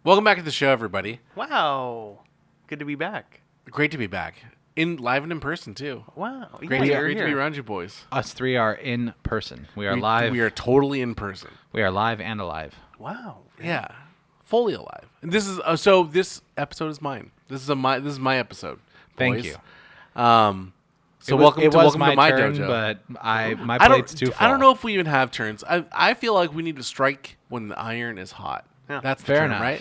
Welcome back to the show, everybody. Wow. Good to be back. Great to be back. Live and in person, too. Wow. Great to be around you boys. Us three are in person. We are live. We are totally in person. We are live and alive. Wow. Yeah. Fully alive. And this is so this episode is mine. This is my episode. Thank boys. you. So welcome to my turn, dojo. But my plate's too full. I don't know if we even have turns. I feel like we need to strike when the iron is hot. Yeah. That's the Fair term, enough. right?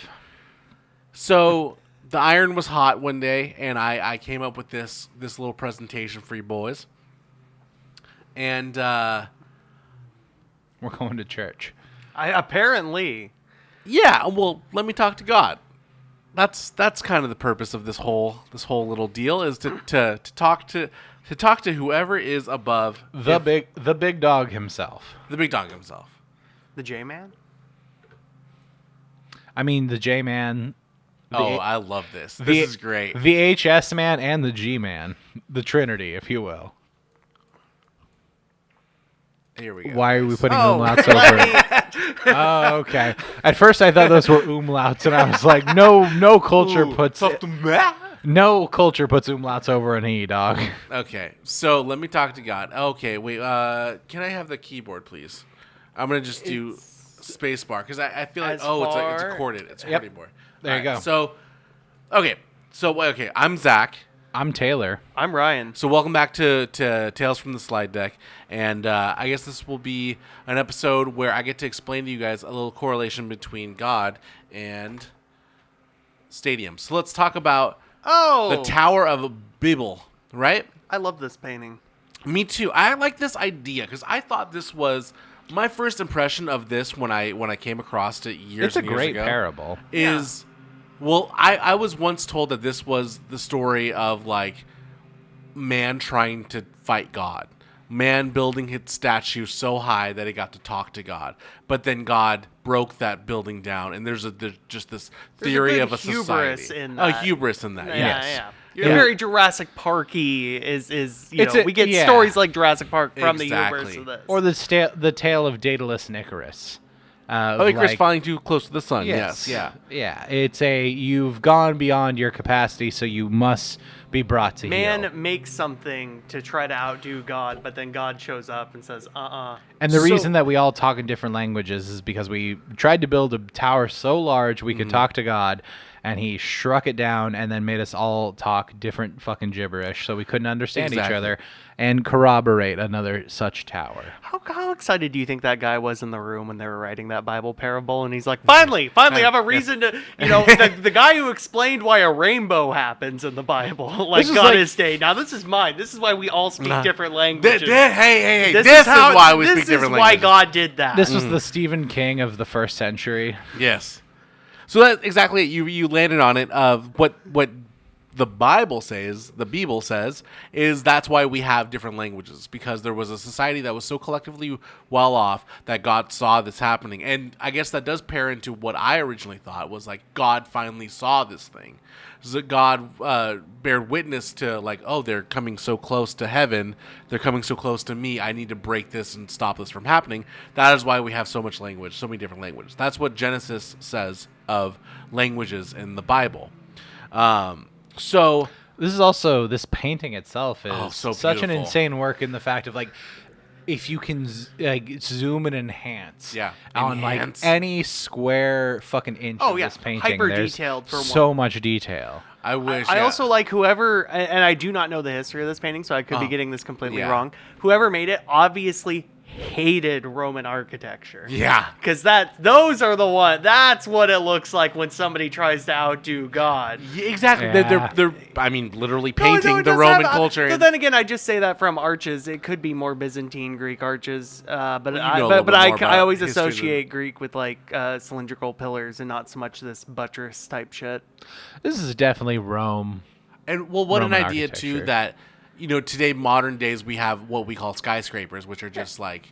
So the iron was hot one day, and I came up with this little presentation for you boys. And We're going to church. Apparently. yeah, well, let me talk to God. That's kind of the purpose of this whole little deal is to talk to whoever is above The big dog himself. the big dog himself. The J-Man? I mean, the J man. I love this. This is great. The HS man and the G man, the Trinity, if you will. Here we go. Why are we putting Oh, umlauts over? Oh, okay. At first, I thought those were umlauts, and I was like, no culture puts umlauts over an E, dog. Okay, so let me talk to God. Okay, wait. Can I have the keyboard, please? I'm gonna just do spacebar because I feel like it's a chorded. It's a chorded board. There you go. So, okay. I'm Zach. I'm Taylor. I'm Ryan. So welcome back to Tales from the Slide Deck, and I guess this will be an episode where I get to explain to you guys a little correlation between God and stadiums. So let's talk about the Tower of Babel, right? I love this painting. Me too. I like this idea because I thought this was my first impression of this when I came across it years It's a and years great ago. parable. Well, I was once told that this was the story of, like, man trying to fight God. Man building his statue so high that he got to talk to God. But then God broke that building down, and there's just this theory of a hubris society. in that. A hubris in that, yes. Yeah. Very Jurassic Parky is we get yeah. stories like Jurassic Park from the Exactly. hubris of this. Or the tale of Daedalus and Icarus. Icarus flying too close to the sun, yes. Yeah. Yeah, it's you've gone beyond your capacity, so you must be brought to heel. Man makes something to try to outdo God, but then God shows up and says, And the reason that we all talk in different languages is because we tried to build a tower so large we could talk to God, and he struck it down and then made us all talk different fucking gibberish so we couldn't understand each other and corroborate another such tower. How excited do you think that guy was in the room when they were writing that Bible parable? And he's like, finally, I have a reason to, the guy who explained why a rainbow happens in the Bible, like God is day. Now this is mine. This is why we all speak different languages. Hey, this is why we speak different languages. This is why God did that. This was the Stephen King of the first century. Yes. So that's exactly it. You landed on it of what the Bible says, the Bible says, is that's why we have different languages, because there was a society that was so collectively well off that God saw this happening. And I guess that does pair into what I originally thought was like God finally saw this thing. So God bared witness to like, oh, they're coming so close to heaven. They're coming so close to me. I need to break this and stop this from happening. That is why we have so much language, so many different languages. That's what Genesis says of languages in the Bible. So this is also, this painting itself is so such an beautiful. insane work in the fact of like, if you can zoom and enhance on Enhance. like any square fucking inch of this painting, hyper there's detailed for so one. much detail. I wish. I also like whoever, and I do not know the history of this painting, so I could be getting this completely wrong. Whoever made it obviously hated Roman architecture. Yeah. Because those are the one. That's what it looks like when somebody tries to outdo God. Yeah, exactly. Yeah. They're I mean, literally No, painting it the does Roman have- culture. But then again, I just say that from arches. It could be more Byzantine Greek arches. But know a I little bit more I about always history associate Greek with like cylindrical pillars and not so much this buttress type shit. This is definitely Rome. And well, what Roman an idea too architecture. that today modern days we have what we call skyscrapers, which are just like,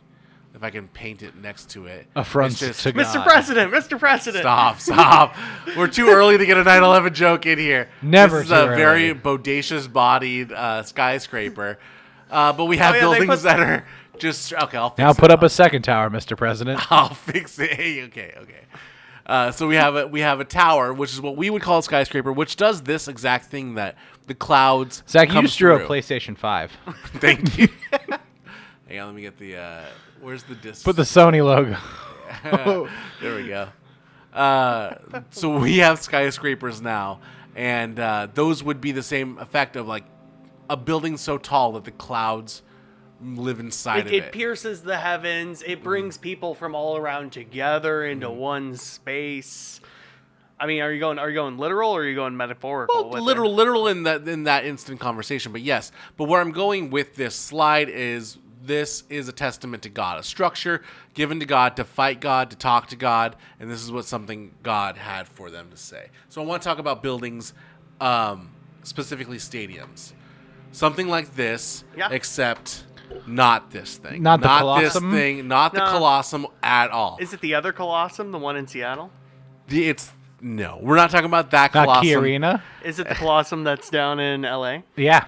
if I can paint it next to it, Affronts it's just, to Mr. God. Mr. President. Stop. We're too early to get a 9/11 joke in here. Never This is too a early. very bodacious bodied skyscraper. But we have they buildings that are just okay. I'll fix Now it. put up a second tower, Mr. President. I'll fix it. Hey, okay. So we have a tower, which is what we would call a skyscraper, which does this exact thing that the clouds. Zach, you come just drew a through. PlayStation 5. Thank you. Hang on, let me get the. Where's the disc? Put the Sony logo. There we go. So we have skyscrapers now, and those would be the same effect of like a building so tall that the clouds live inside of it. It pierces the heavens. It brings people from all around together into one space. I mean, are you going literal or are you going metaphorical? Well, with literal in that instant conversation, but yes. But where I'm going with this slide is this is a testament to God, a structure given to God to fight God, to talk to God, and this is what something God had for them to say. So I want to talk about buildings, specifically stadiums, something like this, except not this thing, Not the this Colosseum? thing, not the Colosseum at all. Is it the other Colosseum, the one in Seattle? No, we're not talking about that Not Colosseum. Key Arena. Is it the Colosseum that's down in L.A.? Yeah,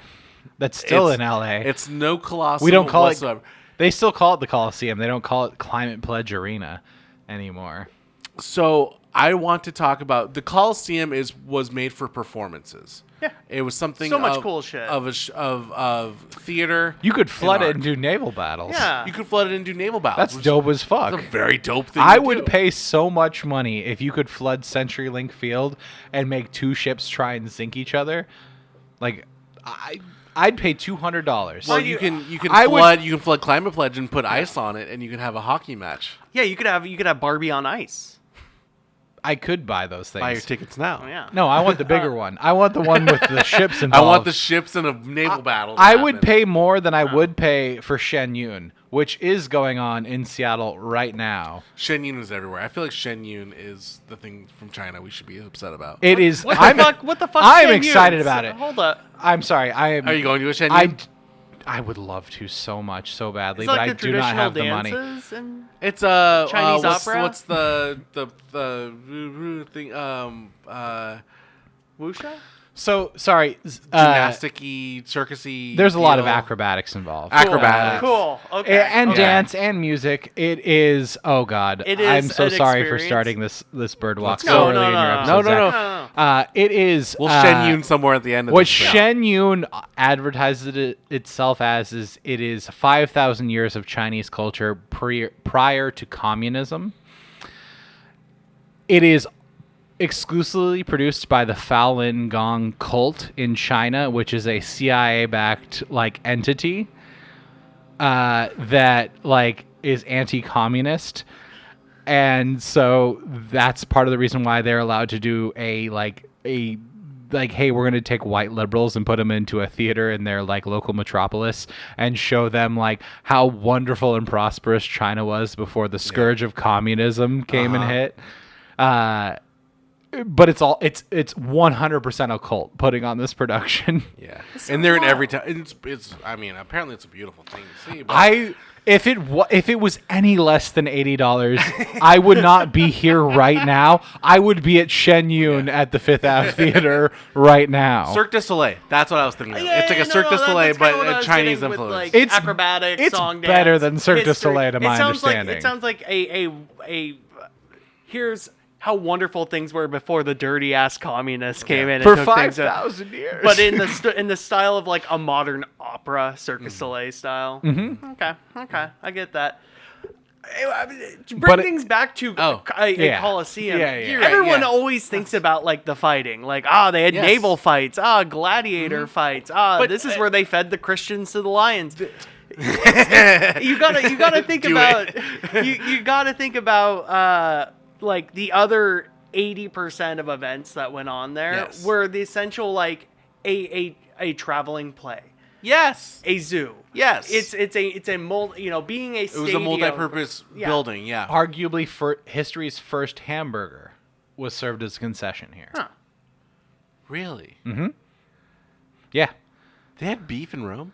that's still in LA. It's no Colosseum. We don't call whatsoever. it. They still call it the Coliseum. They don't call it Climate Pledge Arena anymore. So I want to talk about the Coliseum was made for performances. Yeah. It was something So much cool shit. of theater. You could flood and it art. and do naval battles. Yeah. You could flood it and do naval battles. That's which dope as fuck. is a very dope thing. I to would do. pay so much money if you could flood CenturyLink Field and make two ships try and sink each other. Like, I'd pay $200. Well, you can I would- flood you can flood Climate Pledge and put ice on it, and you can have a hockey match. Yeah, you could have Barbie on ice. I could buy those things. Buy your tickets now. Oh, yeah. No, I want the bigger one. I want the one with the ships I involved. want the ships in a naval battle. to I would happen. pay more than I would pay for Shen Yun, which is going on in Seattle right now. Shenyun is everywhere. I feel like Shenyun is the thing from China we should be upset about. It is. What I'm, the fuck? What the fuck? I'm Shen excited Yun? about it. Hold up. I'm sorry. I am. Are you going to a Shenyun? I would love to so much, so badly, It's but like I the do not traditional have the money. dances and It's Chinese what's, opera? What's the thing? wuxia. So sorry. Gymnastic-y, circus-y. There's a lot of deal. acrobatics involved. Acrobatics. Cool. Okay. And Okay. dance and music. It is. Oh God. It is I'm so an sorry for experience. starting this bird walk No, so no, early in your no. episode. No, no, Zach. It is. We'll Shenyun somewhere at the end of What this thing. Shen Yun advertises itself as is it is 5,000 years of Chinese culture prior to communism. It is exclusively produced by the Falun Gong cult in China, which is a CIA-backed like entity that like is anti-communist. And so that's part of the reason why they're allowed to do hey, we're going to take white liberals and put them into a theater in their like local metropolis and show them like how wonderful and prosperous China was before the scourge of communism came and hit. But it's 100% a cult putting on this production. Yeah, and they're in every town. It's. I mean, apparently it's a beautiful thing to see. But If it was any less than $80, I would not be here right now. I would be at Shen Yun at the Fifth Ave Theater right now. Cirque du Soleil. That's what I was thinking of. Yeah, It's like a Cirque du Soleil, but Chinese influence. It's- acrobatic, it's song dance, better than Cirque du history. Soleil to my understanding. It sounds like a here's how wonderful things were before the dirty ass communists came in and For took things 5,000 years. but in the style of like a modern opera, Cirque du Soleil style. Mm-hmm. Okay, I get that. To bring things back to a Coliseum. Yeah, yeah. Everyone always thinks about like the fighting, like they had Yes. naval fights, gladiator fights, But, this is where they fed the Christians to the lions. You gotta think Do about you gotta think about like the other 80% of events that went on there Yes. were the essential like a traveling play. Yes. A zoo. Yes. It's a being a It was a stadium. multi-purpose Yeah. building. Yeah. arguably history's first hamburger was served as a concession here. Huh. Really? Yeah. They had beef in Rome.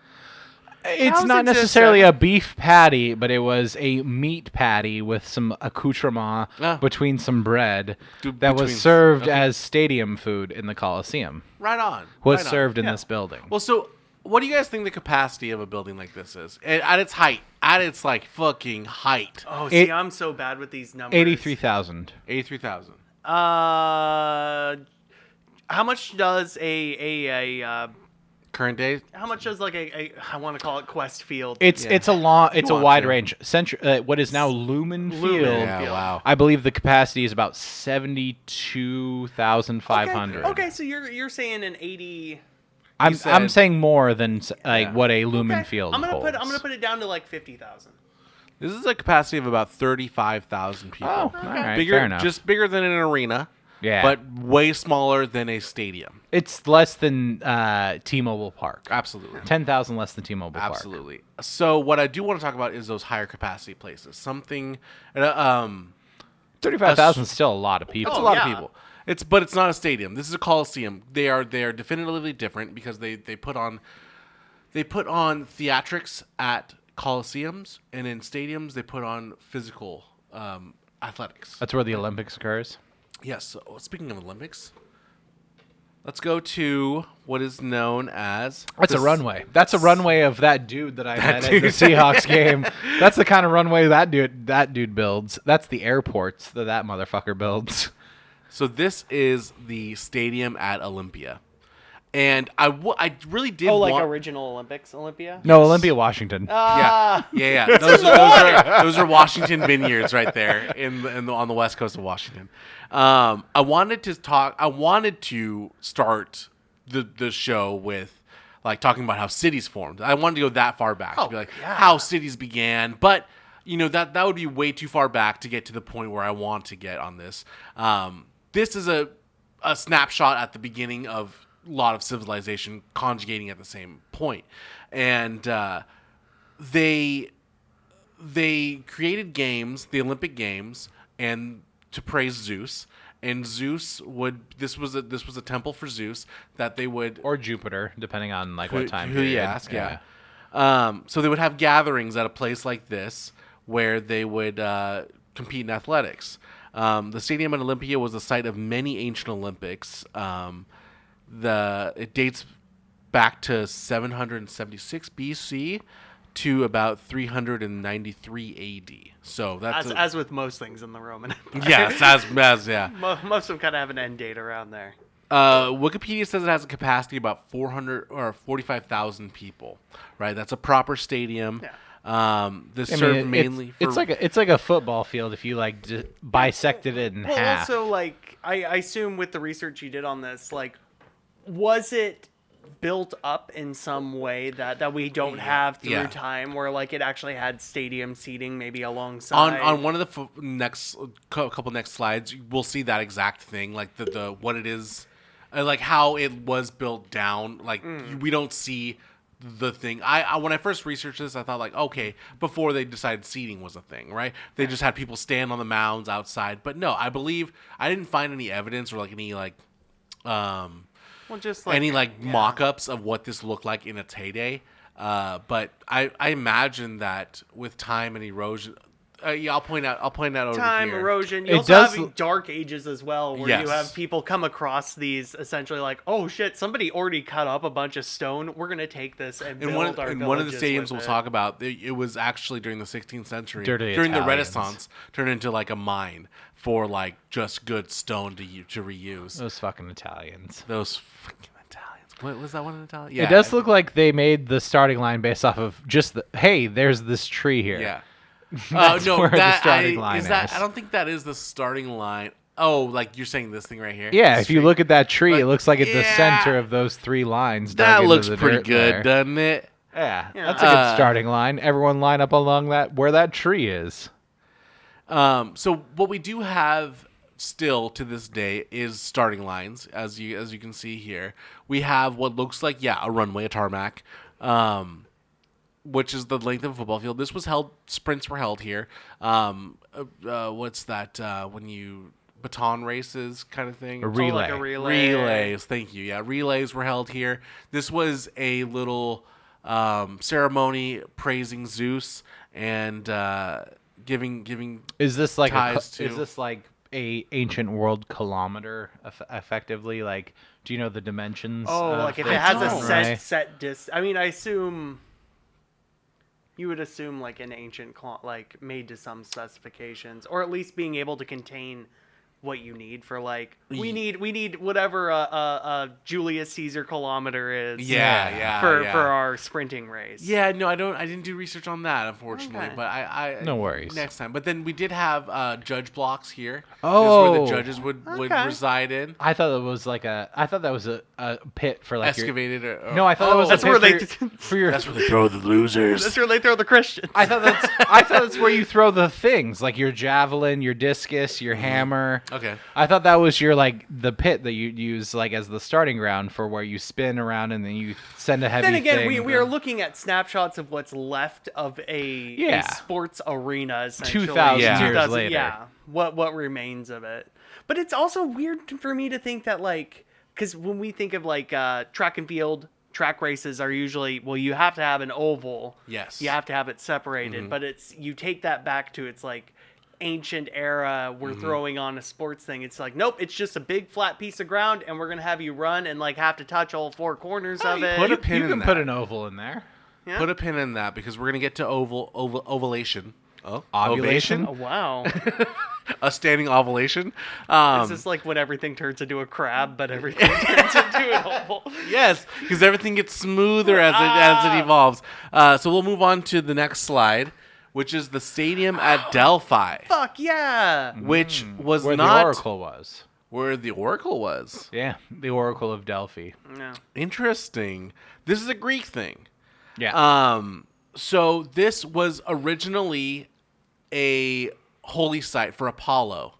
It's How's not it just necessarily a- a beef patty, but it was a meat patty with some accoutrement between some bread that was between- served okay. as stadium food in the Coliseum. Right on. Was right on. served in Yeah. this building. Well, so What do you guys think the capacity of a building like this is at its height? At its like fucking height. Oh, see, I'm so bad with these numbers. 83,000. 83,000. How much does a Current day. how much does like I want to call it Quest Field? It's Yeah. it's a long it's a want wide to. range. What is now Lumen Field? Yeah, Field. wow. I believe the capacity is about 72,500. Okay, so you're saying an 80. I'm said- saying more than Yeah. what a Lumen Okay, Field I'm gonna holds. put it down to like 50,000. This is a capacity of about 35,000 people. Oh, all right, bigger, fair enough. just bigger than an arena. Yeah. But way smaller than a stadium. It's less than T-Mobile Park. Absolutely. 10,000 less than T-Mobile Park. Absolutely. So what I do want to talk about is those higher capacity places. Something 35,000 is still a lot of people. That's a lot yeah. of people. But it's not a stadium. This is a coliseum. They are definitively different because they put on theatrics at coliseums, and in stadiums they put on physical athletics. That's where the Olympics occurs. Yes. So speaking of Olympics, let's go to what is known as That's a runway. That's a runway of that dude that I met at the dude. Seahawks game. That's the kind of runway that dude builds. That's the airports that motherfucker builds. So this is the stadium at Olympia, and I really did Oh, like want. original Olympics, Olympia. No, Olympia, Washington. Yeah. Those are Washington vineyards right there on the west coast of Washington. I wanted to start the show with like talking about how cities formed. I wanted to go that far back to be like how cities began, but that would be way too far back to get to the point where I want to get on this. This is a snapshot at the beginning of a lot of civilization conjugating at the same point, and they created games, the Olympic Games, and to praise Zeus. And Zeus this was a temple for Zeus that they would, Or Jupiter, depending on like what time who you period. ask, yeah. So they would have gatherings at a place like this where they would compete in athletics. The stadium at Olympia was the site of many ancient Olympics. It dates back to 776 BC to about 393 AD. So that's As with most things in the Roman Empire. yes, as yeah. Most of them kind of have an end date around there. Wikipedia says it has a capacity of about 400 or 45,000 people. Right, that's a proper stadium. Yeah. This I served mean, mainly for it's like a football field if you like bisected it in Well, half. also, like, I assume with the research you did on this, like, was it built up in some way that we don't have through Yeah. time, where like it actually had stadium seating maybe alongside? on one of the couple next slides, we'll see that exact thing, like the what it is, like how it was built down. Like we don't see the thing. I when I first researched this, I thought like, okay, before they decided seating was a thing, right? They just had people stand on the mounds outside. But no, I believe I didn't find any evidence or like any like well, just like any like mock-ups of what this looked like in its heyday. But I imagine that with time and erosion, yeah, I'll point out over time here. erosion. You It also does have Dark Ages as well, where Yes. you have people come across these essentially like, oh shit, somebody already cut up a bunch of stone. We're gonna take this and In build our one of the villages stadiums with we'll it. talk about, it was actually during the 16th century, Dirty during the Italians. Renaissance, turned into like a mine for like just good stone to reuse. Those fucking Italians. Those fucking Italians. What was that one in Italian? Yeah, It does look like they made the starting line based off of just hey, there's this tree here. Yeah. That's No, where the that starting line is that. is. I don't think that is the starting line. Oh, like you're saying this thing right here. Yeah, This if you tree? look at that tree, Like, it looks like it's the yeah. center of those three lines. dug that into looks the pretty dirt good, there. doesn't it? Yeah, Yeah. that's a good starting line. Everyone line up along that where that tree is. So what we do have still to this day is starting lines, as you can see here. We have what looks like a runway, a tarmac, which is the length of a football field. This was held. Sprints were held here. What's that? When you baton races kind of thing. A relay. like a relay. Relays. Thank you. Yeah, relays were held here. This was a little ceremony praising Zeus and giving. Is this like ties to- is this like a ancient world kilometer effectively? Like, do you know the dimensions? Oh, of like if it I has don't. a Right. set dis. I mean, I assume you would assume like an ancient like made to some specifications, or at least being able to contain what you need for like we need whatever a Julius Caesar kilometer is. Yeah, For yeah. our sprinting race. Yeah, no, I didn't do research on that, unfortunately. Okay. But I No worries. next time. But then we did have judge blocks here. Oh. This is where the judges would Okay. reside in. I thought it was like I thought that was a pit for like Excavated. No, I thought that was That's a where pit they. for your. That's where they throw the losers. That's where they throw the Christians. I thought that's where you throw the things like your javelin, your discus, your hammer. Okay. I thought that was your like the pit that you use like as the starting ground for where you spin around and then you send a heavy Then again, thing. we are looking at snapshots of what's left of a sports arena. Essentially. 2,000 years later. Yeah, what remains of it. But it's also weird for me to think that like, because when we think of like track and field, track races are usually you have to have an oval. Yes. You have to have it separated, but you take that back to its like ancient era. We're throwing on a sports thing. It's like nope, it's just a big flat piece of ground, and we're gonna have you run and like have to touch all four corners of it. put a pin You in can that. put an oval in there. Yeah. Put a pin in that because we're gonna get to ovulation. Oh, Ovulation? Oh wow. A standing ovulation. Is this like when everything turns into a crab, but everything turns into an oval? Yes, because everything gets smoother as it evolves. So we'll move on to the next slide, which is the stadium at Delphi, Fuck yeah! which was Where not the Oracle was. where the Oracle was. Yeah, the Oracle of Delphi. No. Interesting. This is a Greek thing. Yeah. So this was originally a holy site for Apollo.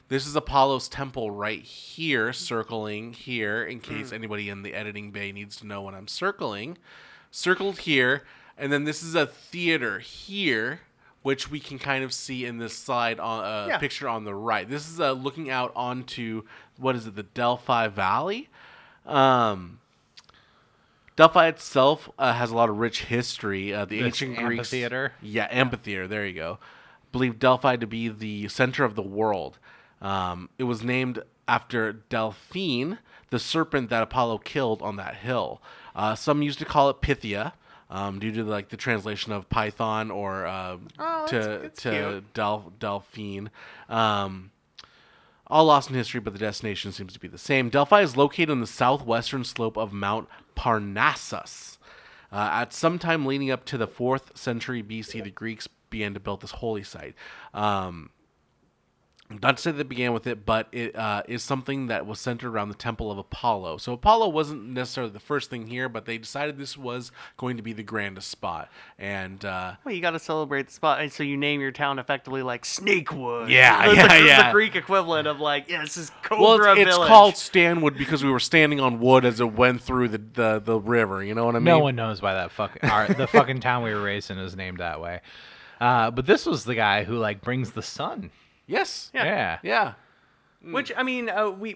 This is Apollo's temple right here, circling here, in case anybody in the editing bay needs to know when I'm circling. Circled here, and then this is a theater here, which we can kind of see in this slide on picture on the right. This is looking out onto, what is it, the Delphi Valley? Delphi itself has a lot of rich history. The This ancient Greeks, amphitheater? yeah, amphitheater. There you go. Believed Delphi to be the center of the world. It was named after Delphine, the serpent that Apollo killed on that hill. Some used to call it Pythia, due to the translation of Python or to Delphine. All lost in history, but the destination seems to be the same. Delphi is located on the southwestern slope of Mount Parnassus. At some time leading up to the 4th century BC, the Greeks began to build this holy site. Not to say that it began with it, but it is something that was centered around the temple of Apollo. So Apollo wasn't necessarily the first thing here, but they decided this was going to be the grandest spot. And Well, you got to celebrate the spot, and so you name your town effectively like Snakewood. Yeah, That's yeah. the Greek equivalent of like, this is well, Cobra it's Village. called Stanwood because we were standing on wood as it went through the river. You know what I mean? No one knows why that the fucking town we were raised in is named that way. But this was the guy who brings the sun. Yes. Yeah. Yeah. Which I mean, I Way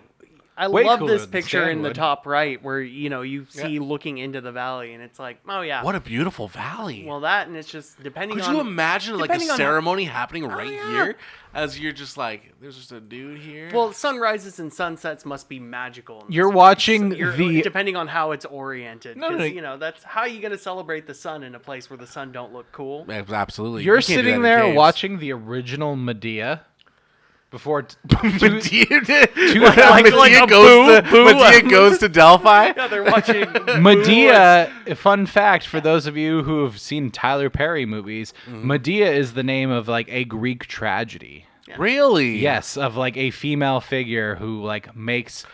love cooler this than picture in the Stanwood. top right where you see looking into the valley, and it's like, oh yeah. What a beautiful valley. Well, that and it's just depending Could on. you imagine a depending on- ceremony happening right yeah. here as you're just there's just a dude here? Well, sunrises and sunsets must be magical. in this You're place. watching the depending on how it's oriented. No, no, Because, no. that's how are you going to celebrate the sun in a place where the sun don't look cool. Absolutely. You're You can't do that sitting in there caves. watching the original Medea before Medea, like a boo. Medea goes to Delphi. Yeah, they're watching Medea. A fun fact for those of you who have seen Tyler Perry movies: Medea is the name of a Greek tragedy. Really? Yes, of a female figure who makes.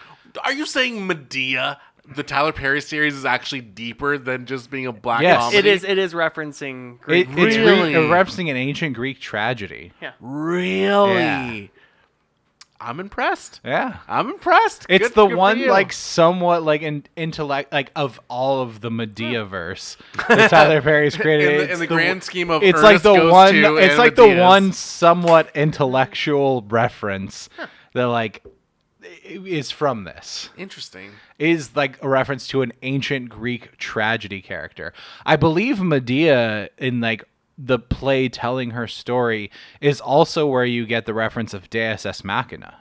Are you saying Medea, the Tyler Perry series, is actually deeper than just being a black Yes. comedy? It is referencing Greek. It's Really? referencing an ancient Greek tragedy. Yeah. Really? Yeah. I'm impressed. Yeah. I'm impressed. It's Good- the good for one you. somewhat intellect of all of the Medea verse that Tyler Perry's created. in the grand scheme of it's Ernest the Goes one. To It's and the Medea's. one somewhat intellectual reference that is from this. Interesting. Is a reference to an ancient Greek tragedy character. I believe Medea in the play telling her story is also where you get the reference of Deus Ex Machina,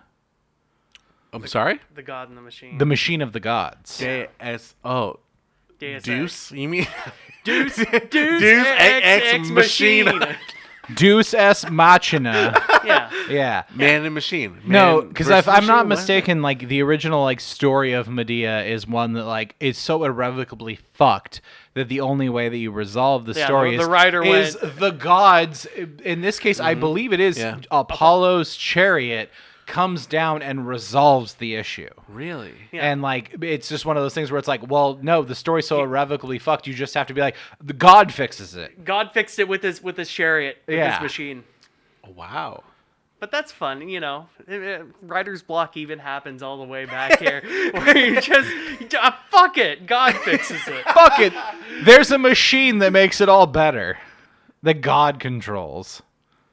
I'm sorry? The God in the Machine. the machine of the gods. Deus. Oh. Deus Deuce? You mean? Deuce Ex Machine. Deus Ex Machina. Yeah. Yeah. Man and machine. No, Man because versus if I'm not machine? What? mistaken, like the original like story of Medea is one that like is so irrevocably fucked that the only way that you resolve the Yeah, story the writer is went- the gods. In this case, I believe it is Yeah. Apollo's chariot comes down and resolves the issue. Really? Yeah. And like it's just one of those things where it's like, well, no, the story's so irrevocably fucked. You just have to be like, the God fixes it. God fixed it with his chariot, with Yeah. his machine. Wow. But that's fun, you know. Writer's block even happens all the way back here, where you just fuck it. God fixes it. Fuck it. There's a machine that makes it all better. That God controls.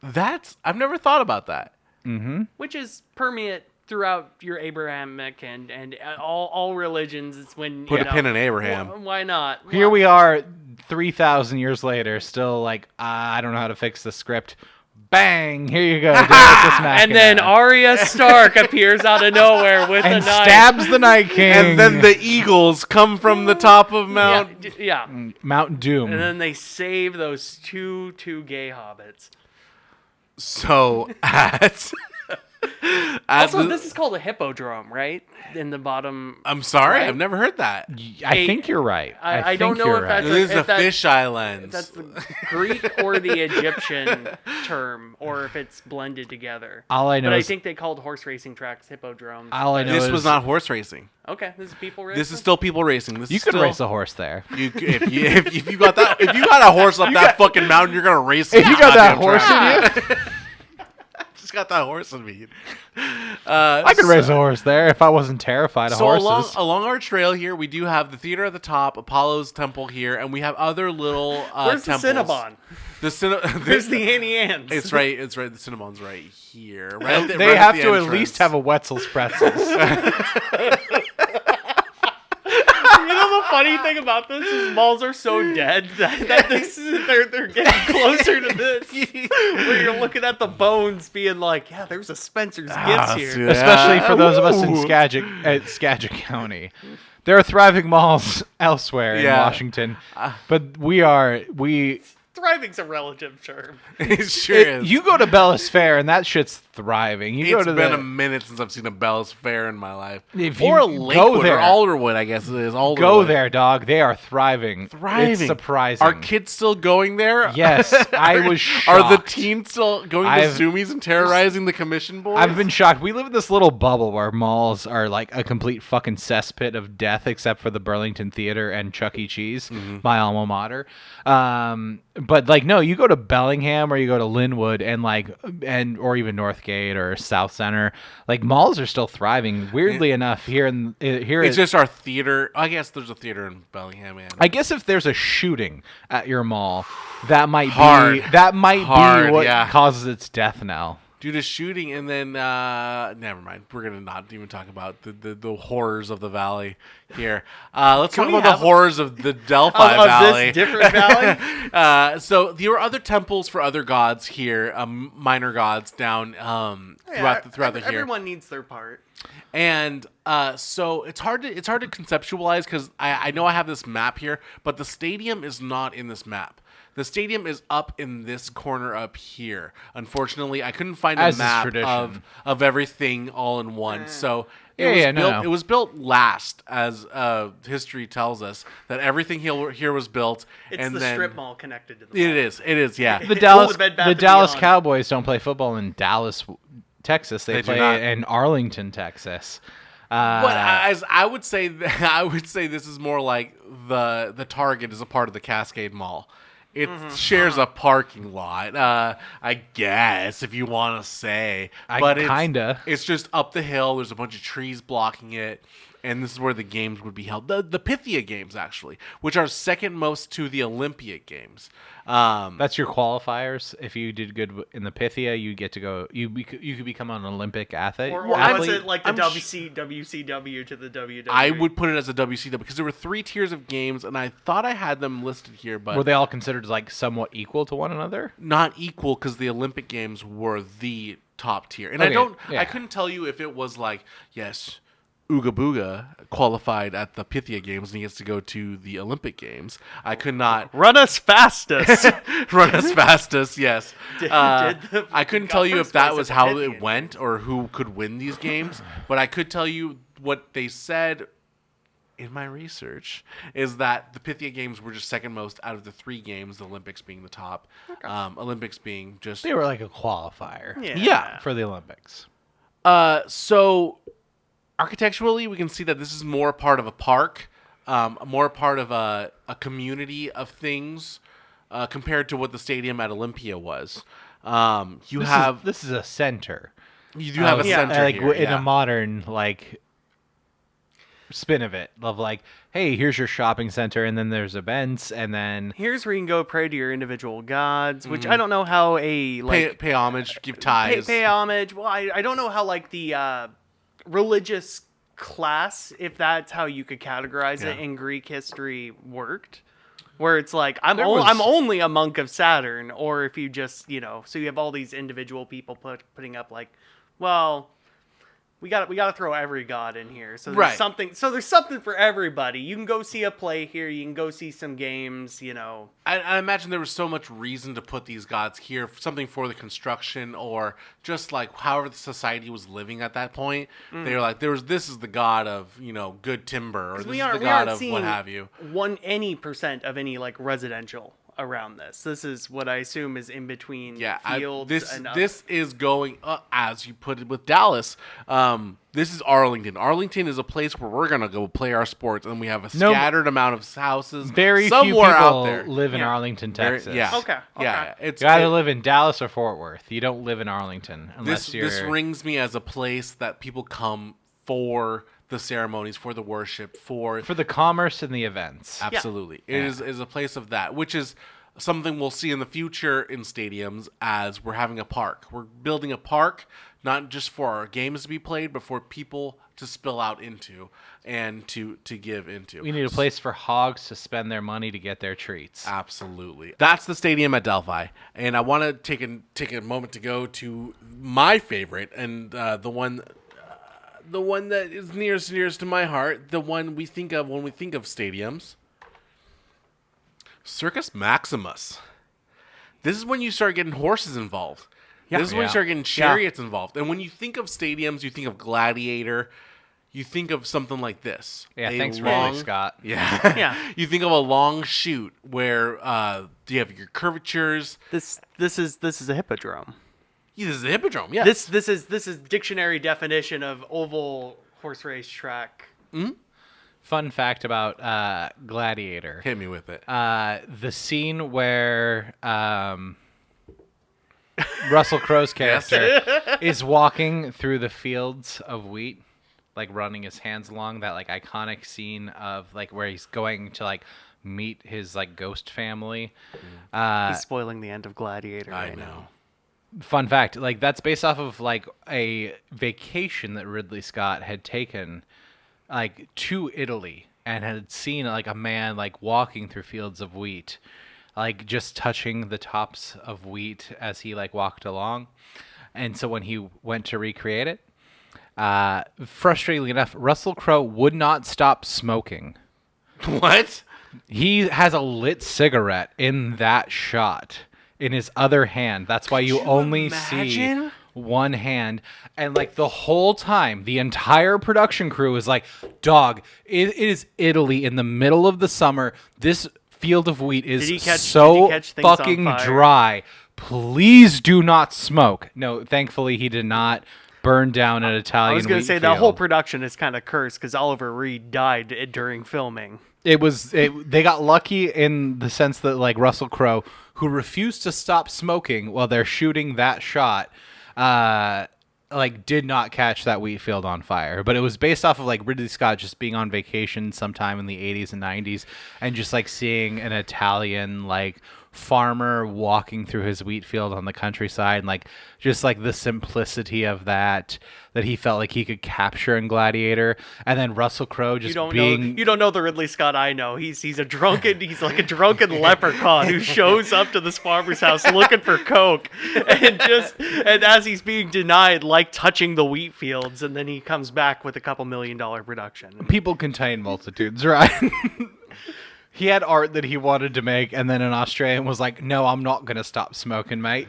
I've never thought about that. Which is permeate throughout your Abrahamic and all religions. It's when Put you a know, pin in Abraham. Why not? Here we are 3,000 years later, still like, I don't know how to fix the script. Bang! Here you go. Deus Ex Machina. And then Arya Stark appears out of nowhere with and a knife. stabs the Night King. And then the eagles come from the top of Mount. Yeah. Mount Doom. And then they save those two gay hobbits. So at Also, the- this is called a hippodrome, right? In the bottom. I'm sorry, right? I've never heard that. I think you're right. I don't think know you're if right. that's This is a if that- fisheye lens. That's the Greek or the Egyptian term, or if it's blended together. All I know But I is think they called horse racing tracks hippodromes. all I know This is was not horse racing. Okay, this is people racing. This is still people racing. This You is could still, race a horse there. if you got that if you got a horse up that fucking mountain, you're gonna race. If you got that goddamn horse track. in you, Just got that horse in me. I could race a horse there if I wasn't terrified of So horses. along our trail here, we do have the theater at the top, Apollo's temple here, and we have other little Where's temples. the Cinnabon? There's the Annie Ann's. It's right. The Cinnabon's right here. Right at the- They right have the to at entrance. least have a Wetzel's pretzels. You know the funny thing about this is malls are so dead that this is, they're getting closer to this. Where you're looking at the bones, being like, yeah, there's a Spencer's Gifts here. yeah. Especially for those of us in Ooh. Skagit County. There are thriving malls elsewhere in Yeah. Washington, but we Thriving's a relative term. It sure is. you go to Bellis Fair and that shit's thriving. You go It's to been the, a minute since I've seen a Bell's Fair in my life. If Or you a go Lakewood there- or Alderwood, I guess it is. Alderwood. go there, dog. They are thriving. Thriving. It's surprising. Are kids still going there? Yes, I was Are the shocked. teens still going I've- to Zoomies and terrorizing the commission boys? I've been shocked. We live in this little bubble where malls are like a complete fucking cesspit of death, except for the Burlington Theater and Chuck E. Cheese, my alma mater. But like, no, you go to Bellingham or you go to Linwood and or even Northgate or South Center. Like malls are still thriving. Weirdly enough, here It's just our theater. I guess there's a theater in Bellingham. And I guess if there's a shooting at your mall, that might Hard. be Hard, what yeah. causes its death knell. due to shooting, and then never mind. We're gonna not even talk about the horrors of the valley here. Let's Can talk we about the have- horrors of the Delphi Of Valley. this different valley? So there were other temples for other gods here, minor gods down throughout the here. Everyone needs their part. And so it's hard to conceptualize because I know I have this map here, but the stadium is not in this map. The stadium is up in this corner up here. Unfortunately, I couldn't find a As is map tradition. of everything all in one. So No. it was built last, as history tells us, that everything here was built. It's and the then strip mall connected to the It mall. is, yeah. The Dallas the Bed Bath the and Dallas Beyond. Cowboys don't play football in Dallas, Texas. They They do play not. in Arlington, Texas. But as I would say, this is more like the Target is a part of the Cascade Mall. It shares a parking lot, I guess, if you want to say. But kinda. It's just up the hill. There's a bunch of trees blocking it. and this is where the games would be held. The Pythia Games, actually, which are second most to the Olympic Games. That's your qualifiers. If you did good in the Pythia, you get to go. You could become an Olympic athlete. Or I'm- was it like the I'm WCW to the WWE? I would put it as a WCW because there were 3 tiers of games, and I thought I had them listed here, but Were they all considered like somewhat equal to one another? not equal because the Olympic Games were the top tier. And Okay, yeah. I couldn't tell you if it was like, yes, Ooga Booga qualified at the Pythia Games and he gets to go to the Olympic Games. I could not Run us fastest. run as fastest, yes. Did I couldn't got tell you first if that place was at the how Pythia it went or who could win these games, but I could tell you what they said in my research is that the Pythia Games were just second most out of the 3 games, the Olympics being the top. Olympics being just... They were like a qualifier. Yeah. For the Olympics. So architecturally, we can see that this is more part of a park, more part of a community of things compared to what the stadium at Olympia was. This is a center. You do have a Yeah, center like here, in a modern like spin of it, of like, hey, here's your shopping center, and then there's events, and then Here's where you can go pray to your individual gods, which I don't know how a like pay homage, give ties. pay homage. Well, I don't know how like the religious class, if that's how you could categorize it Yeah. in Greek history, worked. Where it's like I'm There was- I'm only a monk of Saturn, or if you just so you have all these individual people putting up like, well, we got to throw every god in here. So there's Right. something. So there's something for everybody. You can go see a play here. You can go see some games. I imagine there was so much reason to put these gods here, something for the construction or just like however the society was living at that point. They were like, this is the god of, good timber, or this is the god of what have you. Any percent of any like residential around this. This is what I assume is in between fields and this is going as you put it with Dallas. This is Arlington. Arlington is a place where we're gonna go play our sports, and we have a scattered amount of houses. very few somewhere people out there. live in Arlington, Very- Texas. yeah. Okay. Yeah. It's You either live in Dallas or Fort Worth. You don't live in Arlington unless this you're. this rings me as a place that people come for the ceremonies, for the worship, for for the commerce and the events. absolutely. It is a place of that, which is something we'll see in the future in stadiums as we're having a park. We're building a park not just for our games to be played, but for people to spill out into and to give into. We need a place for hogs to spend their money to get their treats. Absolutely. That's the stadium at Delphi. And I want to take a moment to go to my favorite and the one that is nearest to my heart, the one we think of when we think of stadiums. Circus Maximus. This is when you start getting horses involved. This is when you start getting chariots involved. And when you think of stadiums, you think of Gladiator. You think of something like this. Yeah, A thanks, long, Ridley Scott. Yeah. Yeah. You think of a long chute where you have your curvatures. This is a hippodrome. Yeah, this is a hippodrome. Yeah. This is dictionary definition of oval horse race track. Fun fact about Gladiator. Hit me with it. The scene where Russell Crowe's character is walking through the fields of wheat, like running his hands along that like iconic scene of like where he's going to like meet his like ghost family. He's spoiling the end of Gladiator I right know. now. Fun fact, like that's based off of like a vacation that Ridley Scott had taken like to Italy and had seen like a man like walking through fields of wheat, like just touching the tops of wheat as he like walked along. And so when he went to recreate it, frustratingly enough, Russell Crowe would not stop smoking. What? He has a lit cigarette in that shot in his other hand. That's why you only see imagine? one hand. And like the whole time, the entire production crew is like, dog, it is Italy in the middle of the summer. This field of wheat is Did he catch so things on fucking fire? dry. Please do not smoke. No, thankfully he did not burn down an Italian I was going to wheat say that whole field. production is kind of cursed because Oliver Reed died during filming. They got lucky in the sense that like Russell Crowe, who refused to stop smoking while they're shooting that shot, like did not catch that wheat field on fire, but it was based off of like Ridley Scott just being on vacation sometime in the 80s and 90s and just like seeing an Italian like farmer walking through his wheat field on the countryside, and like just like the simplicity of that he felt like he could capture in Gladiator. And then Russell Crowe just you don't know the Ridley Scott I know. He's like a drunken leprechaun who shows up to this farmer's house looking for coke, and as he's being denied, like touching the wheat fields, and then he comes back with a couple $1 million production. People contain multitudes, right? He had art that he wanted to make, and then an Australian was like, "No, I'm not gonna stop smoking, mate."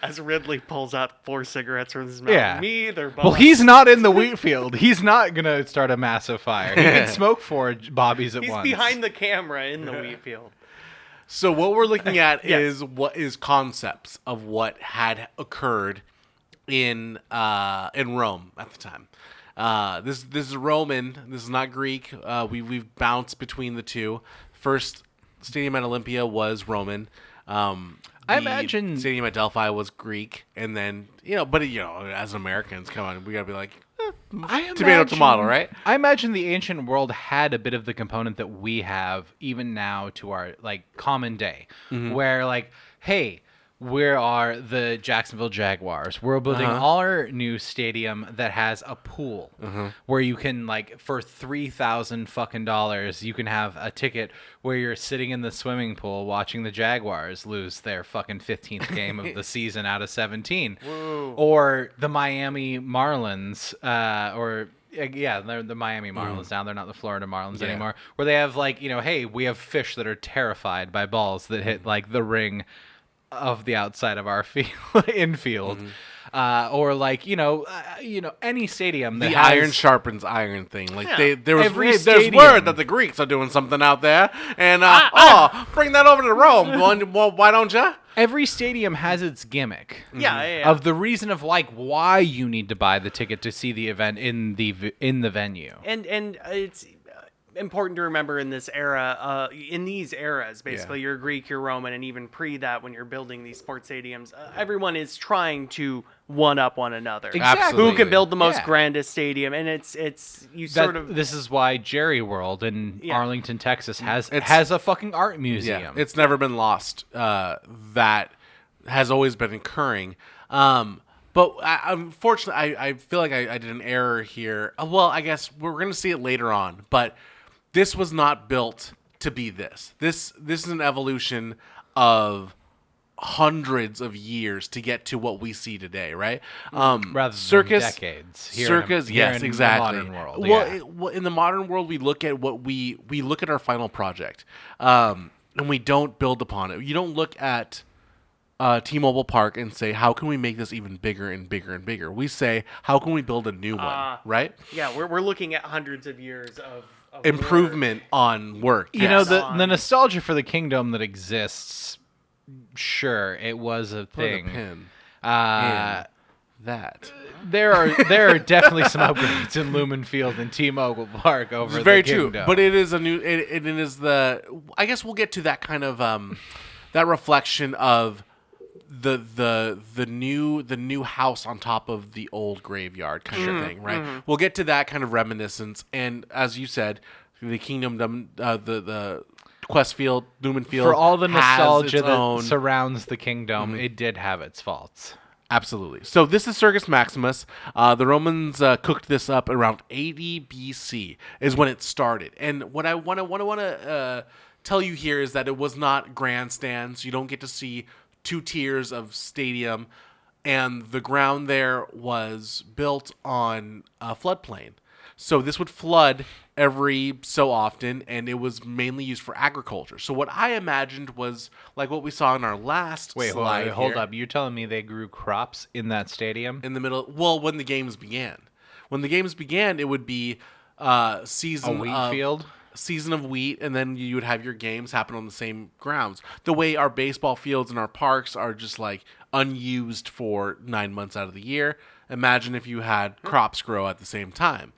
As Ridley pulls out 4 cigarettes from his mouth. Yeah. Me either, boss. Well, he's not in the wheat field. He's not going to start a massive fire. He can smoke 4 bobbies at once. He's behind the camera in the wheat field. So what we're looking at is concepts of what had occurred in Rome at the time. This is Roman. This is not Greek. We've bounced between the two. First stadium at Olympia was Roman. I imagine stadium at Delphi was Greek, and then as Americans, come on, we gotta be like tomato, right? I imagine the ancient world had a bit of the component that we have even now to our like common day, where like, hey, we are the Jacksonville Jaguars. We're building our new stadium that has a pool where you can like for $3,000 fucking dollars you can have a ticket where you're sitting in the swimming pool watching the Jaguars lose their fucking 15th game of the season out of 17. Whoa. Or the Miami Marlins they're the Miami Marlins now. They're not the Florida Marlins anymore. Where they have like, hey, we have fish that are terrified by balls that hit like the ring of the outside of our infield, or like any stadium that the has, iron sharpens iron thing. Like there's stadium. word that the Greeks are doing something out there, and bring that over to Rome. Well, why don't you? Every stadium has its gimmick. Yeah. Of the reason of like why you need to buy the ticket to see the event in the venue. And it's important to remember in this era, in these eras, basically, you're Greek, you're Roman, and even pre that, when you're building these sports stadiums, everyone is trying to one up one another. Exactly. Who can build the most grandest stadium? And it's This is why Jerry World in Arlington, Texas, has a fucking art museum. Yeah, it's never been lost. That has always been occurring. But unfortunately, I feel like I did an error here. Well, I guess we're going to see it later on, but this was not built to be this. This is an evolution of hundreds of years to get to what we see today, right? Rather than decades. Yes, exactly. The modern world. Well, in the modern world, we look at what we look at our final project, and we don't build upon it. You don't look at T-Mobile Park and say, how can we make this even bigger and bigger and bigger? We say, how can we build a new one, right? Yeah, we're looking at hundreds of years of improvement on work. The nostalgia for the kingdom that exists, sure, it was a thing. Put a pin in that. There are definitely some upgrades in Lumen Field and T-Mobile Park over the very kingdom. true, but it is a new. It is the. I guess we'll get to that kind of that reflection of the new house on top of the old graveyard kind of thing, right? We'll get to that kind of reminiscence, and as you said, the kingdom, the Quest Field, Lumen Field, for all the nostalgia that surrounds the kingdom, it did have its faults. Absolutely. So this is Circus Maximus. The Romans cooked this up around 80 BC is when it started, and what I want to tell you here is that it was not grandstands. You don't get to see 2 tiers of stadium, and the ground there was built on a floodplain. So this would flood every so often, and it was mainly used for agriculture. So what I imagined was like what we saw in our last slide. Hold up. You're telling me they grew crops in that stadium? In the middle, well, when the games began. When the games began, it would be season a wheat field? Season of wheat, and then you would have your games happen on the same grounds. The way our baseball fields and our parks are just like unused for 9 months out of the year. Imagine if you had crops grow at the same time.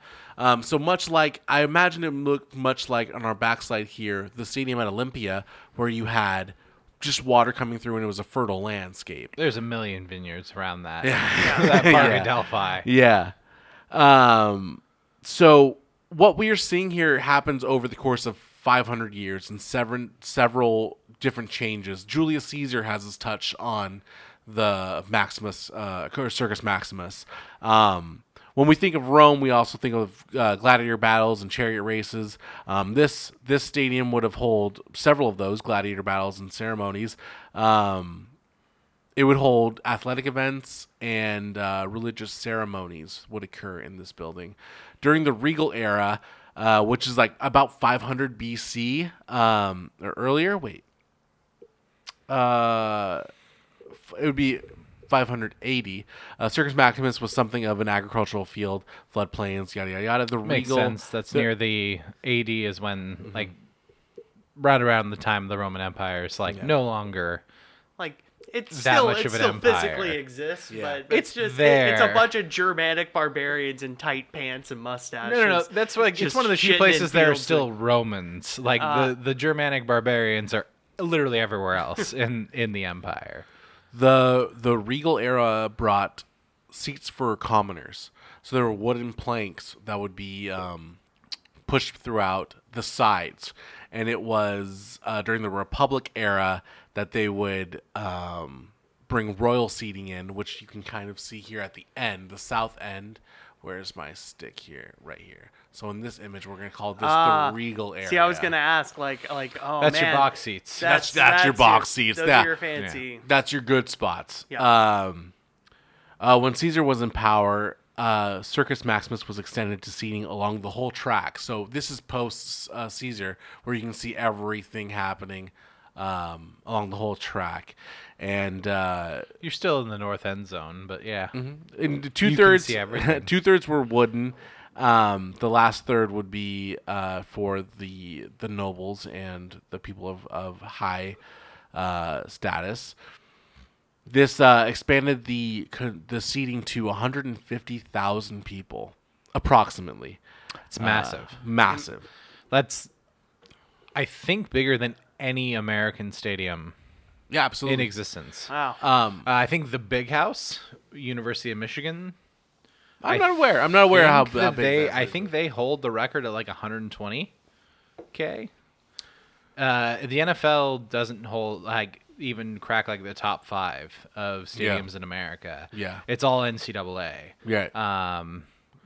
So much like, I imagine it looked much like on our backside here, the stadium at Olympia, where you had just water coming through, and it was a fertile landscape. There's a million vineyards around that. Yeah. That part Yeah. of Delphi. Yeah. So what we are seeing here happens over the course of 500 years and several different changes. Julius Caesar has his touch on the Maximus, Circus Maximus. When we think of Rome, we also think of gladiator battles and chariot races. This stadium would have held several of those gladiator battles and ceremonies. It would hold athletic events and religious ceremonies would occur in this building. During the regal era, which is like about 500 BC or earlier. Wait. It would be 580. Circus Maximus was something of an agricultural field, floodplains, yada, yada, yada. The Makes regal, sense. That's near the AD is when, like, right around the time of the Roman Empire is, like, no longer... Like, it's that still, much it of an still empire. physically exists, Yeah. but It's just there. it's a bunch of Germanic barbarians in tight pants and mustaches. No. That's like it's just one of the few shitting in places there are fields still and- Romans. Like the Germanic barbarians are literally everywhere else in the empire. The regal era brought seats for commoners. So there were wooden planks that would be pushed throughout the sides. And it was during the Republic era that they would bring royal seating in, which you can kind of see here at the end, the south end. Where's my stick here? Right here. So in this image, we're going to call this the regal area. See, I was gonna ask, like, oh That's man, your box seats. That's your box seats. Those Yeah. are your fancy. That's your good spots. Yeah. When Caesar was in power, Circus Maximus was extended to seating along the whole track. So this is post Caesar, where you can see everything happening along the whole track. And You're still in the north end zone, but yeah. in the can two-thirds, see everything. two-thirds were wooden. The last third would be for the nobles and the people of high status. This expanded the seating to 150,000 people, approximately. It's massive. Massive. That's, I think, bigger than any American stadium Yeah, absolutely. in existence. Wow. I think the Big House, University of Michigan. I'm not aware. I'm not aware how think that big that I is. think they hold the record at like 120K. The NFL doesn't hold like even crack like the top 5 of stadiums in America. Yeah. It's all NCAA. Yeah.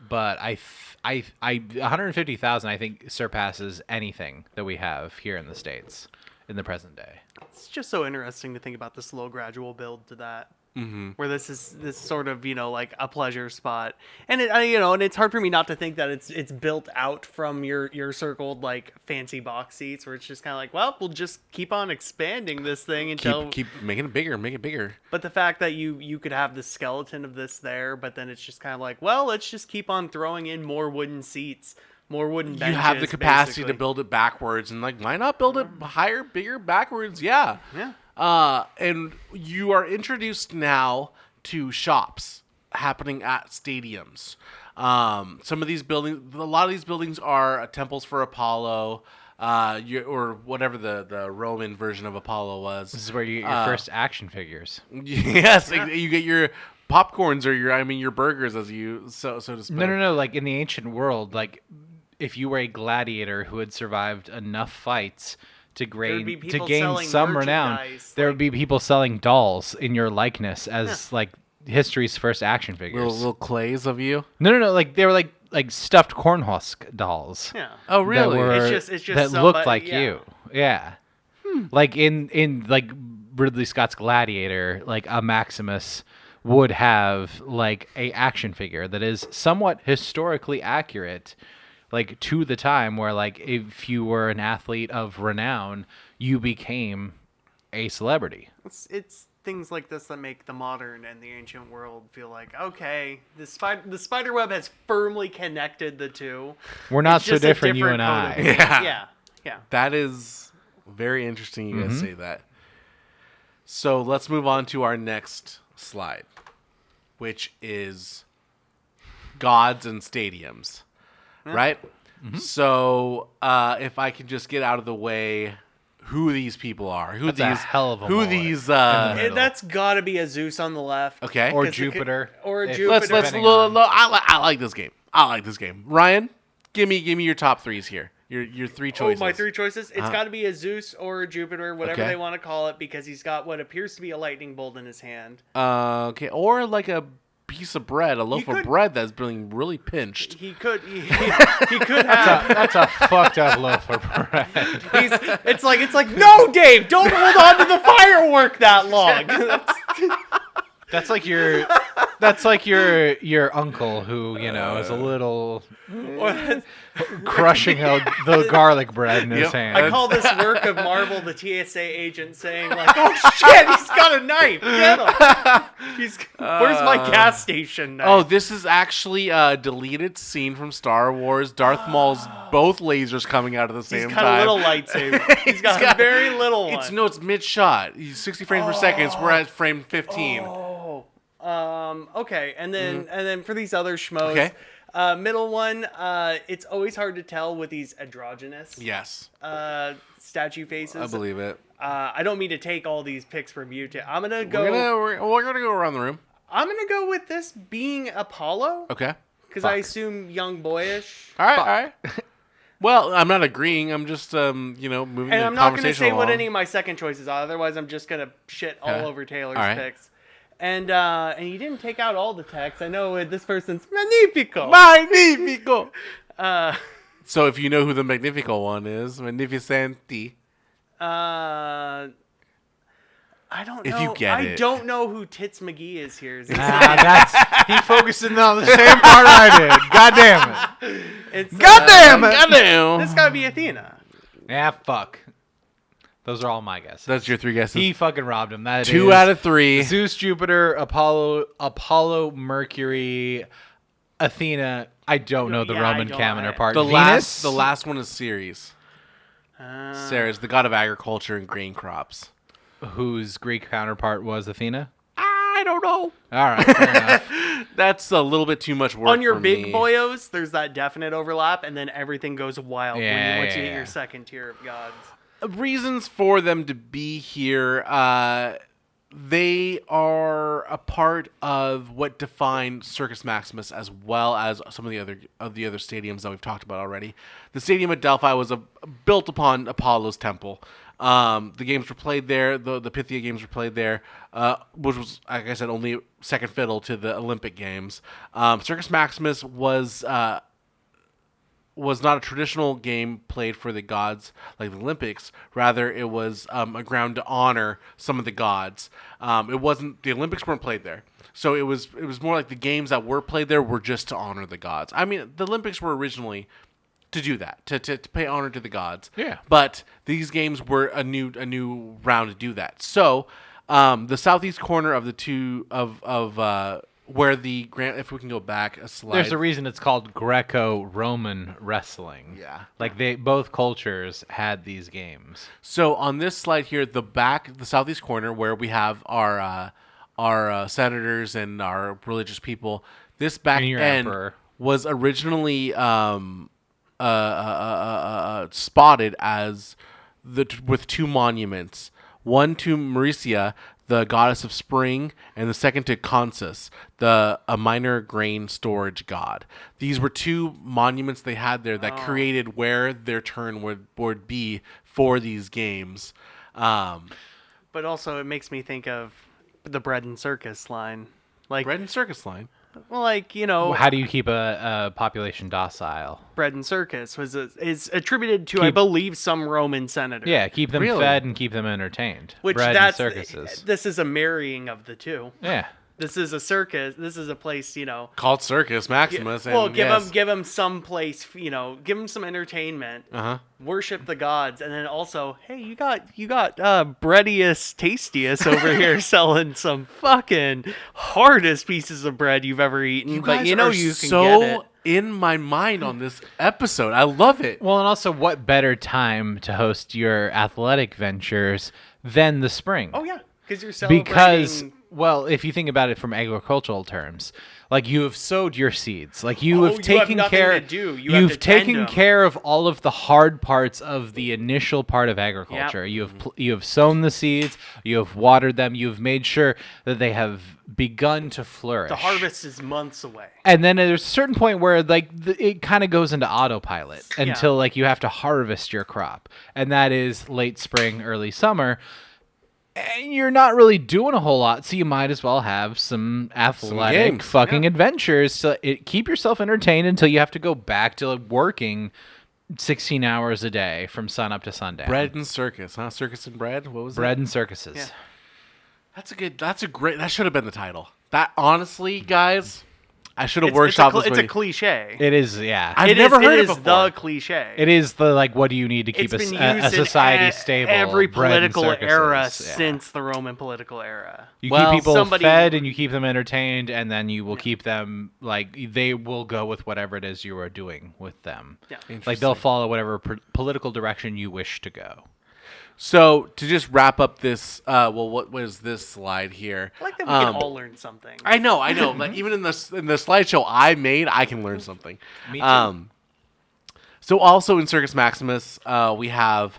But I 150,000 I think surpasses anything that we have here in the States in the present day. It's just so interesting to think about the slow, gradual build to that. Mm-hmm. Where this is this sort of, like a pleasure spot, and and it's hard for me not to think that it's built out from your circled like fancy box seats, where it's just kind of like, well, we'll just keep on expanding this thing until keep making it bigger, make it bigger. But the fact that you could have the skeleton of this there, but then it's just kind of like, well, let's just keep on throwing in more wooden seats, more wooden benches. You have the capacity basically. to build it backwards, and like, why not build it higher, bigger, backwards? Yeah. Yeah. And you are introduced now to shops happening at stadiums. Some of these buildings, a lot of these buildings are temples for Apollo, or whatever the Roman version of Apollo was. This is where you get your first action figures. Yes, you get your popcorns or your burgers, as you so to speak. No. Like in the ancient world, like if you were a gladiator who had survived enough fights to be gain people some selling renown, merchandise, there would be people selling dolls in your likeness as like history's first action figures. Little clays of you. No. Like they were like stuffed cornhusk dolls. Yeah. Oh, really? That were, It's just that somebody- looked like yeah. you. Yeah. Like in like Ridley Scott's Gladiator, like a Maximus would have like a action figure that is somewhat historically accurate, like to the time where like if you were an athlete of renown, you became a celebrity. It's things like this that make the modern and the ancient world feel like, okay, the spider web has firmly connected the two. We're not It's so just a different, you different and code I. of- Yeah. Yeah. That is very interesting you guys say that. So let's move on to our next slide, which is gods and stadiums, right? So if I can just get out of the way who these people are. Who That's a these hell of a who mullet these in the middle. That's got to be a Zeus on the left. okay. Or 'Cause Jupiter. Or If- Jupiter. Let's depending on- I like this game. I like this game. Ryan, give me your top threes here. Your three choices. Oh, my three choices? It's got to be a Zeus or a Jupiter, whatever Okay. they want to call it, because he's got what appears to be a lightning bolt in his hand. Okay, or like a piece of bread, a loaf of could- bread that's being really pinched. He could he could have. That's a fucked up loaf of bread. It's like no, Dave, don't hold on to the firework that long. That's like your uncle who, you know, is a little crushing the garlic bread in his Yep. hand. I call this work of Marvel the TSA agent saying like, "Oh shit, he's got a knife! Get him! Where's my gas station knife?" Oh, this is actually a deleted scene from Star Wars. Darth Maul's both lasers coming out at the same he's got time. a little lightsaber. He's got a very little one. It's mid shot. He's 60 frames per second. We're at frame 15. Okay, and then for these other schmoes, Okay. middle one, it's always hard to tell with these androgynous Yes, statue faces. I believe it. I don't mean to take all these picks from you. I'm gonna go. We're gonna go around the room. I'm gonna go with this being Apollo Okay. because I assume young boyish. All right. Well, I'm not agreeing. I'm just moving And the I'm not going to conversation say what along. any of my second choices are. Otherwise, I'm just going to shit all Okay. over Taylor's All right. picks. And you didn't take out all the text. I know this person's Magnifico. Magnifico. Uh, So if you know who the Magnifico one is, Magnificenti. I don't If know. you get I it. don't know who Tits McGee is here. Is he He focusing on the same part I did. God damn it. it's, God damn it. Goddamn. This gotta be Athena. Yeah, fuck. Those are all my guesses. That's your three guesses. He fucking robbed him. That Two is out of three. Zeus, Jupiter, Apollo, Mercury, Athena. I don't know the Yeah, I Roman don't- counterpart. The Venus. last one is Ceres. Ceres, the god of agriculture and grain crops. Whose Greek counterpart was Athena. I don't know. All right, fair enough. That's a little bit too much work On your for big me. boyos, there's that definite overlap, and then everything goes wild once you hit Yeah. your second tier of gods. Reasons for them to be here. They are a part of what defined Circus Maximus, as well as some of the other stadiums that we've talked about already. The stadium at Delphi was built upon Apollo's temple. The games were played there. The Pythia games were played there, which was, like I said, only second fiddle to the Olympic Games. Circus Maximus was not a traditional game played for the gods like the Olympics. Rather, it was a ground to honor some of the gods. It wasn't the Olympics weren't played there, so it was more like the games that were played there were just to honor the gods. I mean, the Olympics were originally to do that, to pay honor to the gods. Yeah. But these games were a new round to do that. So, the southeast corner of the two of where the grand, if we can go back a slide. There's a reason it's called Greco-Roman wrestling. Yeah. Like both cultures had these games. So on this slide here, the southeast corner where we have our senators and our religious people, this back And your end emperor. was originally spotted as with two monuments, one to Mauricia, the goddess of spring, and the second to Consus, a minor grain storage god. These were two monuments they had there that created where their turn would be for these games. But also, it makes me think of the bread and circus line. Like, Bread and circus line. well, like, you know, How do you keep a population docile? bread and circus is attributed to, I believe, some Roman senator. Yeah, keep them Really? fed and keep them entertained. Which Bread that's and circuses. this is a marrying of the two. Yeah. This is a circus. This is a place, you know. Called Circus Maximus. Well, and give them some place, you know, give them some entertainment. Worship the gods, and then also, hey, you got breadiest, tastiest over here selling some fucking hardest pieces of bread you've ever eaten. You but guys you know are you can so get it. in my mind on this episode. I love it. Well, and also, what better time to host your athletic ventures than the spring? Oh yeah, because you're celebrating Because Well, if you think about it from agricultural terms, like you have sowed your seeds, like you have you taken have nothing care. to do. You have You've to tend taken them. care of all of the hard parts of the initial part of agriculture. You have sown the seeds. You have watered them. You have made sure that they have begun to flourish. The harvest is months away. And then there's a certain point where like it kind of goes into autopilot until like you have to harvest your crop, and that is late spring, early summer. And you're not really doing a whole lot, so you might as well have some athletic games. fucking adventures to keep yourself entertained until you have to go back to working 16 hours a day from sun up to sundown. Bread and circus, huh? Circus and bread. What was Bread it? and circuses. Yeah. That's a great. That should have been the title. That honestly, guys, I should have It's workshopped this a movie. It cliche. is, yeah. I've never heard it is before. the cliche. It is the like, what do you need to keep It's been a used society in stable? every bread and political era circuses, yeah. since the Roman political era. You Well, keep people somebody- fed and you keep them entertained, and then you will keep them like they will go with whatever it is you are doing with them. Yeah. Like they'll follow whatever political direction you wish to go. So to just wrap up this, what was this slide here? I like that we can all learn something. I know. Like, even in the slideshow I made, I can learn something. Me too. So also in Circus Maximus, we have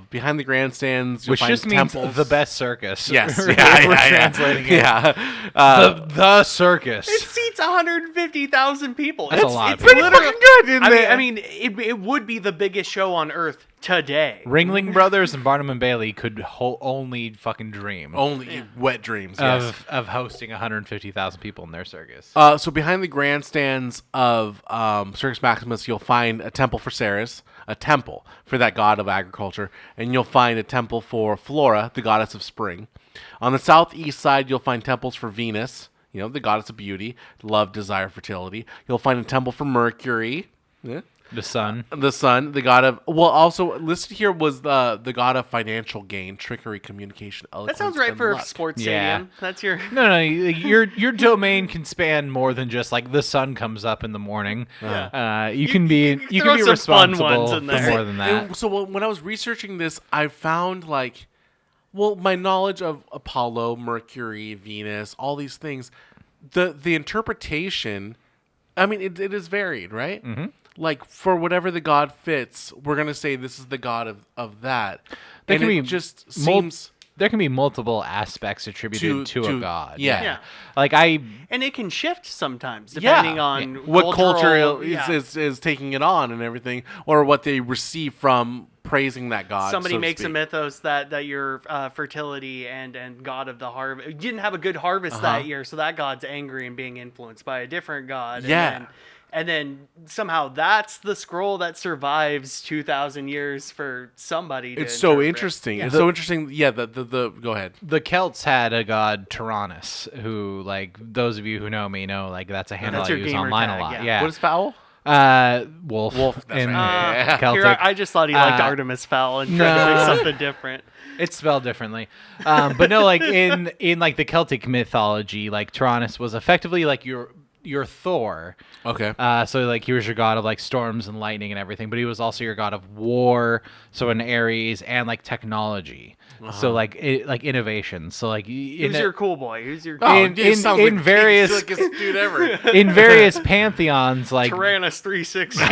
behind the grandstands, you'll Which find just temples. means the best circus. Yes, We're yeah. translating it. Yeah. The circus. It seats 150,000 people. That's a It's- lot of it's people. literally- Pretty fucking good in there. I mean, it would be the biggest show on earth today. Ringling Brothers and Barnum and Bailey could only fucking dream Only wet dreams. Yes. of hosting 150,000 people in their circus. So behind the grandstands of Circus Maximus, you'll find a temple for Ceres, a temple for that god of agriculture, and you'll find a temple for Flora, the goddess of spring. On the southeast side, you'll find temples for Venus, the goddess of beauty, love, desire, fertility. You'll find a temple for Mercury. Yeah. The sun. The sun, the god of also listed here was the god of financial gain, trickery, communication, That eloquence. sounds right and for a luck. sports Yeah. stadium. That's your. No, your domain can span more than just like the sun comes up in the morning. You can be throw some fun responsible ones in for there. more than that. And so when I was researching this, I found my knowledge of Apollo, Mercury, Venus, all these things, the interpretation, I mean, it is varied, right? Mm-hmm. Like for whatever the god fits, we're gonna say this is the god of that. There And can it be just seems there can be multiple aspects attributed to a god. Yeah. Like And it can shift sometimes depending on what culture yeah. is taking it on and everything, or what they receive from praising that god. Somebody so to makes a speak. mythos that your fertility and god of the harvest, you didn't have a good harvest that year, so that god's angry and being influenced by a different god. And then somehow that's the scroll that survives 2,000 years for somebody. It's to so interpret. interesting. It's so interesting. Yeah. The go ahead. the Celts had a god Tyrannus, who like those of you who know me know like that's a handle That's I your use gamer online tag, a lot. yeah. Yeah. What is foul? Wolf. Wolf, that's in right. Celtic. Here, I just thought he liked Uh, Artemis Fowl and tried to make something different. It's spelled differently. But no, like in like the Celtic mythology, like Tyrannus was effectively like your Thor. Okay. So like he was your god of like storms and lightning and everything, but he was also your god of war, so in Aries, and like technology. So like innovation. So like Who's your cool boy? Who's your in various slickest dude ever. in various pantheons, like Tyrannus 316 says,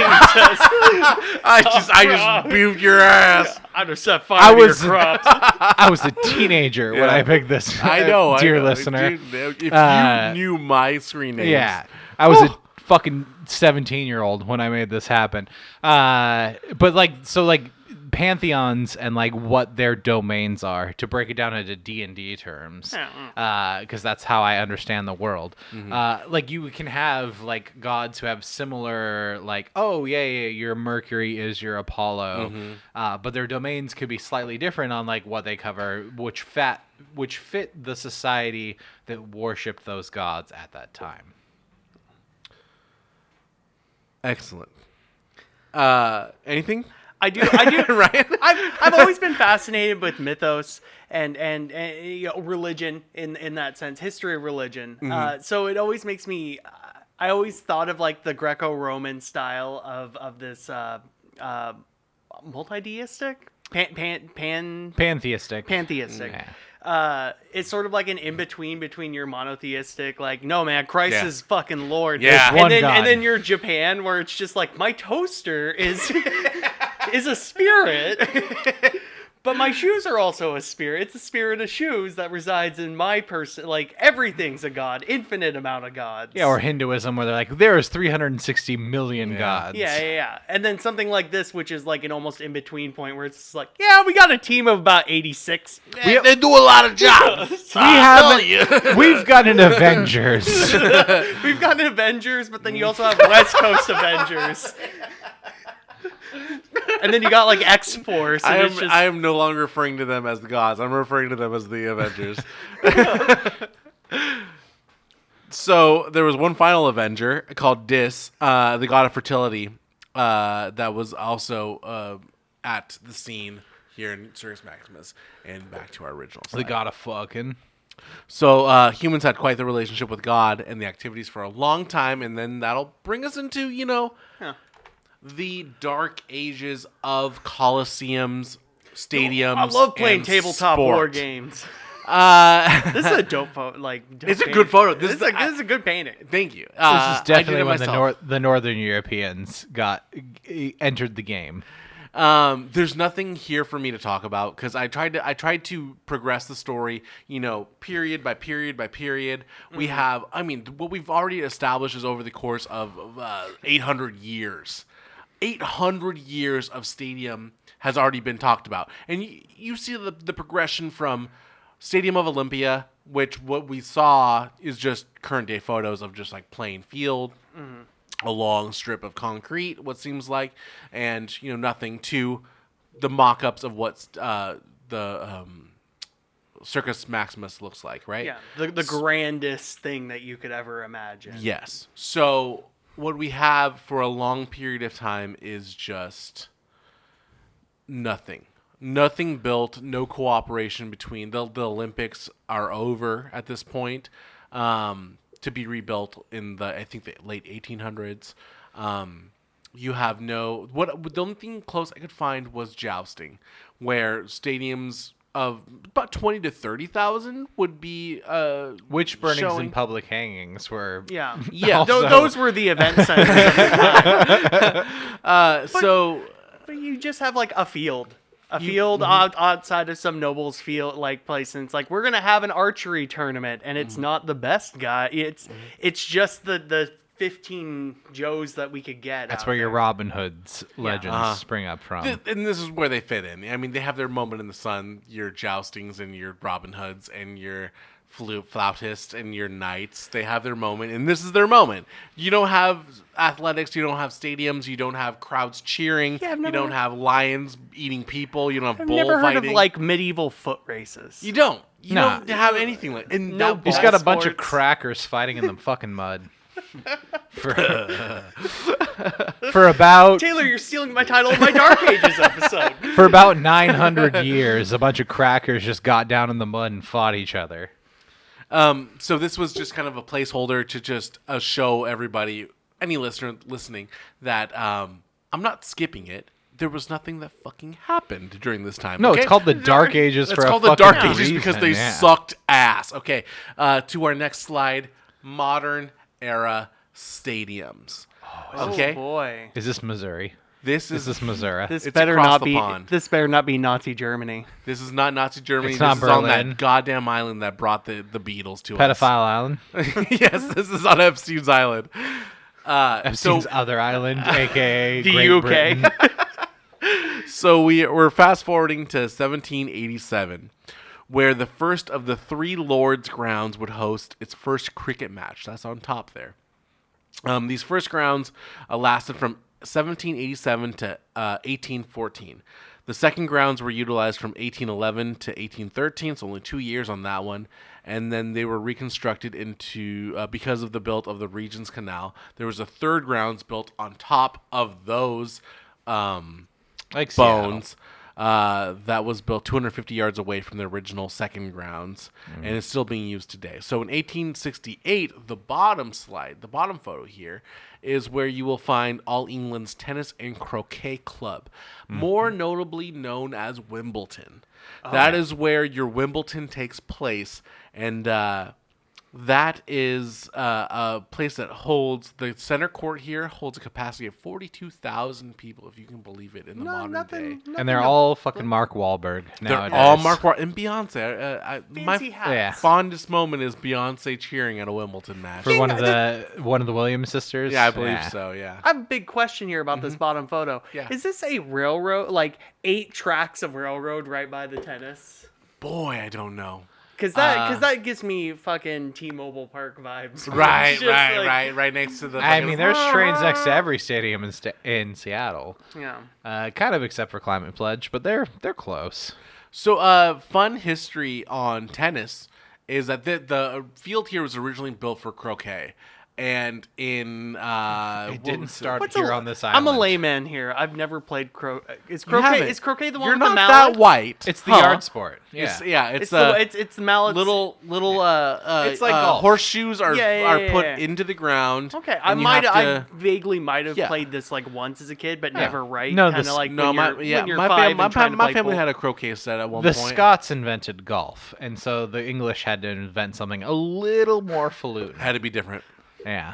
I just beefed your ass. I'd have set I fire to your was- crops. I was a teenager when I picked this. I know, dear I know. listener. Dude, if Uh, you knew my screen names, Yeah, I was a fucking 17-year-old when I made this happen. But like, so like pantheons and like what their domains are, to break it down into D&D terms, because that's how I understand the world. Like you can have like gods who have similar, like, oh yeah, your Mercury is your Apollo, but their domains could be slightly different on like what they cover, which fit the society that worshipped those gods at that time. Excellent. Anything? I do. Ryan? I've always been fascinated with mythos and religion in that sense, history of religion. So it always makes me. I always thought of like the Greco-Roman style of this multi-deistic, pantheistic. Pantheistic. it's sort of like an in-between between your monotheistic, like, no, man, Christ Yeah. is fucking Lord. Yeah. And One then, God. and then you're Japan, where it's just like, my toaster is is a spirit. But my shoes are also a spirit. It's the spirit of shoes that resides in my person. Like, everything's a god. Infinite amount of gods. Yeah, or Hinduism, where they're like, there is 360 million gods. Yeah. And then something like this, which is like an almost in-between point, where it's just like, yeah, we got a team of about 86. They do a lot of jobs. We've got an Avengers. We've got an Avengers, but then you also have West Coast Avengers. And then you got like X-Force. And I am no longer referring to them as the gods. I'm referring to them as the Avengers. So there was one final Avenger called Dis, the god of fertility, that was also at the scene here in Sirius Maximus. And back to our original slide. The god of fucking. So humans had quite the relationship with God and the activities for a long time, and then that'll bring us into, the dark ages of coliseums, stadiums. I love playing and tabletop sport. war games. This This is a dope photo. It's a good photo. This is a good painting. Thank you. This is definitely I when did it myself. the Northern Europeans entered the game. There's nothing here for me to talk about because I tried to progress the story, period by period by period. We have, what we've already established is over the course of 800 years. 800 years of stadium has already been talked about. And you see the progression from Stadium of Olympia, which what we saw is just current day photos of just like plain field, a long strip of concrete, what seems like, and nothing, to the mock-ups of what the Circus Maximus looks like, right? Yeah, the grandest thing that you could ever imagine. Yes. So what we have for a long period of time is just nothing. Nothing built, no cooperation between. The Olympics are over at this point, to be rebuilt in the late 1800s. You have the only thing close I could find was jousting, where stadiums of about 20 to 30,000 would be Witch burnings showing. and public hangings were. Yeah. Also- Those were the event centers at the time. But you just have like a field. Outside of some nobles field like place, and it's like, we're gonna have an archery tournament, and it's not the best guy. It's just the 15 Joes that we could get. That's out where your there. Robin Hood's legends spring up from. And this is where they fit in. They have their moment in the sun, your joustings and your Robin Hoods and your flautists and your knights. They have their moment, and this is their moment. You don't have athletics, you don't have stadiums, you don't have crowds cheering, you don't have lions eating people, you don't have I've bull never heard fighting. of like medieval foot races. You don't. You Nah. don't have anything like. And No that He's ball got a bunch of sports. crackers fighting in the fucking mud. For about Taylor, you're stealing my title of my Dark Ages episode. for about 900 years, a bunch of crackers just got down in the mud and fought each other. So this was just kind of a placeholder to just show everybody, any listener listening, that I'm not skipping it. There was nothing that fucking happened during this time. No, okay? it's called the Dark Ages It's for called a the fucking Dark Ages reason, because they yeah. sucked ass. Okay, to our next slide, modern era stadiums. Okay, Oh boy. Is this Missouri? this Is is this Missouri? This It's better across not the be. pond. This better not be Nazi Germany. this is not Nazi Germany. It's This not is on Berlin. that goddamn island that brought the Beatles to Pedophile Island? us. Yes, this is on Epstein's Island. Epstein's other island, a.k.a. The Great UK. Britain. So we're fast forwarding to 1787, where the first of the three Lords grounds would host its first cricket match. That's on top there. These first grounds lasted from 1787 to 1814. The second grounds were utilized from 1811 to 1813, so only 2 years on that one. And then they were reconstructed into, because of the build of the Regent's Canal, there was a third grounds built on top of those Like Seattle. bones. that was built 250 yards away from the original second grounds, and is still being used today. So in 1868, the bottom photo here, is where you will find All England's tennis and croquet club, more notably known as Wimbledon. That is where your Wimbledon takes place, and that is a place that holds the center court here holds a capacity of 42,000 people, if you can believe it, in the modern day. And they're all fucking Mark Wahlberg nowadays. They're all Mark Wahlberg and Beyonce. My hats. fondest moment is Beyonce cheering at a Wimbledon match. For one of the Williams sisters. Yeah, I believe so. Yeah. I have a big question here about this bottom photo. Yeah. Is this a railroad, like 8 tracks of railroad right by the tennis? Boy, I don't know. Because that gives me fucking T-Mobile Park vibes. Right, It's just right next to the. I mean, there's trains next to every stadium in Seattle. Yeah. Kind of except for Climate Pledge, but they're close. So, fun history on tennis is that the field here was originally built for croquet. And in It didn't start here on this I'm island. a layman here. I've never played croquet. Is haven't. croquet the one You're with the not mallet? that white. It's the Huh. yard sport. Yeah. It's It's the mallet. little It's like golf. horseshoes are Yeah, put yeah. into the ground. Okay, and you have I to- vaguely might have Yeah. played this like once as a kid, but never right. No, kind the of like No, when my you're, when you're my 5 fam- and my trying fam- to my play family pool. had a croquet set at one The point. Scots invented golf, and so the English had to invent something a little more falutin. Had to be different. Yeah.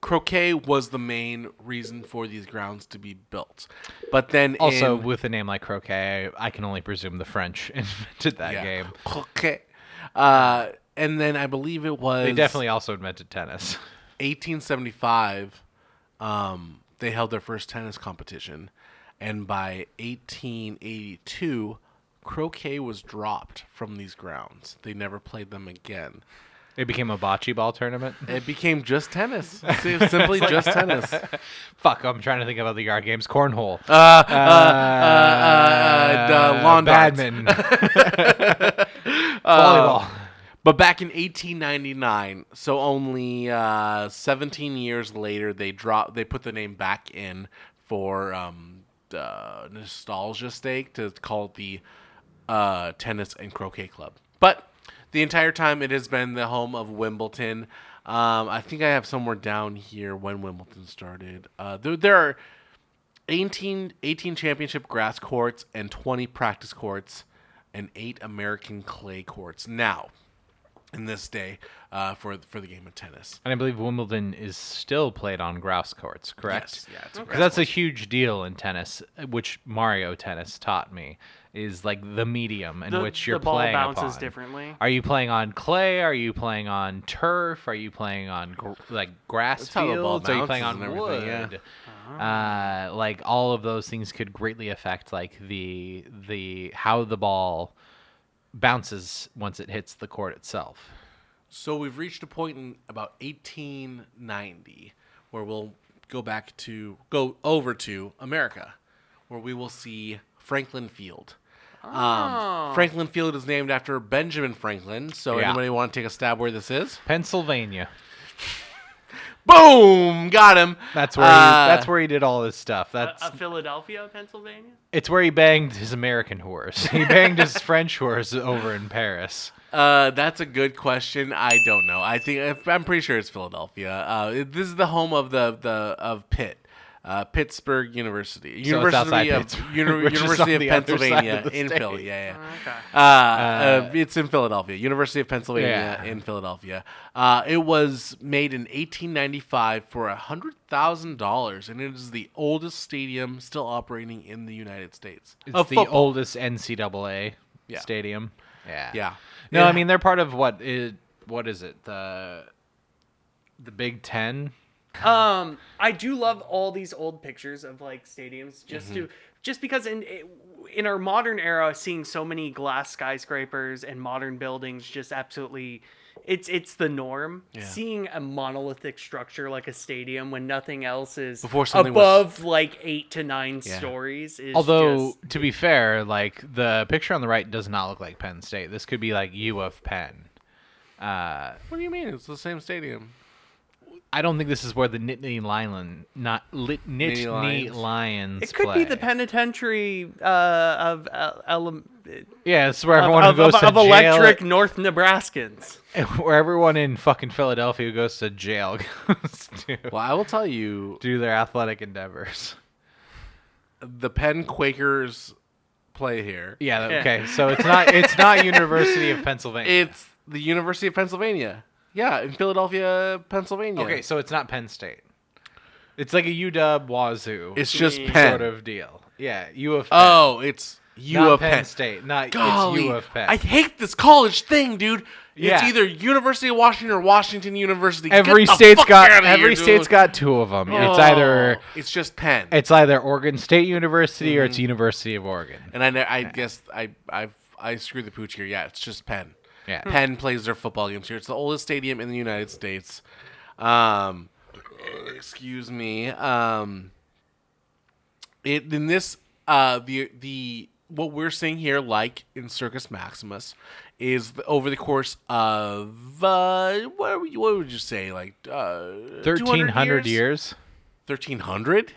Croquet was the main reason for these grounds to be built, but then Also, with a name like croquet, I can only presume the French invented that game. Croquet. And then I believe it was They definitely also invented tennis. 1875. They held their first tennis competition, and by 1882, croquet was dropped from these grounds. They never played them again. It became a bocce ball tournament. It became just tennis. Simply just tennis. Fuck, I'm trying to think about the yard games. Cornhole. Lawn darts. Badminton. Volleyball. But back in 1899, so only 17 years later, they put the name back in for nostalgia sake to call it the Tennis and Croquet Club. But the entire time, it has been the home of Wimbledon. I think I have somewhere down here when Wimbledon started. There are 18 championship grass courts and 20 practice courts and 8 American clay courts now in this day for the game of tennis. And I believe Wimbledon is still played on grass courts, correct? Yes, yeah, it's a Because grass that's a court. huge deal in tennis, which Mario Tennis taught me, is like the medium in which you're the ball playing bounces upon. differently. Are you playing on clay? Are you playing on turf? Are you playing on grass That's how the ball fields? Are you playing bounces on and everything, wood? Like all of those things could greatly affect like the how the ball bounces once it hits the court itself. So we've reached a point in about 1890 where we'll go over to America, where we will see Franklin Field. Franklin Field is named after Benjamin Franklin. So Yeah. anybody want to take a stab where this is? Pennsylvania. Boom! Got him. That's where he did all his stuff. That's Philadelphia, Pennsylvania. it's where he banged his American whores. He banged his French whores over in Paris. That's a good question. I don't know. I'm pretty sure it's Philadelphia. This is the home of Pitt. Pittsburgh University. So it's outside University of the other side Pennsylvania of the in state. Philly. Yeah. Okay. It's in Philadelphia. University of Pennsylvania in Philadelphia. It was made in 1895 for $100,000, and it is the oldest stadium still operating in the United States. It's of the football. oldest NCAA Yeah. stadium. Yeah. Yeah. No, Yeah. I mean they're part of what is it? The Big Ten. I do love all these old pictures of like stadiums just because in our modern era, seeing so many glass skyscrapers and modern buildings just absolutely it's the norm. Yeah. Seeing a monolithic structure like a stadium when nothing else is Before something was- above like 8 to 9 Yeah. stories is Although just, to be fair, like the picture on the right does not look like Penn State. This could be like U of Penn. What do you mean? It's the same stadium. I don't think this is where the Nittany Lions It could play. be the penitentiary Yeah, it's where everyone who goes to of jail. electric North Nebraskans. Where everyone in fucking Philadelphia who goes to jail goes to Well, I will tell you, do their athletic endeavors. the Penn Quakers play here. Yeah, okay. So it's not University of Pennsylvania. It's the University of Pennsylvania. Yeah, in Philadelphia, Pennsylvania. Okay, so it's not Penn State. It's like a UW Wazoo. It's just Penn. Sort of deal. Yeah, U of Penn. Oh, it's U Not of Penn State. Not Golly, it's U of Penn. I hate this college thing, dude. Yeah. It's either University of Washington or Washington University. Every Get the state's fuck got outta here, every dude. state's got two of them. Oh, it's just Penn. It's either Oregon State University or it's University of Oregon. And I guess I screwed the pooch here. Yeah, it's just Penn. Yeah. Penn plays their football games here. It's the oldest stadium in the United States. Excuse me. What we're seeing here, like in Circus Maximus, is over the course of what would you say, like 1,300 years. 1,300?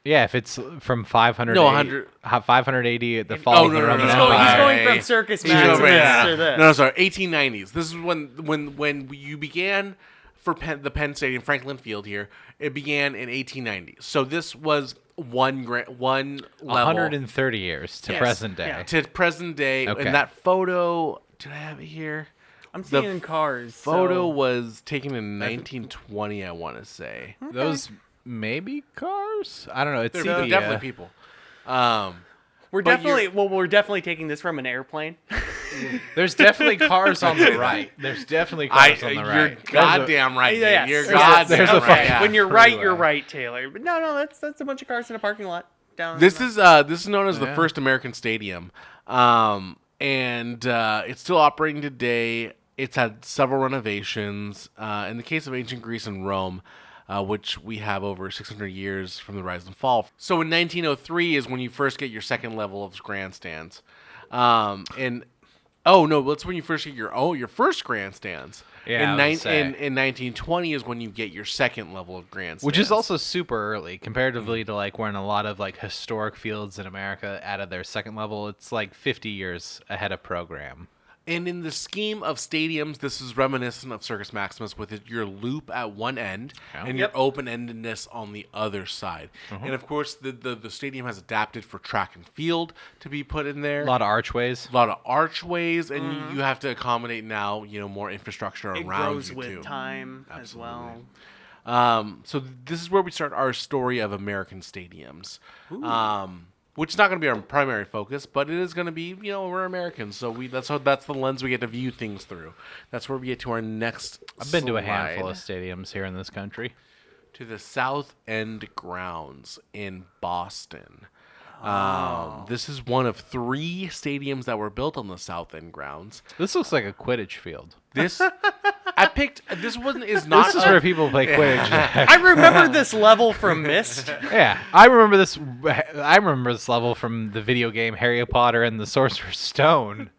Yeah, if it's from 500. No, 100. 580 at the fall of the Roman He's Empire. going from Circus Maximus to this. No, sorry, 1890s. This is when you began for the Penn Stadium, Franklin Field here. It began in 1890. So this was one level. 130 years to Yes. present day. Yeah. To present day. Okay. And that photo, did I have it here? I'm seeing cars. Photo so- was taken in 1920, I want to say. Those maybe cars? I don't know. It's They're definitely people. We're but definitely taking this from an airplane. There's definitely cars on the right. There's definitely cars on the right. You're goddamn right. Dude. Yes. You're Yes. goddamn There's a right. fucking- Yeah. When you're freeway. right, you're right, Taylor. But no, that's a bunch of cars in a parking lot down. This is known as the first American stadium, and it's still operating today. It's had several renovations. In the case of ancient Greece and Rome, which we have over 600 years from the rise and fall. So in 1903 is when you first get your second level of grandstands, and oh no, that's when you first get your first grandstands. Yeah, in, I would say. in 1920 is when you get your second level of grandstands, Which is also super early comparatively to like when a lot of like historic fields in America added their second level. It's like 50 years ahead of program. And in the scheme of stadiums, this is reminiscent of Circus Maximus with your loop at one end and your open-endedness on the other side. And of course, the stadium has adapted for track and field to be put in there. A lot of archways. A lot of archways, and you have to accommodate now, more infrastructure it around grows you with too. time as well. So this is where we start our story of American stadiums. Which is not going to be our primary focus, but it is going to be, we're Americans, so that's the lens we get to view things through. That's where we get to our next I've been to a slide. handful of stadiums here in this country. To the South End Grounds in Boston. This is one of 3 stadiums that were built on the South End Grounds. This looks like a Quidditch field. This this one is This not is where people play Quidditch. I remember this level from Myst. Yeah, I remember this. I remember this level from the video game Harry Potter and the Sorcerer's Stone.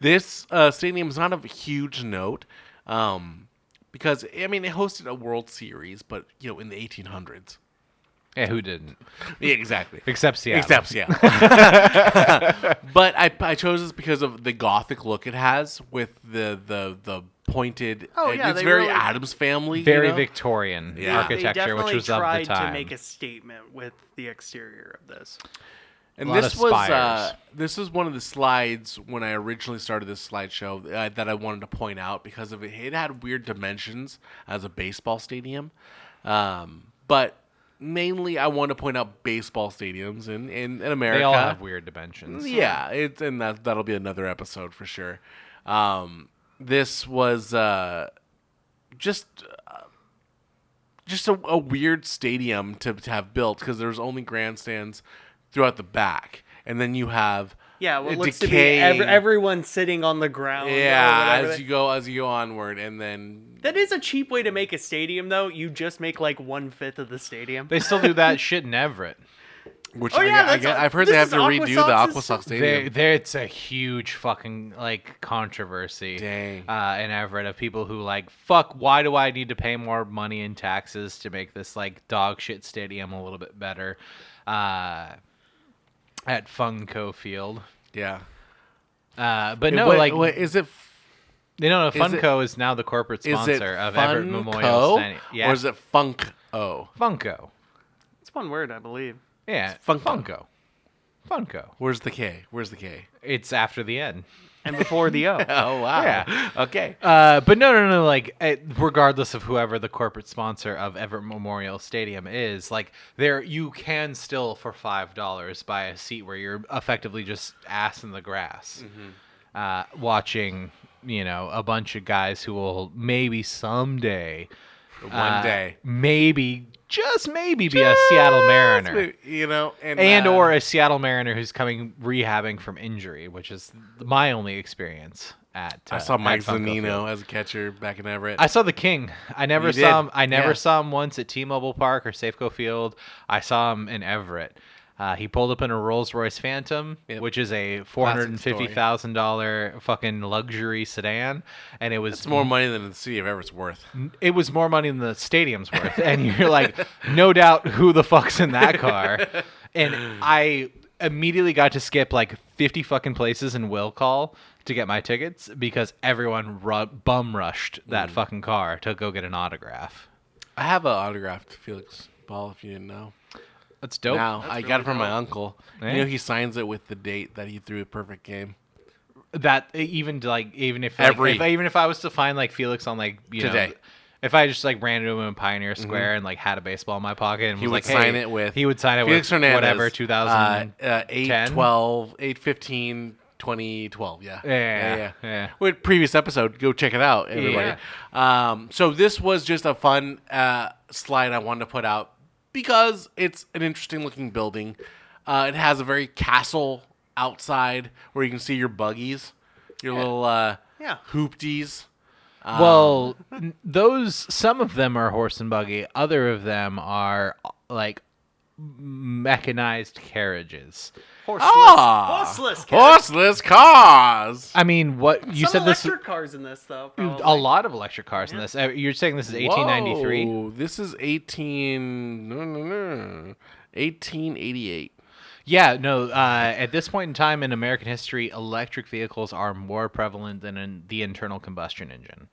This stadium is not of a huge note, because it hosted a World Series, but in the 1800s. Yeah, who didn't? Yeah, exactly. Except Seattle. Except Seattle. But I chose this because of the Gothic look it has with the pointed. Oh, yeah, it's they very really- Addams Family. Very Victorian Yeah. architecture, which was of the tried time. to make a statement with the exterior of this. And A lot this of was spires. this was one of the slides when I originally started this slideshow that I wanted to point out because of it. It had weird dimensions as a baseball stadium, but mainly I want to point out baseball stadiums in America. They all have weird dimensions. Yeah, that'll be another episode for sure. This was just a weird stadium to have built because there's only grandstands throughout the back, and then you have What looks to be decaying. everyone sitting on the ground. or Yeah, whatever. as you go onward, and then That is a cheap way to make a stadium, though. You just make like 1/5 of the stadium. They still do that shit in Everett. Which Oh, yeah, I've heard this they have is to redo the Aquasox Aquasox Stadium. It's a huge fucking like controversy. Dang. In Everett of people who like, fuck, why do I need to pay more money in taxes to make this like dog shit stadium a little bit better? At Funko Field. Yeah. But no, wait, is it? No, is Funko is now the corporate Is it sponsor of Everett Funko, Memorial Stadium. Yeah, or is it Funk-O? Funko? It's one word, I believe. Yeah, Funko. Funko. Where's the K? It's after the N. And before the O. Oh wow. Yeah. Okay. But no. Like, regardless of whoever the corporate sponsor of Everett Memorial Stadium is, like, you can still for $5 buy a seat where you're effectively just ass in the grass, watching, a bunch of guys who will maybe someday, One day, maybe just maybe be a Seattle Mariner. and Or a Seattle Mariner who's rehabbing from injury, which is my only experience at. I saw Mike at Funko Field. Zunino as a catcher back in Everett. I saw the King. I never You saw did? him. I never Yeah. saw him once at T-Mobile Park or Safeco Field. I saw him in Everett. He pulled up in a Rolls-Royce Phantom, Yep. which is a $450,000 fucking luxury sedan, and it was It's more money than the city of Everett's worth. it was more money than the stadium's worth. And you're like, no doubt who the fuck's in that car. And I immediately got to skip like 50 fucking places in will call to get my tickets because everyone bum rushed that fucking car to go get an autograph. I have an autographed Felix Ball, if you didn't know. That's dope. Now I got it from my dope. uncle. Yeah. He signs it with the date that he threw a perfect game. That even if even if I was to find like Felix on like Today. if I just like ran into him in Pioneer Square and like had a baseball in my pocket and He was would like, hey, sign it with he would sign it Felix with Hernandez, whatever 2010. 8/12, 8/15, 2012. Yeah. With previous episode, go check it out, everybody. So this was just a fun slide I wanted to put out because it's an interesting looking building. It has a very castle outside where you can see your buggies, your little hoopties. Well, some of them are horse and buggy. Other of them are like mechanized carriages. Horseless cars. I mean, what you Some said this electric cars in this though. a Probably. lot of electric cars in this. You're saying this is 1893? Whoa, this is 1888. Yeah, no. At this point in time in American history, electric vehicles are more prevalent than in the internal combustion engine.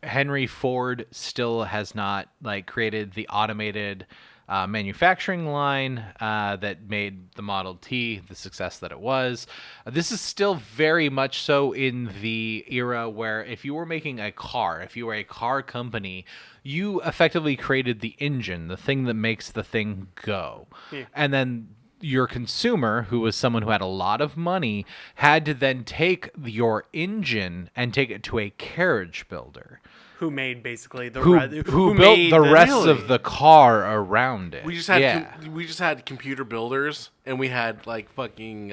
Henry Ford still has not created the automated manufacturing line that made the Model T the success that it was. This is still very much so in the era where if you were making a car, if you were a car company, you effectively created the engine, the thing that makes the thing go. Yeah. And then your consumer, who was someone who had a lot of money, had to then take your engine and take it to a carriage builder. Who made basically the who built made the rest really? of the car around it. We just had computer builders, and we had fucking.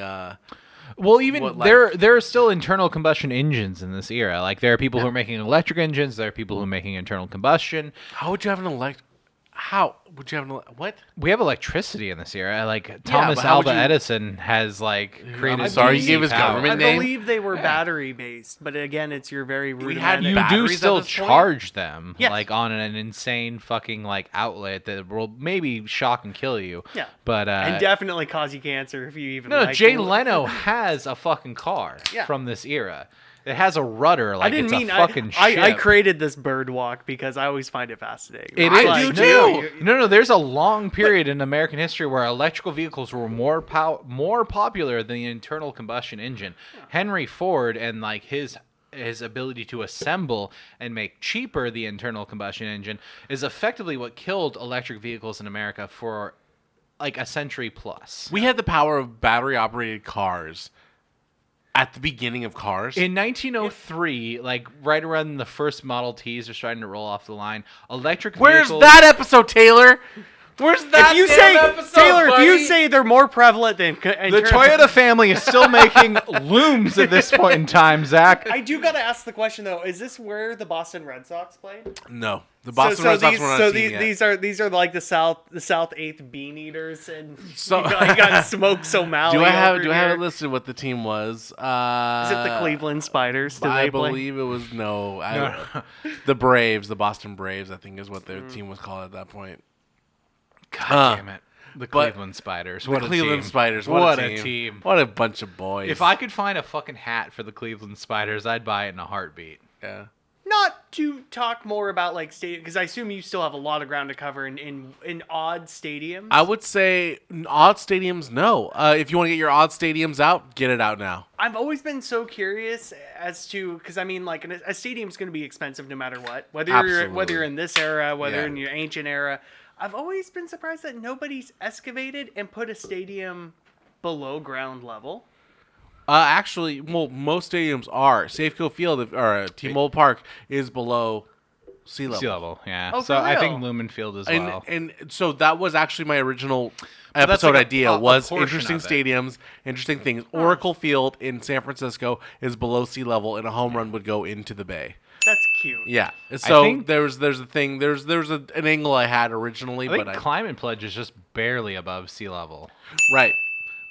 Well, even there are still internal combustion engines in this era. Like there are people who are making electric engines. There are people who are making internal combustion. How would you have an electric? How would you have what? We have electricity in this era. Like Thomas but how would Alva you- Edison has created. I'm sorry, you DC gave his power. government I name? believe they were battery based, but again, it's your very had rudimentary. You do batteries at still this point? charge them, Yes. on an insane fucking outlet that will maybe shock and kill you. Yeah. But and definitely cause you cancer if you even. no, like Jay the- Leno has a fucking car Yeah. from this era. It has a rudder, I didn't it's mean a fucking ship. I created this bird walk because I always find it fascinating. It I is. do No, too. No, there's a long period in American history where electrical vehicles were more popular than the internal combustion engine. Henry Ford and his ability to assemble and make cheaper the internal combustion engine is effectively what killed electric vehicles in America for a century plus. We had the power of battery operated cars at the beginning of cars. In 1903, right around the first Model Ts are starting to roll off the line, electric Where's vehicles... that episode, Taylor? Where's that? If you damn say episode, Taylor, buddy? if you say they're more prevalent than The Toyota family is still making looms at this point in time, Zach. I do gotta ask the question though: is this where the Boston Red Sox played? No. The Boston Red Sox were not a team yet. these are like the South Eighth Bean Eaters, and So- you got Smokes O'Malley. Do I have here. it listed what the team was? Is it the Cleveland Spiders? Do I they play? believe it was the Braves, the Boston Braves, I think is what their team was called at that point. God damn it. The Cleveland Spiders. What the a Cleveland team. Spiders. What a a team. What a bunch of boys. If I could find a fucking hat for the Cleveland Spiders, I'd buy it in a heartbeat. yeah. Not to talk more about like stadium, because I assume you still have a lot of ground to cover in odd stadiums. I would say odd stadiums, no. If you want to get your odd stadiums out, get it out now. I've always been so curious as to, because I mean, like a stadium's going to be expensive no matter what, whether you're in this era, whether in your ancient era. I've always been surprised that nobody's excavated and put a stadium below ground level. Actually, well, most stadiums are. Safeco Field or T-Mobile Park is below sea level. Sea level, yeah. Oh, so for I real? think Lumen Field as well. And so that was actually my original that's episode like idea a was portion interesting of it. stadiums, interesting things. Oracle Field in San Francisco is below sea level, and a home run would go into the bay. That's cute. Yeah. So think- there's a thing. There's an angle I had originally, I think but Climate Pledge is just barely above sea level. right.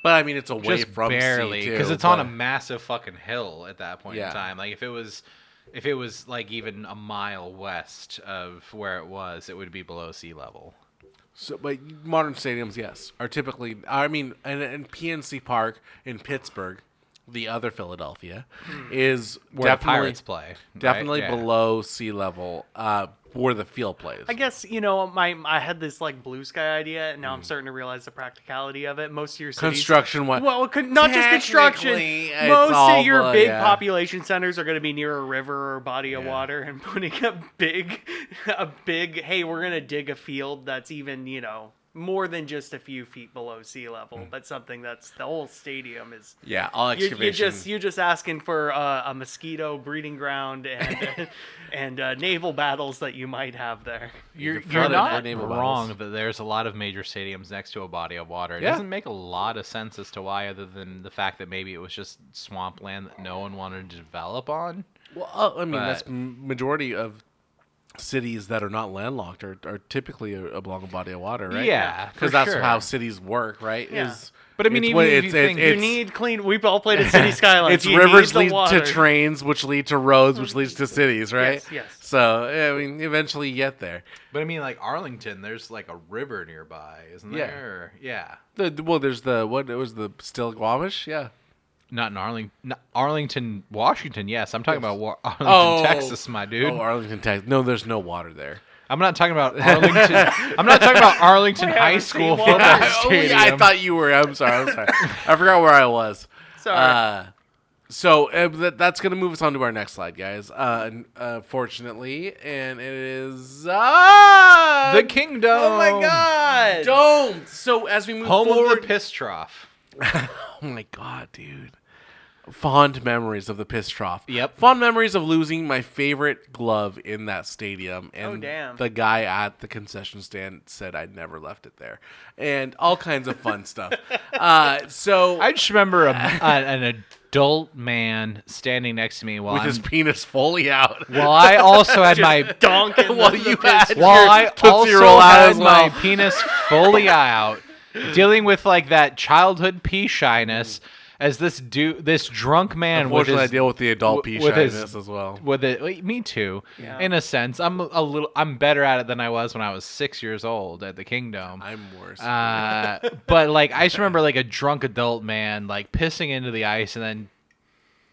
But I mean, it's away Just from barely, sea because too, it's on a but- massive fucking hill at that point in Yeah. time. Like if it was like even a mile west of where it was, it would be below sea level. So, but modern stadiums, yes, are typically. I mean, and PNC Park in Pittsburgh, the other Philadelphia, is Where the definitely Pirates play. right? definitely Yeah. below sea level. Where the field plays. I guess, I had this like blue sky idea, and now I'm starting to realize the practicality of it. Most of your cities, Construction. What? well, not just construction. Technically, it's Most all of your the- big yeah. population centers are going to be near a river or body of Yeah. water, and putting a big, hey, we're going to dig a field that's even, more than just a few feet below sea level, but something that's the whole stadium is. Yeah, all excavation. You're just asking for a mosquito breeding ground and and naval battles that you might have there. You're flooded not for naval wrong battles. that there's a lot of major stadiums next to a body of water. It Yeah. doesn't make a lot of sense as to why, other than the fact that maybe it was just swampland that no one wanted to develop on. Well, I mean, that's But- majority of cities that are not landlocked are typically along a body of water, right? Yeah, for because that's sure. how cities work, right? Yeah. But I mean, it's even what- if you think- You need clean. We've all played at City Skylines. It's You rivers need lead the water. to trains, which lead to roads, which leads to cities, right? Yes, yes. So I mean, eventually you get there. But I mean, like Arlington, there's like a river nearby, isn't Yeah. there? Or- yeah. There's what it was the Still-Squamish, yeah. Not in Arlington, Washington. Yes, I'm talking about Arlington, Oh. Texas, my dude. Oh, Arlington, Texas. No, there's no water there. I'm not talking about Arlington. I'm not talking about Arlington We High haven't School seen water. football Oh, stadium. yeah, I thought you were. I'm sorry. I forgot where I was. Sorry. That's going to move us on to our next slide, guys. Fortunately, and it is the Kingdom. Oh my God! Dome. So as we move Home forward, of the piss trough. oh my God, dude. Fond memories of the piss trough. Yep. Fond memories of losing my favorite glove in that stadium. And Oh, damn. the guy at the concession stand said I'd never left it there. And all kinds of fun stuff. So I just remember an adult man standing next to me while with his penis fully out. while I also had my Donking While the you piss. had while your I Tootsie also Roll out had as my well. penis fully out, dealing with like that childhood pee shyness as this drunk man with Unfortunately, his I deal with the adult pee with his- shyness as well. with it. Me too. Yeah. In a sense, I'm better at it than I was when I was 6 years old at the Kingdom. I'm worse. But like I just remember like a drunk adult man like pissing into the ice and then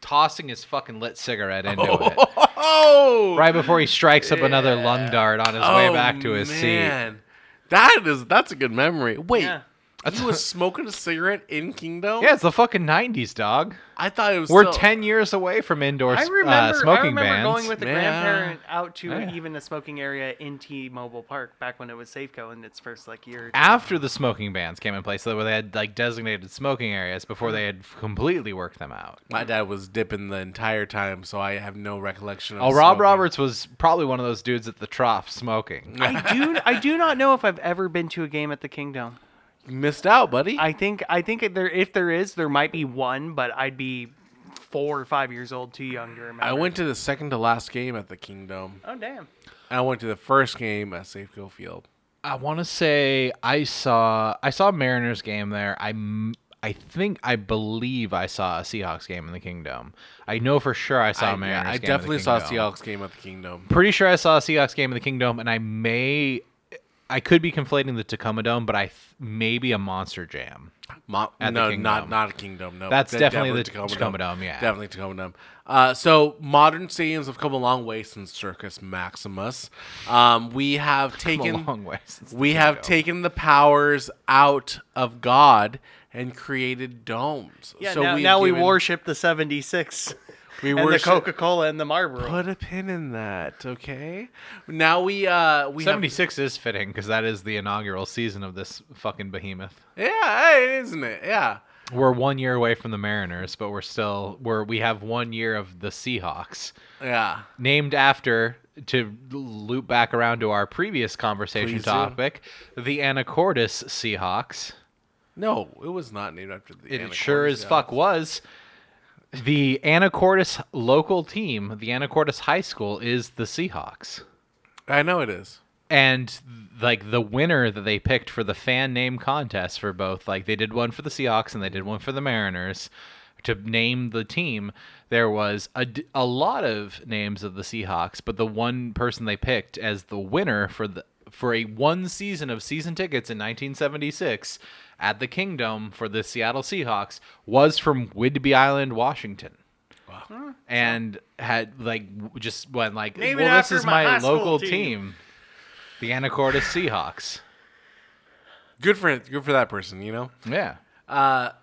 tossing his fucking lit cigarette into it oh, right before he strikes up another lung dart on his way Oh, back to his seat. man. That's a good memory. Wait, Yeah. you was smoking a cigarette in Kingdom? Yeah, it's the fucking 90s, dog. I thought it was. We're still- 10 years away from indoor I remember smoking bans. going with a Yeah. grandparent out to Yeah. even a smoking area in T-Mobile Park back when it was Safeco in its first year. Or two. After the smoking bans came in place, where they had like designated smoking areas before they had completely worked them out. My dad was dipping the entire time, so I have no recollection of. Oh, Rob smoking. Roberts was probably one of those dudes at the trough smoking. I do not know if I've ever been to a game at the Kingdom. You missed out, buddy. I think if there is, there might be one, but I'd be 4 or 5 years old, too young to remember. I went to the second to last game at the Kingdom. Oh damn! I went to the first game at Safeco Field. I want to say I saw a Mariners game there. I believe I saw a Seahawks game in the Kingdom. I know for sure I saw a Mariners game. I in the definitely saw a Kingdom. Seahawks game at the Kingdom. Pretty sure I saw a Seahawks game in the Kingdom, and I could be conflating the Tacoma Dome, but maybe a Monster Jam. No, not a Kingdom. No, That's definitely the Tacoma Dome. Yeah, definitely Tacoma Dome. So modern stadiums have come a long way since Circus Maximus. We have taken a long way since the we have Kingdom. taken the powers out of God and created domes. Yeah, so now we given- worship the 76. we and worship the Coca-Cola and the Marlboro. Put a pin in that, okay? Now we have 76 is fitting because that is the inaugural season of this fucking behemoth. yeah, isn't it? Yeah. We're 1 year away from the Mariners, but we have 1 year of the Seahawks, Yeah. named after, to loop back around to our previous conversation Please do. topic, the Anacortes Seahawks. No, it was not named after the It Anacortes sure as Seahawks. fuck was. The Anacortes local team, the Anacortes High School, is the Seahawks. I know it is. And like the winner that they picked for the fan name contest for both, like they did one for the Seahawks and they did one for the Mariners to name the team. There was a lot of names of the Seahawks, but the one person they picked as the winner for a one season of season tickets in 1976 at the Kingdom for the Seattle Seahawks was from Whidbey Island, Washington. Wow. And had just went like, Name it well, this after is my high my school local team. team, the Anacortes Seahawks. Good for that person, you know? Yeah.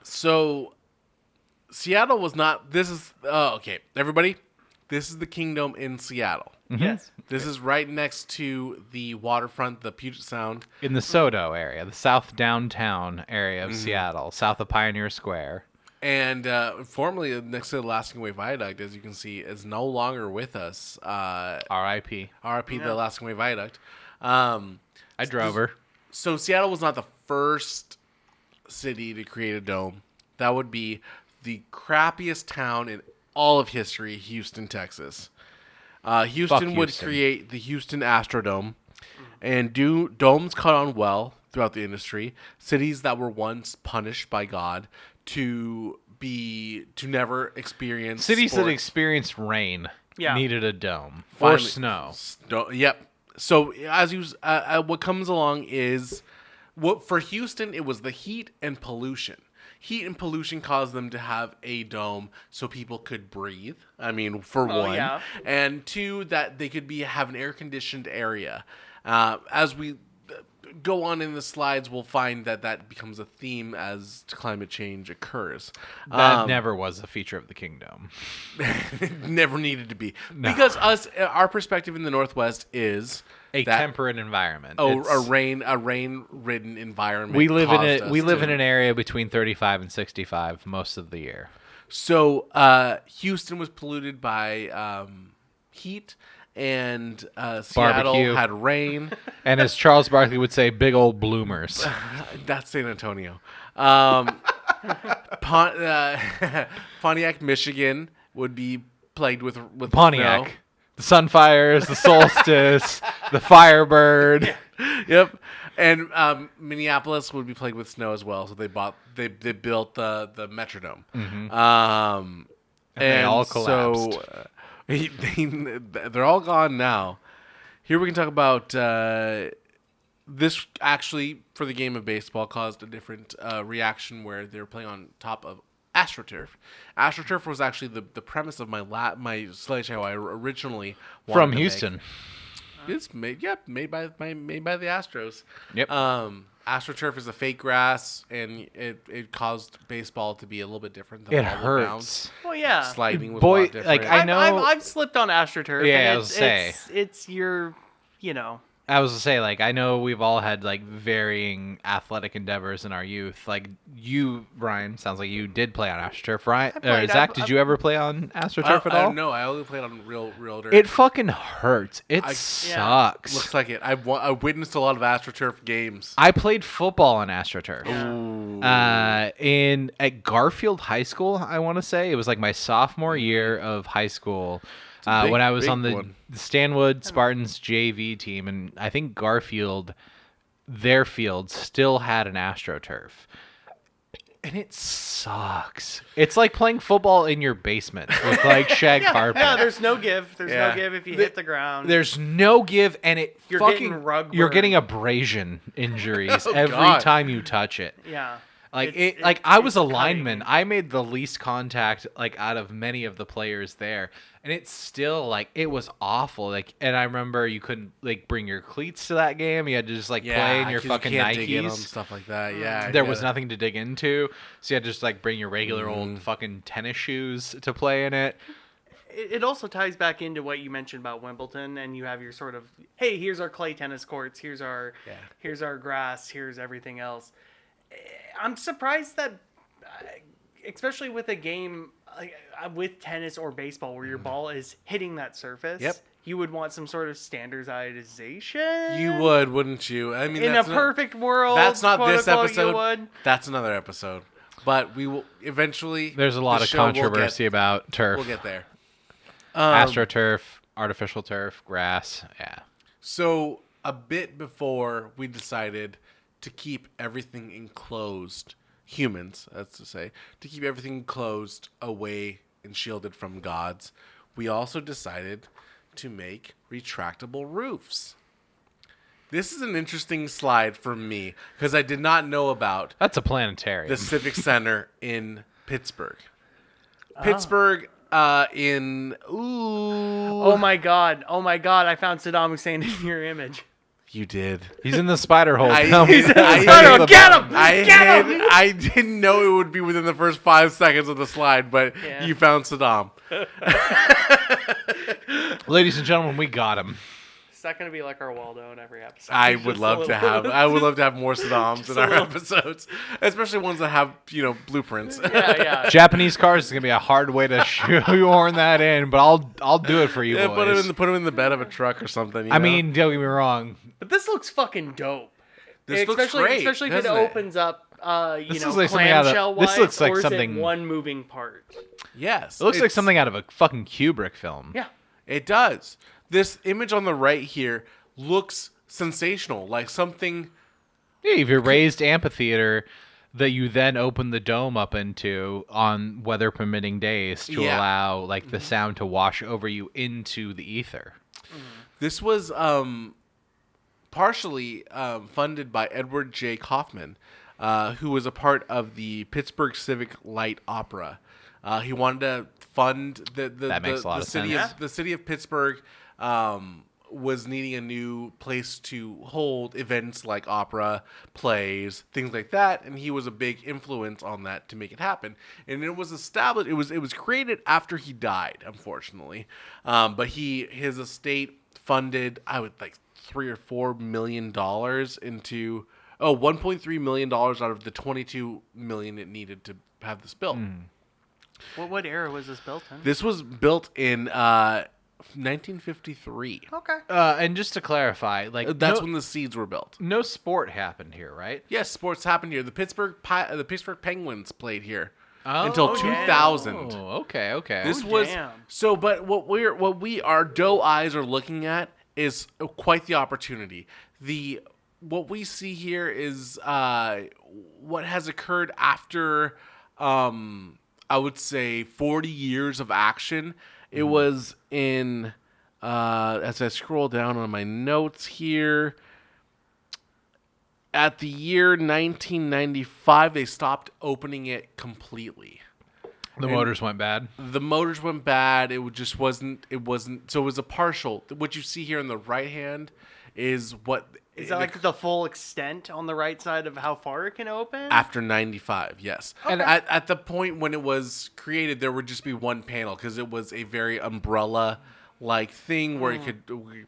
So Seattle was not okay, everybody. This is the Kingdom in Seattle. Yes. This is right next to the waterfront, the Puget Sound. In the SoDo area, the south downtown area of Seattle, south of Pioneer Square. And formerly next to the Alaskan Way Viaduct, as you can see, is no longer with us. R.I.P. RIP the Alaskan Way Viaduct. I drove her. So Seattle was not the first city to create a dome. That would be the crappiest town in all of history, Houston, Texas. Houston would Houston. create the Houston Astrodome, and domes caught on well throughout the industry. Cities that were once punished by God to never experience Cities that sports. experienced rain needed a dome or Finally- snow. Yep. So what comes along is for Houston, it was the heat and pollution. Heat and pollution caused them to have a dome so people could breathe. I mean, for one, yeah. and two, that they could have an air conditioned area. As we go on in the slides, we'll find that becomes a theme as climate change occurs. That never was a feature of the Kingdom. Never needed to be because our perspective in the Northwest is A that- temperate environment. Oh, It's- a rain-ridden environment. we live in caused it. us We live to- in an area between 35 and 65 most of the year. So Houston was polluted by heat, and Seattle Barbecue. had rain. And as Charles Barkley would say, big old bloomers. That's San Antonio. Pontiac, Michigan would be plagued with Pontiac. snow. The Sunfires, the Solstice, the Firebird. Yep. And Minneapolis would be plagued with snow as well, so they built the Metrodome. And they all collapsed. So they're all gone now. Here we can talk about this. Actually, for the game of baseball, caused a different reaction where they were playing on top of AstroTurf. AstroTurf was actually the premise of my slideshow. I originally wanted From to Houston. make. It's made by the Astros. Yep. AstroTurf is a fake grass, and it caused baseball to be a little bit different. Than It all the hurts. bounds. Well, yeah. Sliding was Boy, a lot different. like, I know- I've slipped on AstroTurf. Yeah, and I was gonna say. it's your, you know. I was to say, like, I know we've all had like varying athletic endeavors in our youth. Like you, Ryan, sounds like you did play on AstroTurf, right? played. Zach, did you ever play on AstroTurf at all? No, I only played on real dirt. It fucking hurts. It I- sucks. Looks like it. I witnessed a lot of AstroTurf games. I played football on AstroTurf. Ooh. At Garfield High School, I want to say it was like my sophomore year of high school. When I was big on the one. Stanwood Spartans JV team, and I think Garfield, their field still had an AstroTurf. And it sucks. It's like playing football in your basement with like shag carpet. Yeah, there's no give. There's Yeah. no give if you hit the ground. There's no give, and You're fucking getting rug you're burn. getting abrasion injuries every God. time you touch it. Yeah. Like It's- I was it's a lineman. cutting. I made the least contact like out of many of the players there, and it's still like it was awful. Like, and I remember you couldn't like bring your cleats to that game. You had to just like play in your 'cause fucking you can't dig in on Nikes. stuff like that. Yeah, There was nothing to dig into, so you had to just like bring your regular old fucking tennis shoes to play in it. It also ties back into what you mentioned about Wimbledon, and you have your sort of, hey, here's our clay tennis courts, here's our grass, here's everything else. I'm surprised that, especially with a game like, with tennis or baseball where your ball is hitting that surface, Yep. you would want some sort of standardization. You would, wouldn't you? I mean, in a that's not- perfect world. That's not quote this unquote, episode. You would. That's another episode. But we will eventually. There's a lot the of show will controversy about turf, We'll get there. AstroTurf, artificial turf, grass. Yeah. So a bit before we decided to keep everything enclosed, humans, that's to say, to keep everything enclosed, away and shielded from gods, we also decided to make retractable roofs. This is an interesting slide for me because I did not know about That's a planetarium. the Civic Center in Pittsburgh. Pittsburgh in Oh my god! I found Saddam Hussein in your image. You did. He's in the spider hole. I- Tell me. He's in the spider hole. Get him! I didn't know it would be within the first 5 seconds of the slide, but Yeah. you found Saddam. Ladies and gentlemen, we got him. Is that going to be like our Waldo in every episode? I Just would a love to little- have. I would love to have more Saddams Just in a our little- episodes, especially ones that have blueprints. Yeah. Japanese cars is gonna be a hard way to shoehorn that in, but I'll do it for you Yeah, boys. put him in the bed of a truck or something. I mean, don't get me wrong. But this looks fucking dope. This looks especially, great, Especially if it doesn't it? opens up, This looks like something out of- clamshell this wise, looks like or is it something- one moving part. yes, It looks like it's- something out of a fucking Kubrick film. Yeah. It does. This image on the right here looks sensational, like something. Yeah, if you're raised amphitheater that you then open the dome up into on weather permitting days to Yeah. allow like the sound to wash over you into the ether. This was partially funded by Edward J. Kaufman, who was a part of the Pittsburgh Civic Light Opera. He wanted to fund That makes a lot of city sense. the city of Pittsburgh was needing a new place to hold events like opera, plays, things like that, and he was a big influence on that to make it happen. And it was established. It was created after he died, unfortunately, but his estate funded like $3 or $4 million into $1.3 million out of the $22 million it needed to have this built. What era was this built in? This was built in 1953. Okay. And just to clarify, like That's no, when the seeds were built. no sport happened here, right? Yes, sports happened here. The Pittsburgh Penguins played here Oh, until damn. 2000. Oh, okay. This Oh, was damn. so. But our doe eyes are looking at is quite the opportunity. What we see here is what has occurred after I would say 40 years of action. It was in as I scroll down on my notes here. At the year 1995, they stopped opening it completely. The motors went bad. The motors went bad. It just wasn't. It wasn't. So it was a partial. What you see here on the right hand is what Is that like the full extent on the right side of how far it can open? after 95. Yes, and at the point when it was created, there would just be one panel because it was a very umbrella like thing where it could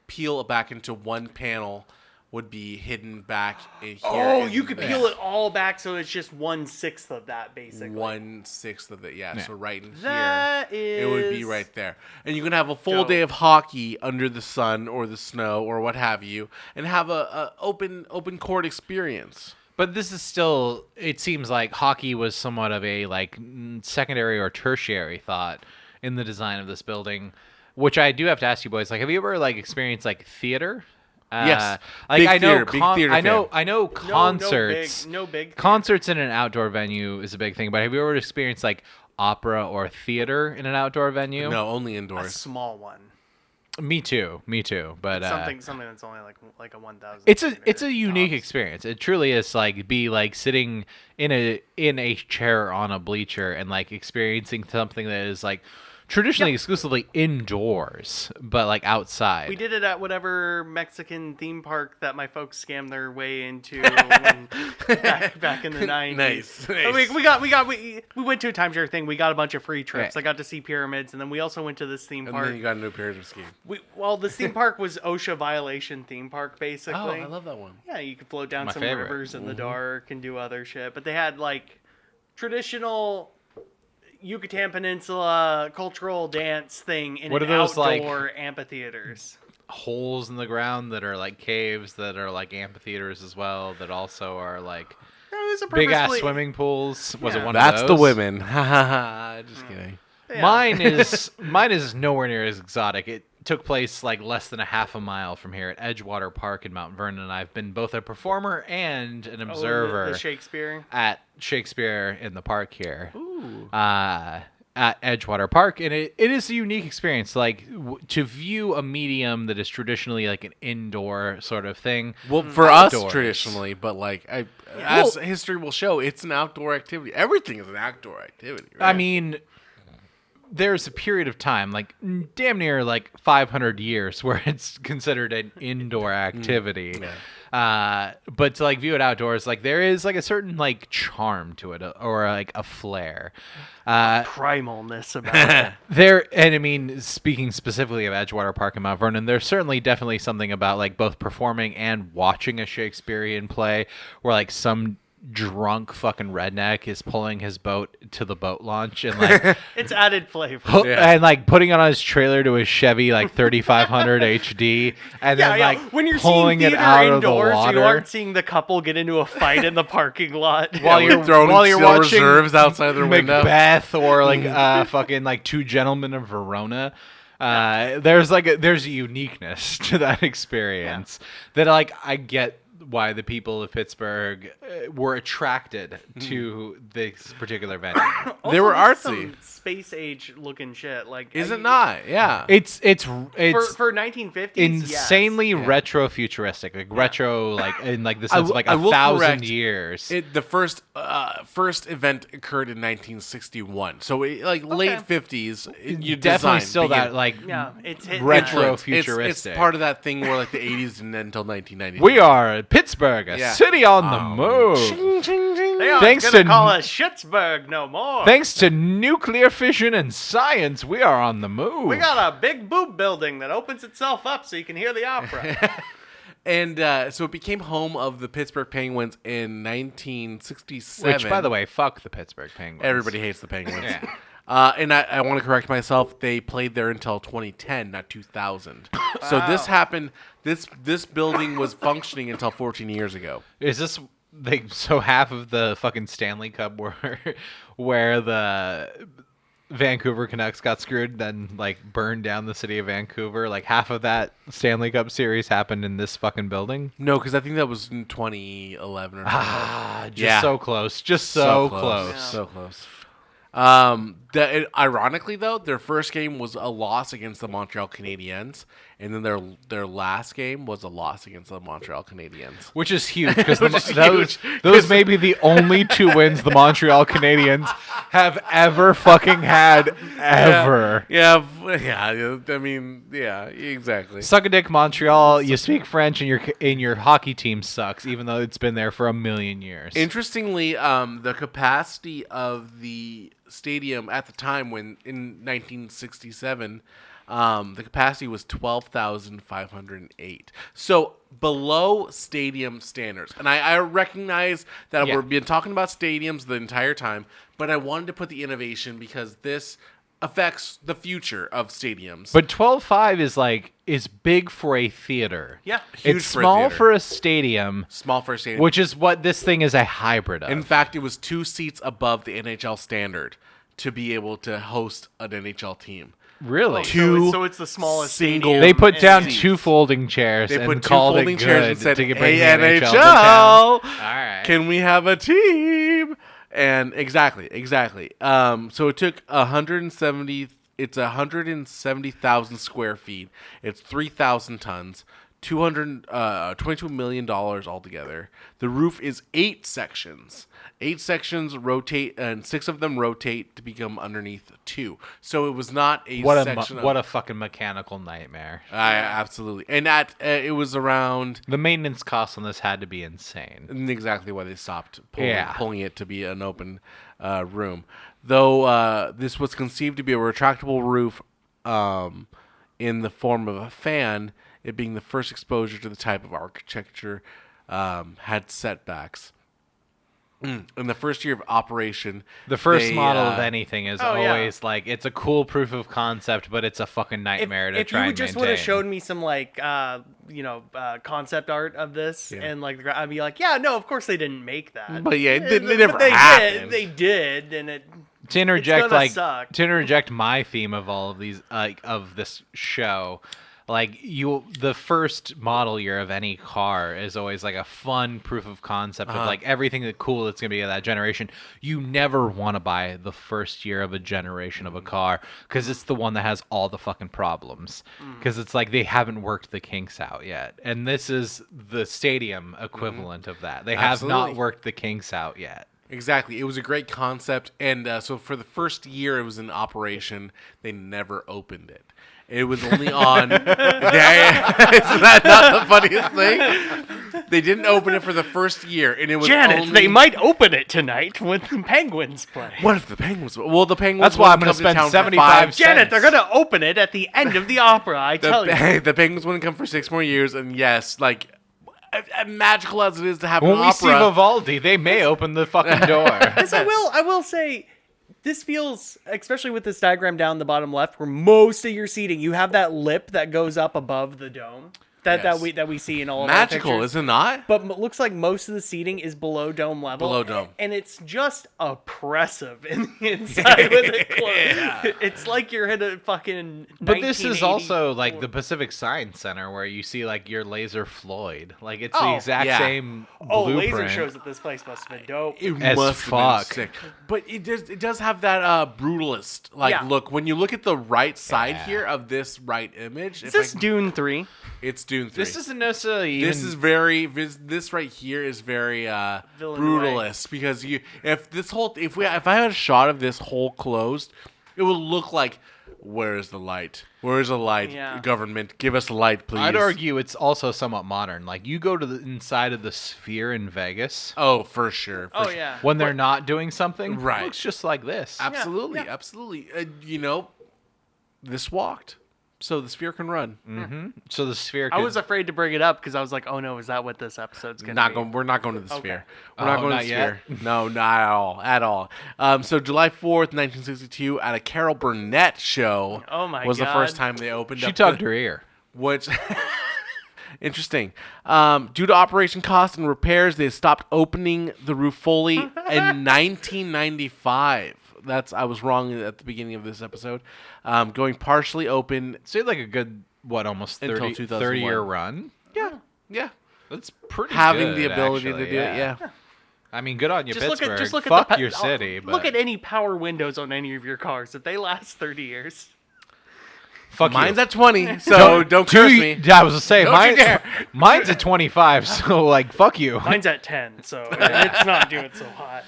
peel back into one panel. Would be hidden back in here. Oh, you could peel it all back so it's just 1/6 of that, basically. 1/6 of it, yeah. So right in That here, it would be is right there, and you can have a full dope. day of hockey under the sun or the snow or what have you, and have a open court experience. But this is still, it seems like hockey was somewhat of a like secondary or tertiary thought in the design of this building. which I do have to ask you boys. Like, have you ever like experienced like theater? Yes. Like Big I know, theater, big theater I know, fan. I know concerts. No big. Concerts in an outdoor venue is a big thing, but have you ever experienced like opera or theater in an outdoor venue? No, only A indoors. small one. Me too. But Something that's only like a 1,000. it's a unique experience. It truly is like sitting in a chair on a bleacher and like experiencing something that is like traditionally exclusively indoors, but like outside. We did it at whatever Mexican theme park that my folks scammed their way into back in the 90s. Nice. We went to a timeshare thing. We got a bunch of free trips. Right. I got to see pyramids, and then we also went to this theme And park. then you got a new pyramid scheme. This theme park was OSHA violation theme park, basically. Oh, I love that one. Yeah, you could float down My some favorite. rivers in the dark and do other shit. But they had like traditional Yucatan Peninsula cultural dance thing in What an are those, outdoor amphitheaters. Holes in the ground that are like caves that are like amphitheaters as well that also are like It was a big ass purposefully- swimming pools. Was it Yeah. one That's of the those? women. Ha ha ha. Just kidding. Yeah. Mine is nowhere near as exotic. It took place like less than a half a mile from here at Edgewater Park in Mount Vernon. I've been both a performer and an Oh, observer the Shakespeare. at Shakespeare in the park here. Ooh. At Edgewater Park, and it is a unique experience. Like to view a medium that is traditionally like an indoor sort of thing. Well, for us Outdoors. traditionally, but like as history will show, it's an outdoor activity. Everything is an outdoor activity. Right? I mean, there's a period of time, like damn near like 500 years, where it's considered an indoor activity. But to like view it outdoors, like there is like a certain like charm to it, or like a flair. Primalness about it. And I mean, speaking specifically of Edgewater Park and Mount Vernon, there's certainly definitely something about like both performing and watching a Shakespearean play where like some drunk fucking redneck is pulling his boat to the boat launch and like It's added flavor. and like putting it on his trailer to his Chevy like 3500 HD and then like when you're pulling seeing it theater out of the indoors, water. you aren't seeing the couple get into a fight in the parking lot. While you're throwing watching reserves outside their window. Macbeth or like fucking like Two Gentlemen of Verona. There's a uniqueness to that experience that like I get why the people of Pittsburgh were attracted to this particular venue. They were Also, artsy. some space age looking shit. Like Is it not? Yeah. It's for 1950s? insanely yes. retro futuristic, like retro, like in like the I sense will- of like I will 1,000 correct. years. The first event occurred in 1961, so late 50s. You Definitely designed, still began- that like Yeah, it's hitting retro that. It's futuristic. part of that thing where like the 80s didn't end until 1990. We are Pittsburgh, a Yeah. city on the move. Ching, ching, ching. They aren't Thanks gonna to- call us Schittsburg no more. Thanks to nuclear fission and science, we are on the move. We got a big boob building that opens itself up so you can hear the opera. And so it became home of the Pittsburgh Penguins in 1967. Which, by the way, fuck the Pittsburgh Penguins. everybody hates the Penguins. Yeah. And I want to correct myself. They played there until 2010, not 2000. So this happened. This building was functioning until 14 years ago. Is this so half of the fucking Stanley Cup where the Vancouver Canucks got screwed, then like burned down the city of Vancouver? Like half of that Stanley Cup series happened in this fucking building? No, because I think that was in 2011 or something. Just so close. Just so close. Yeah. So close. Ironically, though, their first game was a loss against the Montreal Canadiens, and then their last game was a loss against the Montreal Canadiens. Which is huge because huge. those may be the only two wins the Montreal Canadiens have ever fucking had ever. Yeah. I mean, yeah, exactly. Suck a dick, Montreal. You speak French, and your hockey team sucks, even though it's been there for 1,000,000 years. Interestingly, the capacity of the stadium at the time, when in 1967, the capacity was 12,508. So below stadium standards. And I recognize that we've been talking about stadiums the entire time, but I wanted to put the innovation because this affects the future of stadiums. But 12.5 is big for a theater. Yeah. Huge It's for a small theater. for a stadium, Small for a stadium. which is what this thing is a hybrid of. In fact, it was 2 seats above the NHL standard to be able to host an NHL team. Really? Two So it's the smallest single- stadium They put in down the- 2 folding chairs They and put 2 called folding it chairs good and said, to "Hey, bring the NHL to town. NHL, All right. can we have a team?" And exactly. So it took 170. It's 170,000 square feet. It's 3,000 tons. $22 million altogether. The roof is 8 sections. 8 sections rotate, and 6 of them rotate to become underneath 2. So it was not a section. What a fucking mechanical nightmare. Absolutely. And it was around The maintenance costs on this had to be insane. exactly why they stopped Yeah. pulling it to be an open room. Though this was conceived to be a retractable roof in the form of a fan, it being the first exposure to the type of architecture had setbacks. In the first year of operation, The first they, model of anything is Oh, yeah. always like, it's a cool proof of concept, but it's a fucking nightmare to If try you and just would have maintain. showed me some like concept art of this Yeah. and like I'd be like, yeah, no, of course they didn't make that. But yeah, it But never they happened. They did, and it. To interject, gonna suck. to interject my theme of all of these, of this show, the first model year of any car is always like a fun proof of concept of like everything that cool that's gonna be of that generation. You never want to buy the first year of a generation of a car because it's the one that has all the fucking problems. Because it's like they haven't worked the kinks out yet, and this is the stadium equivalent of that. They have Absolutely. not worked the kinks out yet. Exactly. It was a great concept. And so for the first year it was in operation, they never opened it. It was only on... Isn't that not the funniest thing? They didn't open it for the first year. And it was Janet, only... they might open it tonight when the Penguins play. What if the Penguins... Well, the Penguins... That's why I'm wouldn't gonna come to spend town for 75 5 Janet, cents. they're gonna open it at the end of the opera. I tell you. The Penguins wouldn't come for 6 more years. And yes, like... magical as it is to have When an we see opera... Vivaldi, they may open the fucking door. This I will say, this feels, especially with this diagram down the bottom left, where most of your seating, you have that lip that goes up above the dome. Yes. That we see in all of our Magical, pictures. is it not? But it looks like most of the seating is below dome level. Below dome. And it's just oppressive in the inside with it closed. Yeah. It's like you're in a fucking But this is 1980 also like or- the Pacific Science Center where you see like your laser Floyd. Like it's Oh, the exact yeah. same Oh, blueprint. laser shows that this place must have been dope. It As must have been fuck. sick. But it does have that brutalist Yeah. look. When you look at the right side Yeah. here of this right image, Is this Dune 3? it's Dune 3. This isn't necessarily even. This is very this right here is very brutalist because if I had a shot of this hole closed, it would look like where's the light? Where's the light? Yeah. Government, give us a light, please. I'd argue it's also somewhat modern. Like you go to the inside of the Sphere in Vegas Oh, for sure. Oh, sure. yeah. when they're not doing something. Right. It looks just like this. Absolutely, yeah. absolutely. This walked, so the sphere can run. Mm-hmm. So the Sphere. I could- was afraid to bring it up because I was like, oh no, is that what this episode's going to be? We're not going to the sphere. We're Oh, not going to not the yet? sphere. No, not at all. So July 4th, 1962, at a Carol Burnett show. Oh, my was the God. first time they opened She up. tugged her ear. Which interesting. Due to operation costs and repairs, they stopped opening the roof fully in 1995. I was wrong at the beginning of this episode. Going partially open. So you had like a good almost Until 30, 2001. 30-year run. Yeah. That's pretty Having good, the ability actually, to do it. Yeah. I mean, good on you, Pittsburgh. Just look Fuck at your city. Look but at any power windows on any of your cars. If they last 30 years. fuck Mine's you. at 20, so don't curse me. Yeah, I was gonna say Don't you dare. mine's at 25. So like, fuck you. Mine's at 10, so it's not doing so hot.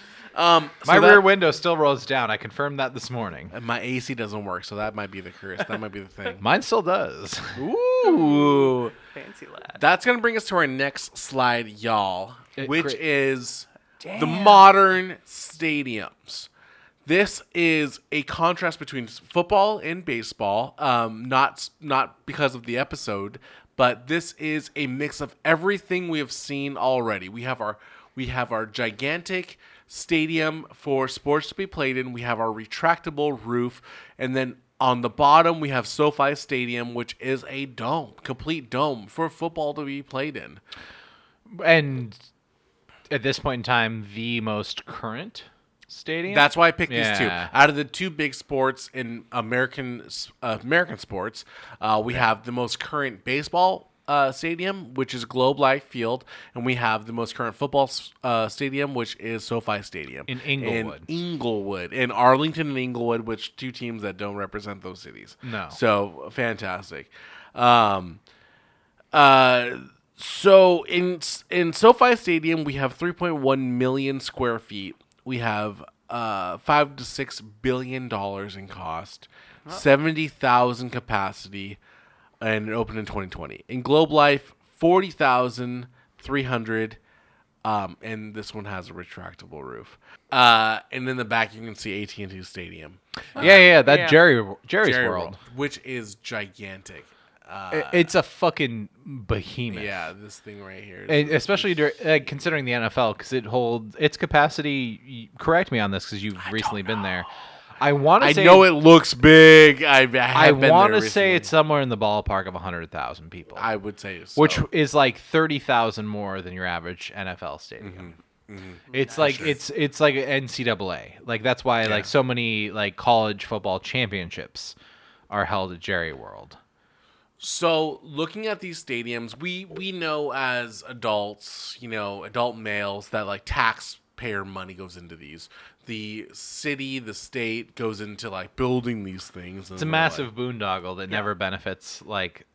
My rear window still rolls down. I confirmed that this morning. My AC doesn't work, so that might be the curse. That might be the thing. Mine still does. Ooh. Fancy lad. That's going to bring us to our next slide, y'all, which great. is the modern stadiums. This is a contrast between football and baseball, not because of the episode, but this is a mix of everything we have seen already. We have our gigantic stadium for sports to be played in. We have our retractable roof, and then on the bottom we have SoFi Stadium, which is a dome, complete dome for football to be played in. And at this point in time, the most current. Stadium. That's why I picked these two. Yeah. Out of the two big sports in American sports, we have the most current baseball stadium, which is Globe Life Field, and we have the most current football stadium, which is SoFi Stadium In Inglewood. In Arlington and Inglewood, which two teams that don't represent those cities. No. So fantastic. So in SoFi Stadium, we have 3.1 million square feet. We have $5 to $6 billion in cost, 70,000 capacity, and it opened in 2020. In Globe Life, 40,300, and this one has a retractable roof. And in the back, you can see AT&T Stadium. That Yeah. Jerry's World. which is gigantic. It's a fucking behemoth. Yeah, this thing right here. And especially considering the NFL, because it holds its capacity. Correct me on this, because you've recently been there. I want to I say know it looks big. I want to say it's somewhere in the ballpark of 100,000 people. I would say so. Which is like 30,000 more than your average NFL stadium. It's like it's like NCAA. Like that's why like so many like college football championships are held at Jerry World. So looking at these stadiums, we know as adults, adult males, that like taxpayer money goes into these. The city, the state goes into like building these things. It's a massive boondoggle that never benefits like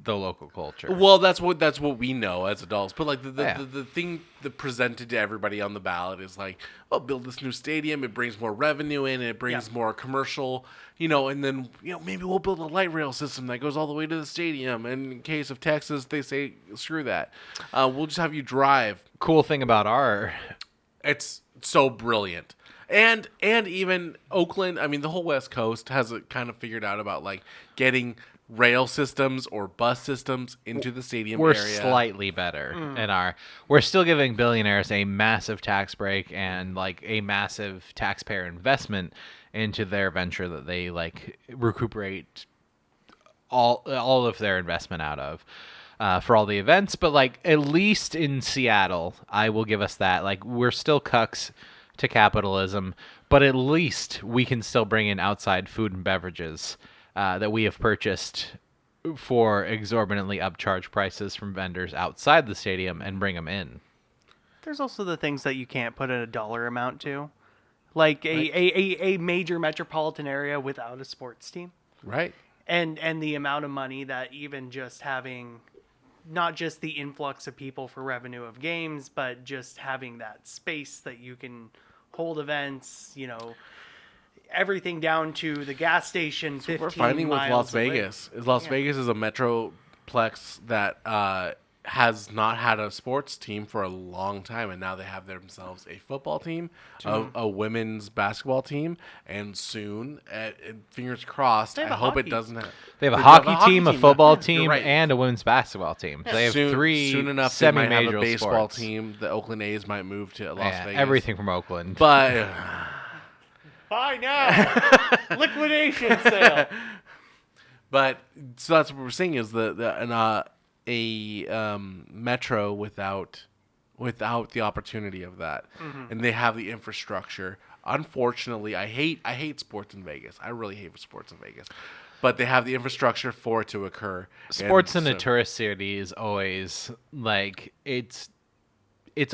the local culture. Well, that's what we know as adults. But like the thing that presented to everybody on the ballot is like, oh, build this new stadium. It brings more revenue in. It brings more commercial, and then maybe we'll build a light rail system that goes all the way to the stadium. And in case of Texas, they say screw that. We'll just have you drive. Cool thing about It's so brilliant. And even Oakland, I mean, the whole West Coast has it kind of figured out about like getting rail systems or bus systems into the stadium we're area. Slightly better in we're still giving billionaires a massive tax break and like a massive taxpayer investment into their venture that they like recuperate all of their investment out of. For all the events, but like at least in Seattle, I will give us that. Like we're still cucks to capitalism, but at least we can still bring in outside food and beverages that we have purchased for exorbitantly upcharged prices from vendors outside the stadium and bring them in. There's also the things that you can't put a dollar amount to, like a major metropolitan area without a sports team, Right. and the amount of money that even just having. Not just the influx of people for revenue of games, but just having that space that you can hold events, everything down to the gas station 15 We're finding with miles Las away. Vegas. Las Vegas is a metroplex that has not had a sports team for a long time, and now they have themselves a football team, a women's basketball team, and soon, fingers crossed, I hope it doesn't have. They have a hockey team, a team, football you're team, right. and a women's basketball team. So they have three Soon enough, they might have semi-major a baseball sports. team. The Oakland A's might move to Las Vegas. Everything from Oakland. But Buy now, liquidation sale. But so that's what we're seeing is a metro without the opportunity of that, and they have the infrastructure. Unfortunately, I hate sports in Vegas. I really hate sports in Vegas, but they have the infrastructure for it to occur. Sports in a tourist city is always like it's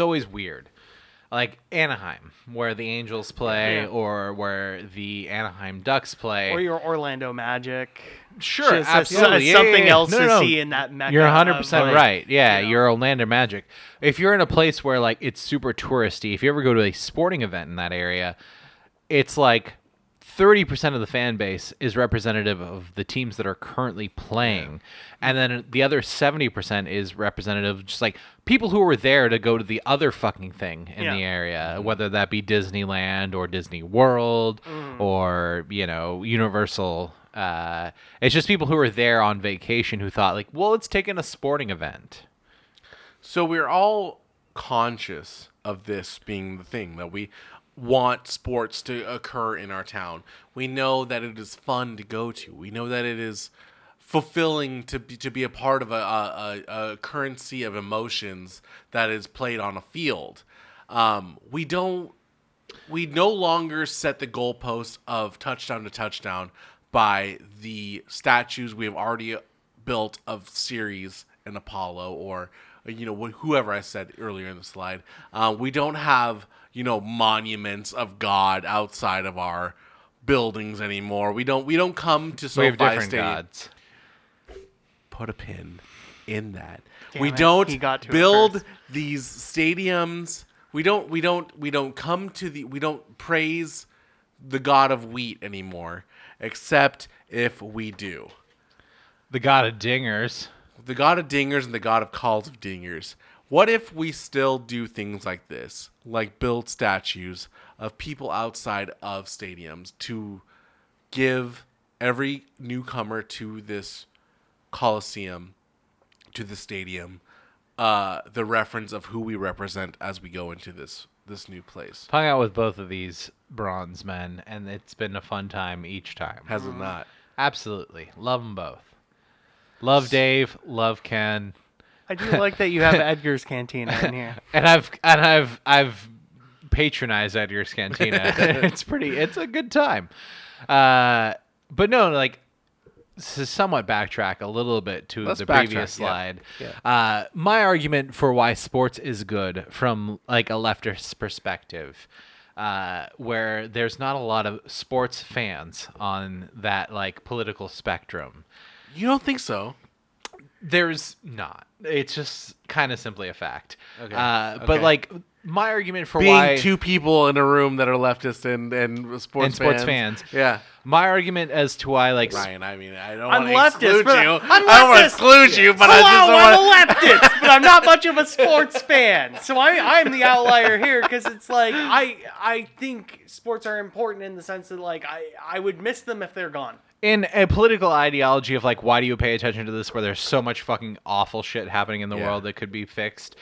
always weird. Like Anaheim, where the Angels play, or where the Anaheim Ducks play, Or your Orlando Magic. Sure, Just absolutely. something else to see in that mecca. You're 100% right. Yeah, you know. your Orlando Magic. If you're in a place where like it's super touristy, if you ever go to a sporting event in that area, it's like 30% of the fan base is representative of the teams that are currently playing. And then the other 70% is representative, just like people who were there to go to the other fucking thing in the area, whether that be Disneyland or Disney World or, Universal. It's just people who were there on vacation who thought like, well, let's take in a sporting event. So we're all conscious of this being the thing, that we want sports to occur in our town. We know that it is fun to go to. We know that it is fulfilling to be a part of a currency of emotions that is played on a field. We don't we no longer set the goalposts of touchdown to touchdown by the statues we have already built of Ceres and Apollo, or whoever I said earlier in the slide. We don't have monuments of God outside of our buildings anymore. We don't come to We have SoFi different Stadium. gods. Put a pin in that. Damn We it, don't he got to it build first. these stadiums. We don't praise the god of wheat anymore, except if we do. The god of dingers. The god of dingers and the god of calls of dingers. What if we still do things like this, like build statues of people outside of stadiums to give every newcomer to this Coliseum, to the stadium, the reference of who we represent as we go into this new place? Hung out with both of these bronze men, and it's been a fun time each time. Has it not? Absolutely. Love them both. Love Dave. Love Ken. I do like that you have Edgar's Cantina in here. And I've patronized Edgar's Cantina. It's a good time. But no, like, to somewhat backtrack a little bit to Let's the backtrack, previous slide. Yeah. My argument for why sports is good from like a leftist perspective, where there's not a lot of sports fans on that like political spectrum. You don't think so? There's not. It's just kind of simply a fact. Okay. But Okay. like my argument for Being why two people in a room that are leftist and sports fans. Yeah. My argument as to why like Ryan, I mean, I don't I'm want to leftist, exclude but you. I'm I don't want to leftist. exclude you, but I just Hello, don't want I'm a leftist, but I'm not much of a sports fan. So I'm the outlier here because it's like I think sports are important in the sense that like I would miss them if they're gone. in a political ideology of like, why do you pay attention to this where there's so much fucking awful shit happening in the world that could be fixed?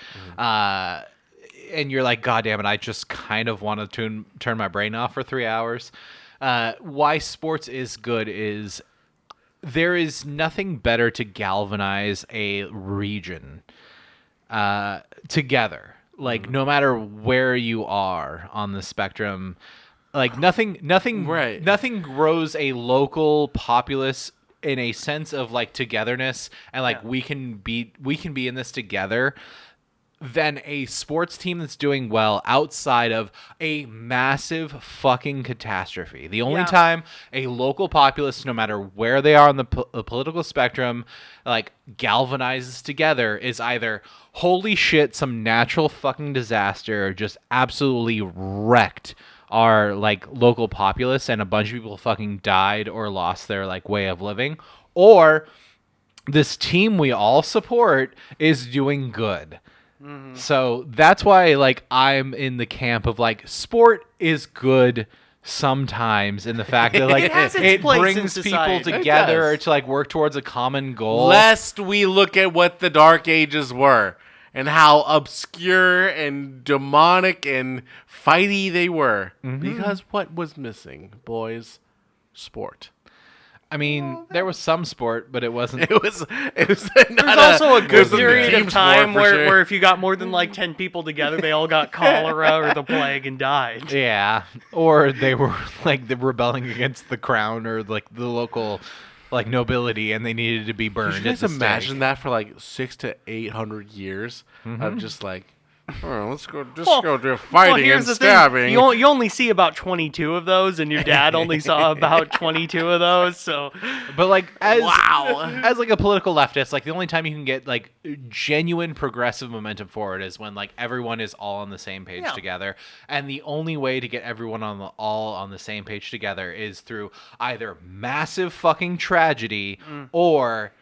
And you're like, God damn it, I just kind of want to turn my brain off for 3 hours. Why sports is good is there is nothing better to galvanize a region together. Like, no matter where you are on the spectrum, like nothing grows a local populace in a sense of like togetherness and like we can be in this together than a sports team that's doing well outside of a massive fucking catastrophe. The only time a local populace, no matter where they are on the political spectrum, like galvanizes together is either holy shit, some natural fucking disaster just absolutely wrecked our like local populace and a bunch of people fucking died or lost their like way of living, or this team we all support is doing good. So that's why like I'm in the camp of like sport is good sometimes in the fact that like It has its place in brings people society. It together does. to like work towards a common goal. Lest we look at what the Dark Ages were and how obscure and demonic and fighty they were. Because what was missing, boys? Sport. I mean, there was some sport, but it wasn't. It was There's not also a it good was period team of time sport for where, sure. where if you got more than like 10 people together, they all got cholera or the plague and died. Yeah, or they were like rebelling against the crown or like the local like nobility, and they needed to be burned. Could you guys at the stake. imagine that for like 600 to 800 years of just like, oh, let's go do fighting Well, and here's the stabbing. thing. You only see about 22 of those, and your dad only saw about 22 of those. So, But like as Wow. as like a political leftist, like the only time you can get like genuine progressive momentum forward is when like everyone is all on the same page together, and the only way to get everyone all on the same page together is through either massive fucking tragedy or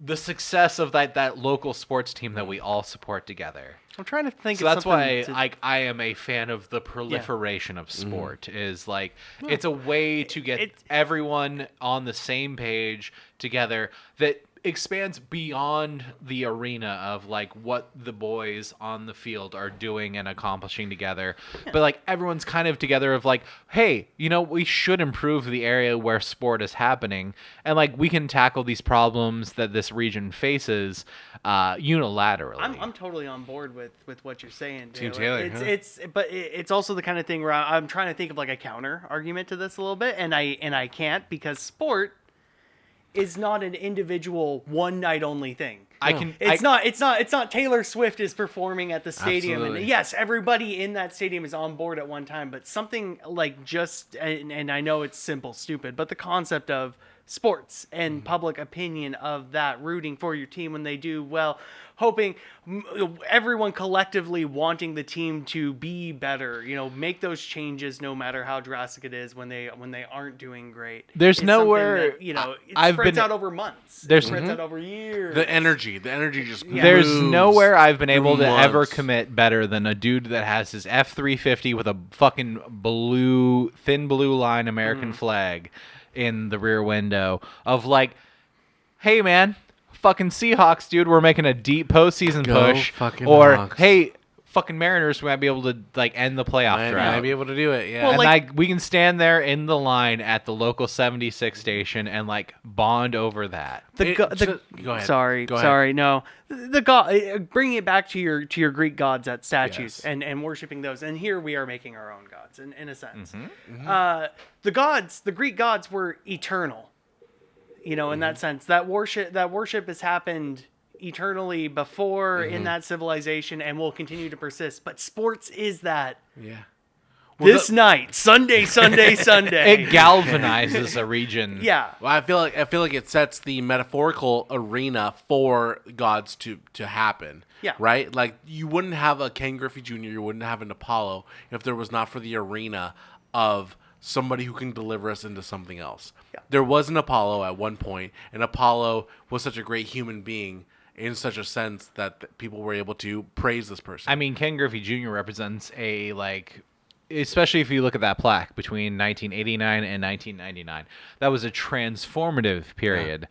the success of that local sports team that we all support together. I'm trying to think. So of that's something why to- like I am a fan of the proliferation of sport. Is like it's a way to get It- everyone on the same page together that expands beyond the arena of like what the boys on the field are doing and accomplishing together. But like everyone's kind of together of like, hey, we should improve the area where sport is happening, and like we can tackle these problems that this region faces unilaterally. I'm totally on board with what you're saying, Team Taylor. Taylor, But it's also the kind of thing where I'm trying to think of like a counter argument to this a little bit, and I can't, because sport is not an individual one night only thing. It's not Taylor Swift is performing at the stadium. Absolutely. And yes, everybody in that stadium is on board at one time, but something like and I know it's simple, stupid, but the concept of sports and public opinion of that, rooting for your team when they do well, hoping, everyone collectively wanting the team to be better, make those changes no matter how drastic it is when they aren't doing great. There's It's nowhere something that, it spreads out over months. It spreads out over years. The energy just There's moves nowhere I've been able to ever months. commit better than a dude that has his F-350 with a fucking thin blue line American flag in the rear window of like, hey man, fucking Seahawks, dude, we're making a deep postseason Go push. fucking Or Hawks. hey, fucking Mariners, we might be able to like end the playoff Might drought. be able to do it, yeah. Well, And like- we can stand there in the line at the local 76 station and like bond over that. Go ahead. Sorry, Go ahead. sorry. No, the god. Bringing it back to your Greek gods at statues Yes. and worshiping those, and here we are making our own gods in a sense. The Greek gods were eternal. In that sense, that worship has happened eternally before in that civilization and will continue to persist. But sports is that. Yeah. This night, Sunday. It galvanizes a region. Yeah. Well, I feel like it sets the metaphorical arena for gods to happen. Yeah. Right? Like you wouldn't have a Ken Griffey Jr., you wouldn't have an Apollo if there was not for the arena of somebody who can deliver us into something else. Yeah. There was an Apollo at one point, and Apollo was such a great human being in such a sense that people were able to praise this person. I mean, Ken Griffey Jr. represents a like, especially if you look at that plaque between 1989 and 1999, that was a transformative period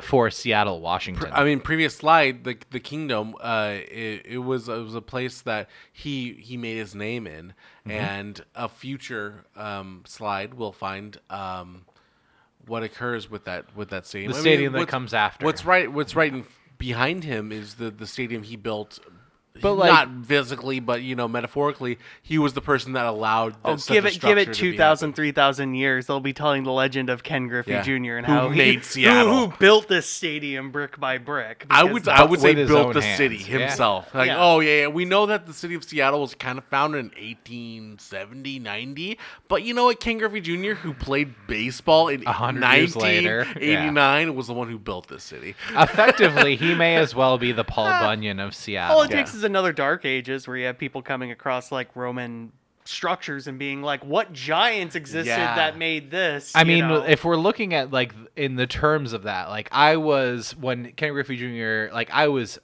for Seattle, Washington. I mean, previous slide, the Kingdom, it was a place that he made his name in, and a future slide will find what occurs with that stadium. The stadium that comes after. What's right behind him is the stadium he built. But, like- not physically, but metaphorically, he was the person that allowed. Give it 2,000, 3,000 years. They'll be telling the legend of Ken Griffey Yeah. Jr. and Who how made Seattle. who built this stadium brick by brick. I because would say with his built own the hands, city yeah. himself. Like, Yeah. oh yeah, we know that the city of Seattle was kind of founded in 1870, 90. But you know what? Ken Griffey Jr., who played baseball in 100 years later, 1989, was the one who built this city. Effectively, he may as well be the Paul Bunyan of Seattle. all it takes is another Dark Ages where you have people coming across like Roman structures and being like, what giants existed Yeah. that made this? I you mean, know? if we're looking at like in the terms of that, like when Ken Griffey Jr., like I was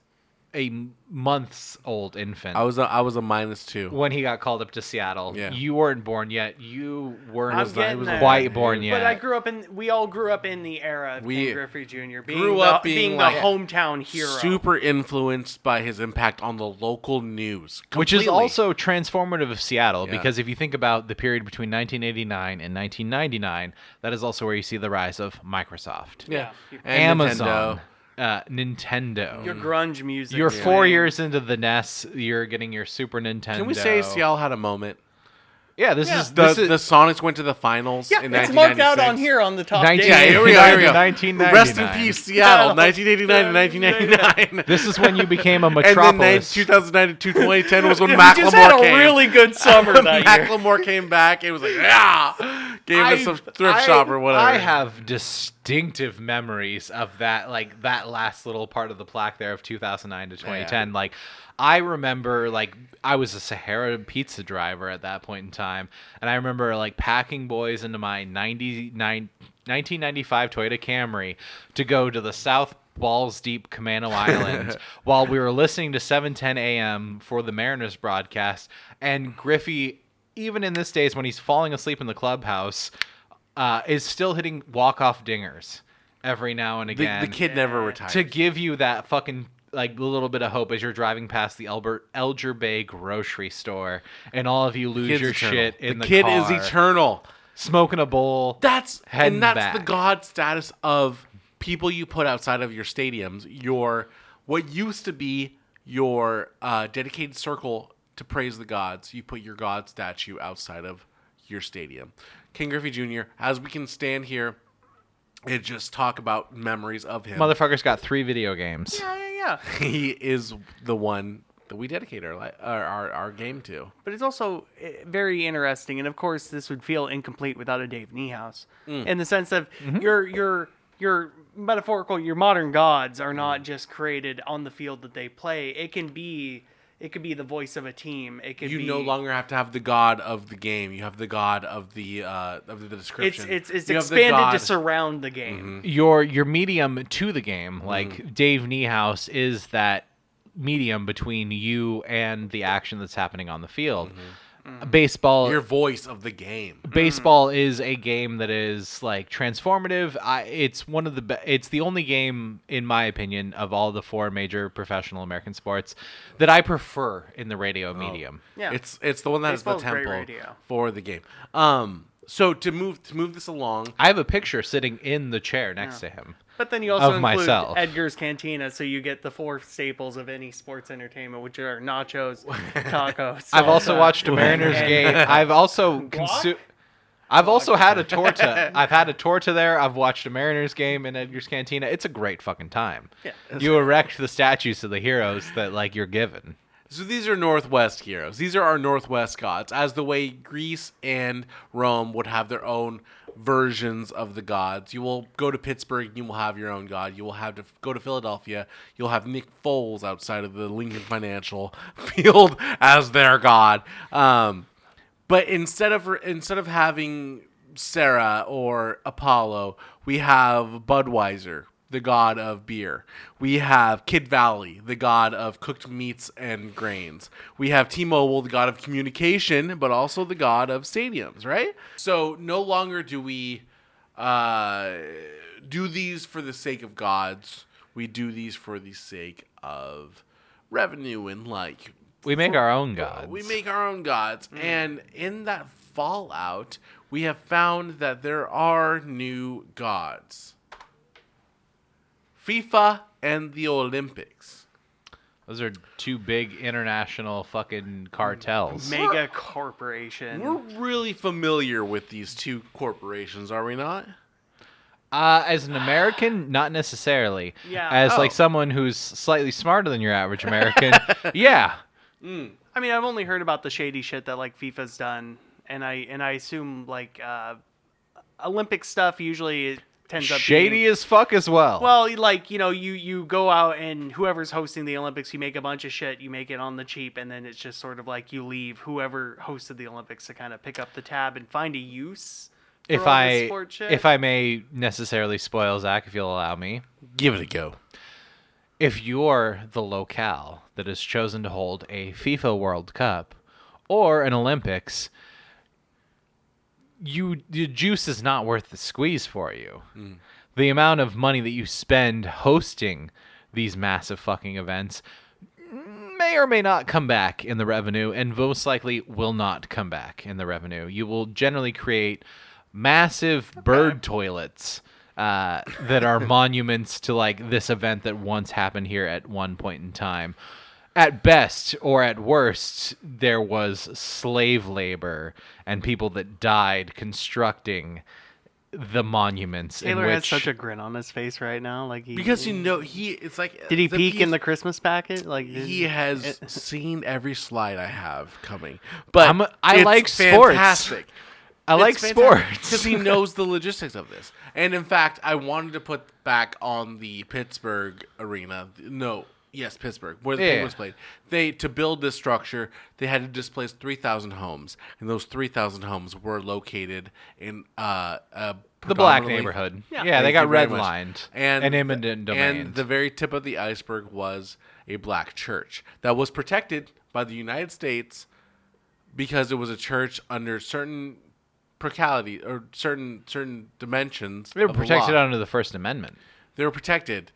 a months old infant I was a -2. when he got called up to Seattle. Yeah. You weren't born yet. You weren't I'm getting there. quite born yet. But we all grew up in the era of We Ken Griffey Jr. grew up being being like the hometown hero. Super influenced by his impact on the local news, Which is completely. also transformative of Seattle, Yeah. because if you think about the period between 1989 and 1999, that is also where you see the rise of Microsoft, yeah, Yeah. and Amazon, Nintendo. Nintendo. Your grunge music. You're yeah. 4 years into the NES. You're getting your Super Nintendo. Can we say Seattle had a moment? Yeah, this Yeah. is The this is Sonics went to the finals Yeah, in it's marked 1996. out on here on the top. 19 date. Yeah, here we go. Here we go. 1999. Rest in peace, Seattle, 1989 to 1999. This is when you became a And then metropolis. 2009 to 2010 was when We just had Macklemore a came. really good summer that year. Macklemore came back. It was like, yeah, gave us a thrift shop or whatever. I have distinctive memories of that, like that last little part of the plaque there of 2009 to 2010. Yeah. Like, I remember, like, I was a Sahara pizza driver at that point in time, and I remember like packing boys into my 1995 Toyota Camry to go to the South Balls Deep Camano Island while we were listening to 7:10 a.m. for the Mariners broadcast, and Griffey, even in this days when he's falling asleep in the clubhouse, is still hitting walk-off dingers. every now and again. The kid never retires. To give you that fucking like a little bit of hope as you're driving past the Elger Bay grocery store, and all of you lose your shit in the kid car, is eternal. smoking a bowl. That's heading the back. God status of people you put outside of your stadiums. Your what used to be your dedicated circle to praise the gods. You put your God statue outside of your stadium. King Griffey Jr., as we can stand here and just talk about memories of him. Motherfucker's got 3 video games. Yeah. He is the one that we dedicate our game to. But it's also very interesting, and of course, this would feel incomplete without a Dave Niehaus, in the sense of your metaphorical, your modern gods are not just created on the field that they play. It could be the voice of a team. It could be. You no longer have to have the god of the game. You have the god of the description. It's You have the expanded god- to surround the game. Your medium to the game, like Dave Niehaus, is that medium between you and the action that's happening on the field. Baseball, your voice of the game. baseball is a game that is like transformative. It's one of the it's the only game, in my opinion, of all the 4 major professional American sports that I prefer in the radio medium. Yeah. It's the one that has the Baseball's great tempo radio. for the game. So to move this along, I have a picture sitting in the chair next to him. But then you also Of include myself. Edgar's Cantina, so you get the 4 staples of any sports entertainment, which are nachos, tacos. I've also salsa, watched a Mariners and- game. I've also I've also had a torta. I've had a torta there. I've watched a Mariners game in Edgar's Cantina. It's a great fucking time. Yeah. You erect the statues of the heroes that like you're given. so these are Northwest heroes. These are our Northwest gods, as the way Greece and Rome would have their own versions of the gods. You will go to Pittsburgh, you will have your own god. You will have to go to Philadelphia, you'll have Nick Foles outside of the Lincoln Financial Field as their god. But instead of having Sarah or Apollo, we have Budweiser, the god of beer. We have Kid Valley, the god of cooked meats and grains. We have T-Mobile, the god of communication, but also the god of stadiums, right? So no longer do we do these for the sake of gods. We do these for the sake of revenue and like We make our own gods. we make our own gods. And in that fallout, we have found that there are new gods. FIFA and the Olympics. Those are 2 big international fucking cartels. Mega corporation. We're really familiar with these 2 corporations, are we not? As an American, not necessarily. Yeah. As like Oh. someone who's slightly smarter than your average American, yeah. I mean, I've only heard about the shady shit that like FIFA's done, and I assume like Olympic stuff usually it tends up Shady being, as fuck as well. well, like you go out and whoever's hosting the Olympics, you make a bunch of shit, you make it on the cheap, and then it's just sort of like you leave whoever hosted the Olympics to kind of pick up the tab and find a use. For if all this sport shit. if I may necessarily spoil Zach, if you'll allow me, Give it a go. if you're the locale that has chosen to hold a FIFA World Cup or an Olympics, the juice is not worth the squeeze for you. The amount of money that you spend hosting these massive fucking events may or may not come back in the revenue, and most likely will not come back in the revenue. You will generally create massive bird toilets that are monuments to like this event that once happened here at one point in time. At best or at worst, there was slave labor and people that died constructing the monuments. Taylor in has which such a grin on his face right now, like Because it's like did he peek in he's- the Christmas packet? Like He has seen every slide I have coming. But I it's like sports. fantastic. I like sports. Because he knows the logistics of this. And in fact, I wanted to put back on the Pittsburgh arena. Yes, Pittsburgh, where the Penguins played. To build this structure, they had to displace 3,000 homes, and those 3,000 homes were located in the black predominantly- neighborhood. Yeah. Yeah, they Thank got you very redlined much. and eminent domain. And the very tip of the iceberg was a black church that was protected by the United States because it was a church under certain procality or certain dimensions. They were of the protected law. under the First Amendment. They were protected,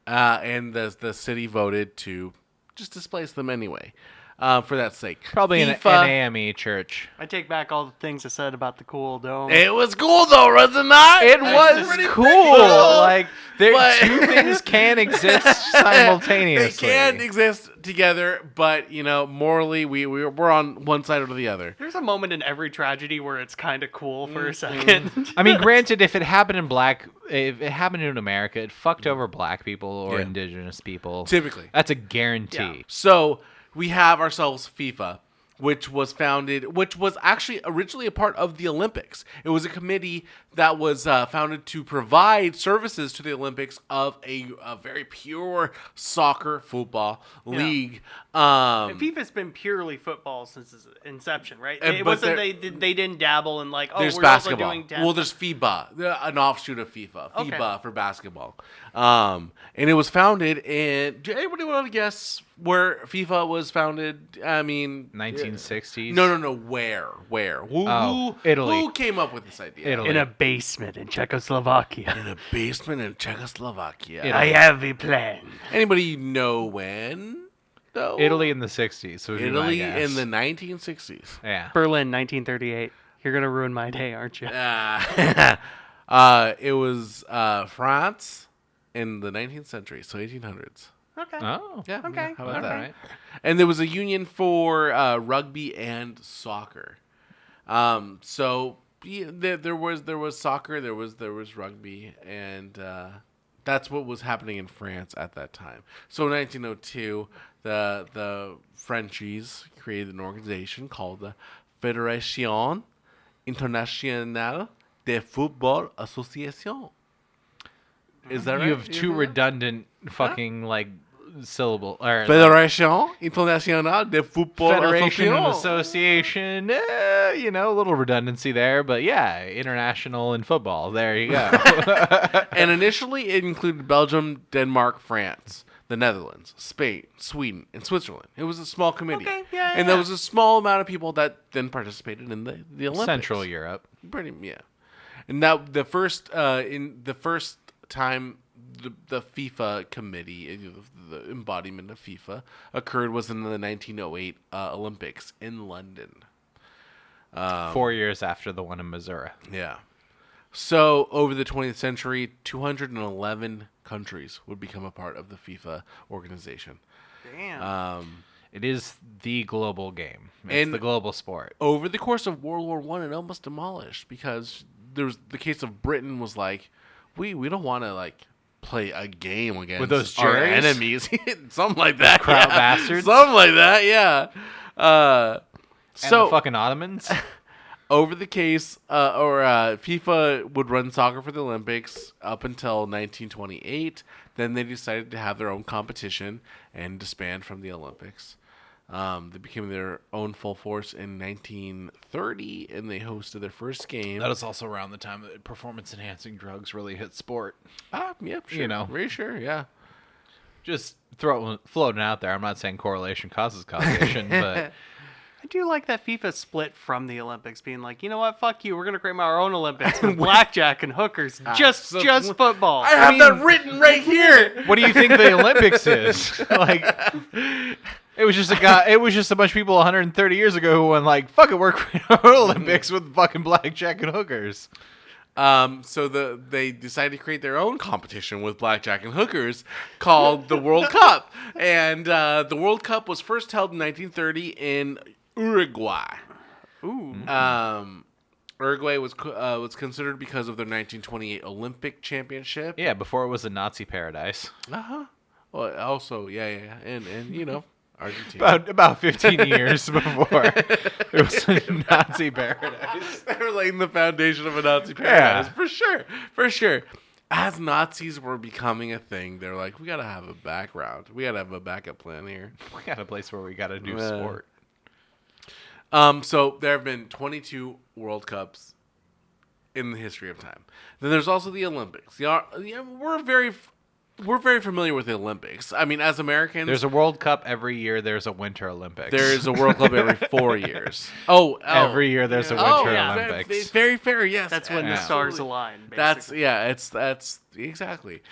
and the city voted to just displace them anyway, for that sake. Probably an FIFA, NAME church. I take back all the things I said about the cool dome. It was cool though, was it not? It was was pretty cool. cool. Like there, But- two things can exist simultaneously. They can exist together, but morally, we're on one side or the other. There's a moment in every tragedy where it's kind of cool for a second. I mean, granted, if it happened in America, it fucked over black people or Yeah. indigenous people. Typically. That's a guarantee. Yeah. So we have ourselves FIFA, which was actually originally a part of the Olympics. It was a committee that was founded to provide services to the Olympics of a very pure soccer football league. And FIFA's been purely football since its inception, right? And- It but wasn't there- they didn't dabble in like, oh, There's we're basketball. also doing Well, there's FIBA, an offshoot of FIFA. Okay. FIBA for basketball. And it was founded in. Do anybody want to guess where FIFA was founded? I mean, 1960s. No. Where? Who Italy. Who came up with this idea? Italy. in a basement in Czechoslovakia. In a basement in Czechoslovakia. Italy. I have a plan. Anybody know when? Though? Italy in the 60s. Would be my Italy guess. in the 1960s. Yeah. Berlin, 1938. You're gonna ruin my day, aren't you? It was France in the 19th century, so 1800s. Okay. Oh. Yeah. Okay, How about all that? right. And there was a union for rugby and soccer. So yeah, there was soccer, there was rugby, and that's what was happening in France at that time. So in 1902, the Frenchies created an organization called the Fédération Internationale de Football Association. Is that right? You have two redundant fucking syllable or Fédération Internationale de Football Federation and Association. Association. A little redundancy there, but yeah, international in football. There you go. And initially, it included Belgium, Denmark, France, the Netherlands, Spain, Sweden, and Switzerland. It was a small committee. Okay, yeah, And there was a small amount of people that then participated in the Olympics. Central Europe. Yeah. And now the first time the FIFA committee, the embodiment of FIFA, occurred was in the 1908 Olympics in London. 4 years after the one in Missouri. Yeah. So over the 20th century, 211 countries would become a part of the FIFA organization. Damn. It is the global game. It's And- the global sport. Over the course of World War I, it almost demolished because there was the case of Britain was like, we don't want to play a game against With those our juries? enemies, something like that. Crowd yeah. bastards? Something like that. Yeah. And So the fucking Ottomans. over the case, FIFA would run soccer for the Olympics up until 1928. Then they decided to have their own competition and disband from the Olympics. They became their own full force in 1930, and they hosted their first game. That is also around the time that performance-enhancing drugs really hit sport. Yep, sure. Very sure, yeah. Just floating out there. I'm not saying correlation causes causation, but I do like that FIFA split from the Olympics, being like, you know what, fuck you, we're gonna create our own Olympics with blackjack and hookers, just football. I have that written right here. what do you think the Olympics is? It was just a guy. It was just a bunch of people 130 years ago who went fuck it, we're creating our own Olympics with fucking blackjack and hookers. So they decided to create their own competition with blackjack and hookers called the World Cup, and the World Cup was first held in 1930 in Uruguay. Ooh. Uruguay was considered because of their 1928 Olympic Championship. Yeah, before it was a Nazi paradise. Well, also, yeah, and Argentina. About 15 years before it was a Nazi paradise. They were laying the foundation of a Nazi paradise. Yeah. For sure. As Nazis were becoming a thing, they're like, we gotta have a background. We gotta have a backup plan here. We got a place where we got to do sport. So there have been 22 World Cups in the history of time. Then there's also the Olympics. We're very we're very familiar with the Olympics. I mean, as Americans, There's a World Cup every year. There's a Winter Olympics. there is a World Cup every 4 years. Oh, Every year there's a Winter Olympics. Very fair. Yes, That's when the Yeah. stars align. That's Basically. that's exactly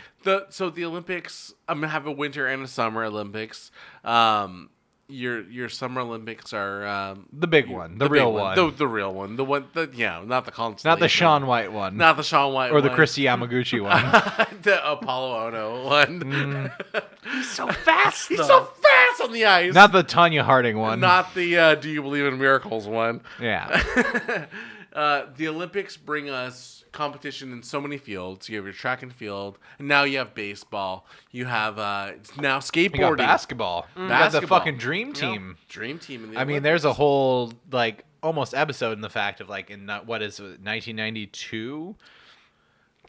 so the Olympics. I'm gonna have a Winter and a Summer Olympics. Your Summer Olympics are The big one, the big real one. the real one, the one that not the Constellation, Not the Sean White one. not the Sean White or the one. Chrissy Yamaguchi one. the Apollo Ono one. He's so fast. He's though. so fast on the ice. Not the Tanya Harding one. Not the Do You Believe in Miracles one. Yeah. The Olympics bring us competition in so many fields. You have your track and field, and now you have baseball. You have now skateboarding. You got basketball. You got the Basketball. fucking dream team. Dream team. In the I mean, Olympics. there's a whole like almost episode in the fact of like in what is it, 1992?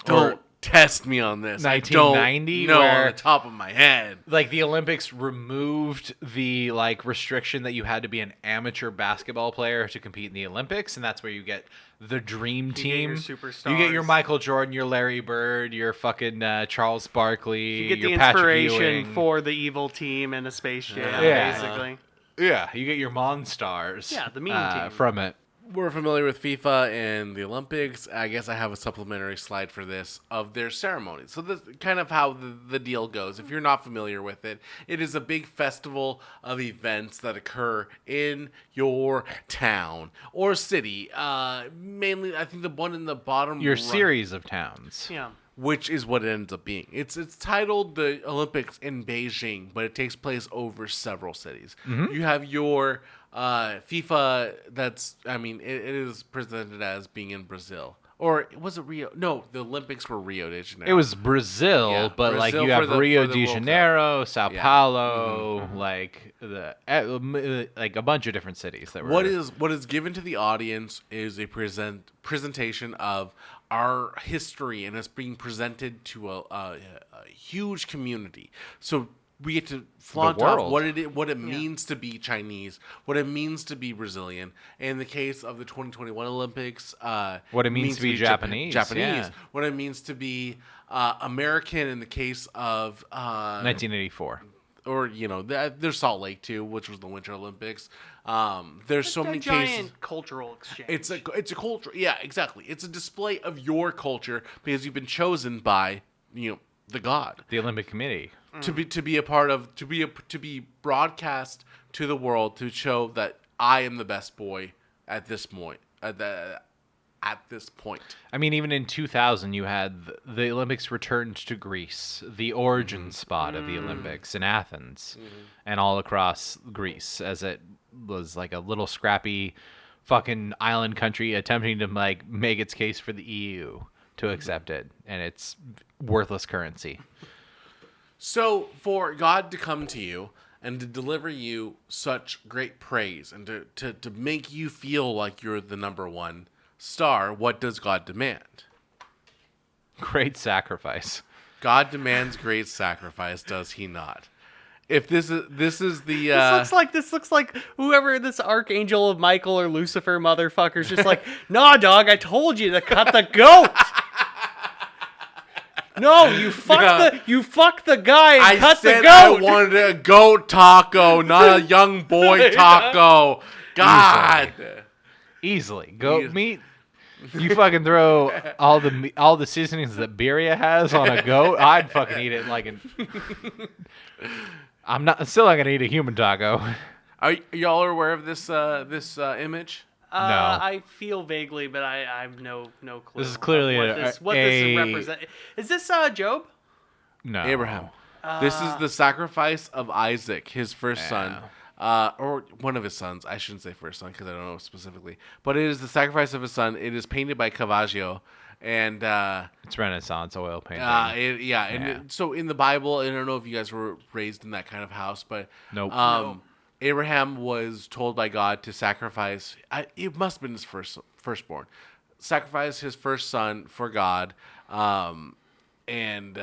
Don't test me on this. 1990, I don't know where- on the top of my head. Like the Olympics removed the like restriction that you had to be an amateur basketball player to compete in the Olympics, and that's where you get the dream get team. your You get your superstars. Michael Jordan, your Larry Bird, your fucking Charles Barkley, You get your the Patrick inspiration Ewing. for the evil team and a Space Jam, Yeah. basically. Yeah, you get your Monstars. Yeah, the meme team. from it. We're familiar with FIFA and the Olympics. I guess I have a supplementary slide for this of their ceremonies. So this kind of how the deal goes. If you're not familiar with it, it is a big festival of events that occur in your town or city. Mainly, I think the one in the bottom Your right, series of towns. Yeah. which is what it ends up being. It's titled the Olympics in Beijing, but it takes place over several cities. You have your FIFA. It is presented as being in Brazil, or was it Rio? No, the Olympics were Rio de Janeiro. It was Brazil, Yeah, but like Brazil you have for the Rio World de Cup. Janeiro, Sao Yeah. Paulo, like like a bunch of different cities that were. What is given to the audience is a presentation of our history, and it's being presented to a huge community. So we get to flaunt off world. what it means to be Chinese, what it means to be Brazilian. In the case of the 2021 Olympics, What it means to be Japanese, Japanese. yeah. What it means to be American in the case of 1984. or there's Salt Lake too, which was the Winter Olympics. There's so many giant cases. cultural exchange. It's a culture. Yeah, exactly. It's a display of your culture because you've been chosen by the god The Olympic Committee. to be a part of to be broadcast to the world to show that I am the best boy at this point. At this point. I mean, even in 2000, you had the Olympics returned to Greece, the origin spot of the Olympics in Athens, and all across Greece, as it was like a little scrappy fucking island country attempting to like make its case for the EU to accept it, and it's worthless currency. So for God to come to you and to deliver you such great praise and to make you feel like you're the number one star, what does God demand? Great sacrifice. God demands great sacrifice, does he not? If this is the This looks like whoever this archangel of Michael or Lucifer motherfucker's just like, nah, dog, I told you to cut the goat. No, you fuck the guy and I cut the said goat. I wanted a goat taco, not a young boy taco. God. Easily. Goat Eas- meat. You fucking throw all the seasonings that birria has on a goat. I'd fucking eat it like an. Still not gonna eat a human taco. Are y'all aware of this image? No. I feel vaguely, but I have no clue. This is clearly what a- this a- represents. Is this Job? No. Abraham. This is the sacrifice of Isaac, his first son. Or one of his sons. I shouldn't say first son because I don't know specifically. But it is the sacrifice of his son. It is painted by Caravaggio. And It's Renaissance oil painting. and so in the Bible, I don't know if you guys were raised in that kind of house, but Nope. Abraham was told by God to sacrifice. It must have been his firstborn. Sacrifice his first son for God, and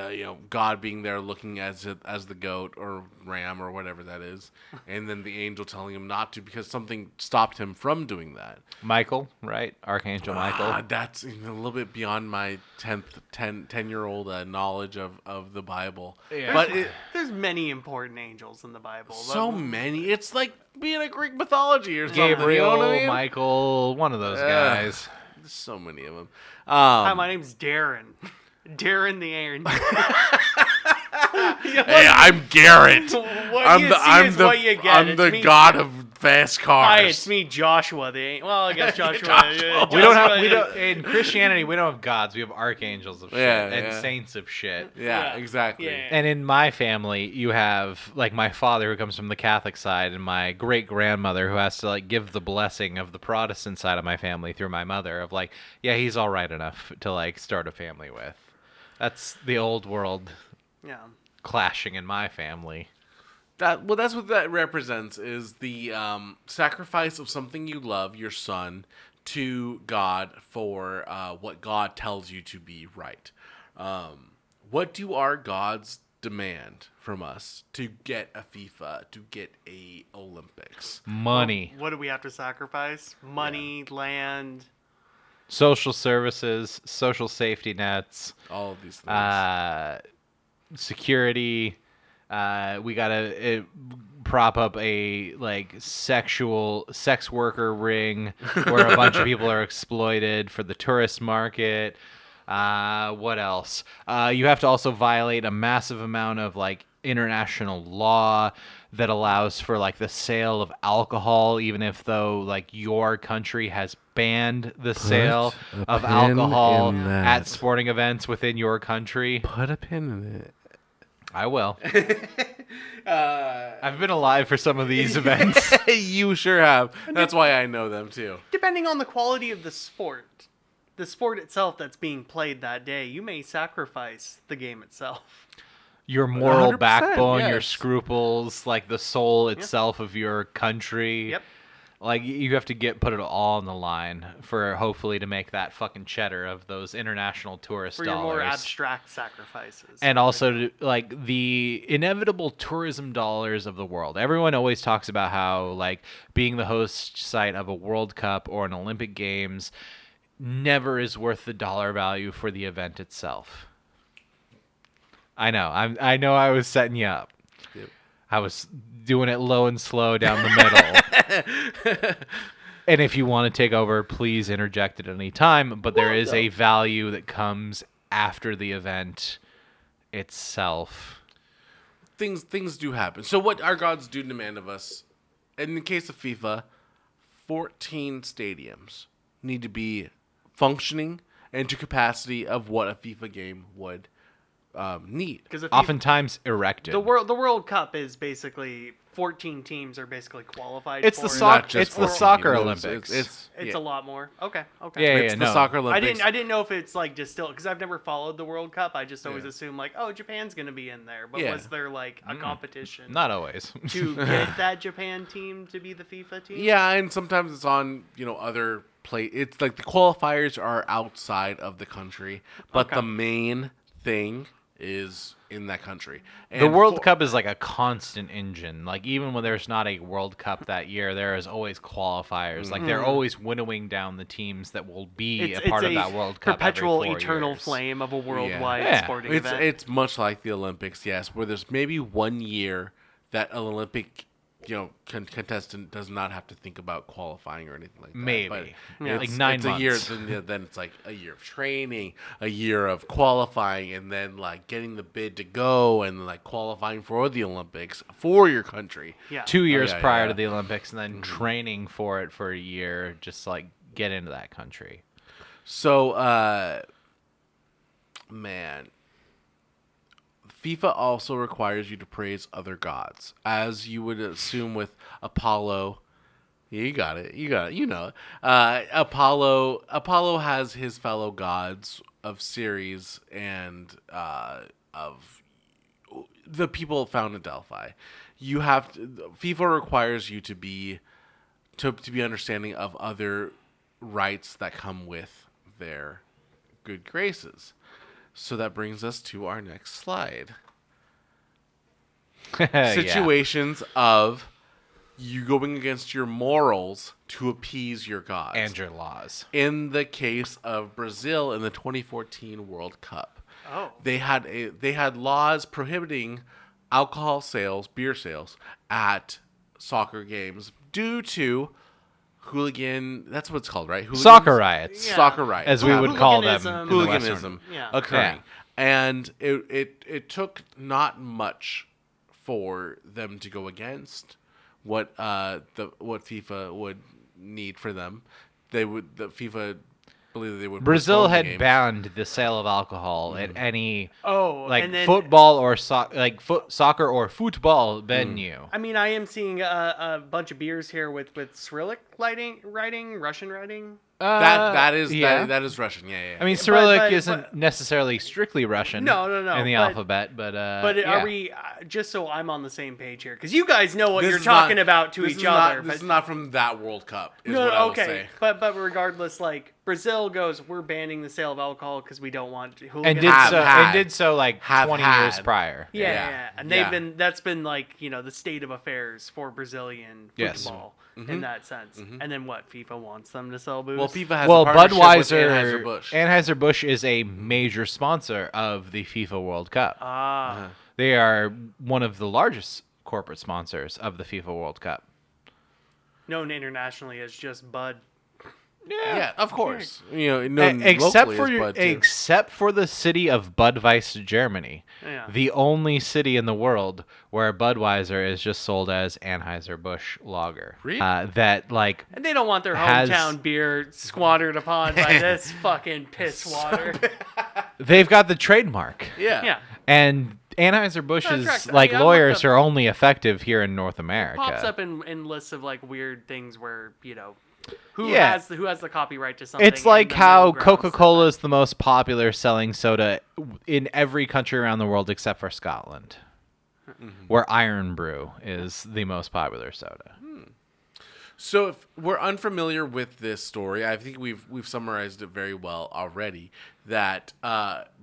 God being there looking as the goat or ram or whatever that is, and then the angel telling him not to because something stopped him from doing that. Michael, right? Archangel Michael. That's a little bit beyond my 10-year-old knowledge of the Bible. Yeah. But There's many important angels in the Bible. so many. It's like being a Greek mythology or something. Gabriel, You know what I mean? Michael, one of those guys. There's so many of them. Hi, my name's Darren. Darren the Aaron. Hey, I'm Garrett. I'm the god of fast cars. Hi, it's me, Joshua. I guess Joshua. In Christianity we don't have gods, we have archangels of shit and saints of shit. Yeah, exactly. Yeah. And in my family you have like my father who comes from the Catholic side and my great grandmother who has to like give the blessing of the Protestant side of my family through my mother of like, yeah, he's all right enough to like start a family with. That's the old world clashing in my family. That's what that represents is the sacrifice of something you love, your son, to God for what God tells you to be right. What do our gods demand from us to get a FIFA, to get a Olympics? Money. What do we have to sacrifice? Money, land, social services, social safety nets, all of these things. Security. We gotta prop up a like sex worker ring where a bunch of people are exploited for the tourist market. What else? You have to also violate a massive amount of like international law that allows for like the sale of alcohol, even if though like your country has banned the sale of alcohol at sporting events within your country. Put a pin in it. I will. I've been alive for some of these events. You sure have. That's why I know them too. Depending on the quality of the sport itself that's being played that day, you may sacrifice the game itself. Your moral 100%, backbone, your yes. scruples, like the soul itself of your country. Yep. Like you have to put it all on the line for hopefully to make that fucking cheddar of those international tourist For dollars. your more abstract sacrifices. And also to, like the inevitable tourism dollars of the world. Everyone always talks about how like being the host site of a World Cup or an Olympic Games never is worth the dollar value for the event itself. I know. I know I was setting you up. Yep. I was doing it low and slow down the middle. And if you want to take over, please interject at any time. But there is a value that comes after the event itself. Things do happen. So what our gods do demand of us, and in the case of FIFA, 14 stadiums need to be functioning and to capacity of what a FIFA game would need. Because Oftentimes erected. the World Cup is basically 14 teams are basically qualified. It's for the it. soccer. Not just It's the 14 soccer teams. Olympics. It's a lot more. Okay. Yeah, It's the soccer Olympics. I didn't know if it's like just still because I've never followed the World Cup. I just always assumed like, oh, Japan's gonna be in there. But Yeah. was there like a competition Not always. to get that Japan team to be the FIFA team? Yeah, and sometimes it's on, other play. It's like the qualifiers are outside of the country, but the main thing is in that country. And The World Cup is like a constant engine. Like even when there's not a World Cup that year, there is always qualifiers. Like they're always winnowing down the teams that will be a part of that World Cup. Perpetual, every 4 eternal years. flame of a worldwide Yeah. sporting It's event. it's much like the Olympics, yes, where there's maybe 1 year that an Olympic contestant does not have to think about qualifying or anything like that. Maybe. But Yeah. it's, Like 9 it's a year. months. Then it's like a year of training, a year of qualifying, and then like getting the bid to go and like qualifying for the Olympics for your country. Yeah. 2 years yeah, prior yeah. to the Olympics, and then training for it for a year, just like get into that country. So, man, FIFA also requires you to praise other gods, as you would assume with Apollo. Yeah, you got it. You know it. Apollo has his fellow gods of Ceres and of the people found in Delphi. FIFA requires you to be understanding of other rights that come with their good graces. So that brings us to our next slide. Yeah. Situations of you going against your morals to appease your gods. And your laws. In the case of Brazil in the 2014 World Cup, they had laws prohibiting alcohol sales, beer sales at soccer games due to hooligan. That's what it's called, right? Hooligans? Soccer riots. Yeah. Soccer riots, As we would call them. Hooliganism. in the Western. hooliganism Yeah. occurring, Yeah. and it took not much for them to go against what FIFA would need for them. FIFA believe they would. Brazil postpone the had games. banned the sale of alcohol at any and then, football or soccer or football venue. I mean, I am seeing a bunch of beers here with Cyrillic writing, Russian writing. That is yeah. that is Russian. Yeah. I mean, Cyrillic but- isn't necessarily strictly Russian. No, In the but- alphabet, but Are we just so I'm on the same page here? Because you guys know what This you're is talking not- about to this each is other. Not, this is not from that World Cup. Is No, what I will okay, say. but regardless, like Brazil goes, we're banning the sale of alcohol because we don't want and hooligans. did so like Have 20 had. years prior. Yeah. And Yeah. that's been like, the state of affairs for Brazilian Yes. football in that sense. And then what? FIFA wants them to sell booze? Well, FIFA has Well, a partnership with Budweiser, Anheuser-Busch. Anheuser-Busch is a major sponsor of the FIFA World Cup. They are one of the largest corporate sponsors of the FIFA World Cup. known internationally as just Bud. Yeah, of course. Known Except locally for as Bud, too. except for the city of Budweiser, Germany, Yeah. the only city in the world where Budweiser is just sold as Anheuser-Busch Lager. Really? That like And they don't want their Has- hometown beer squandered upon by this fucking piss water. they've got the trademark. Yeah. Yeah. And Anheuser-Busch's Correct. like I looked lawyers up- are only effective here in North America. Pops up in lists of like weird things where, who Yeah. has the copyright to something. It's like and the how middle ground Coca-Cola is the most popular selling soda in every country around the world except for Scotland, where Iron Brew is the most popular soda. So if we're unfamiliar with this story, I think we've summarized it very well already. That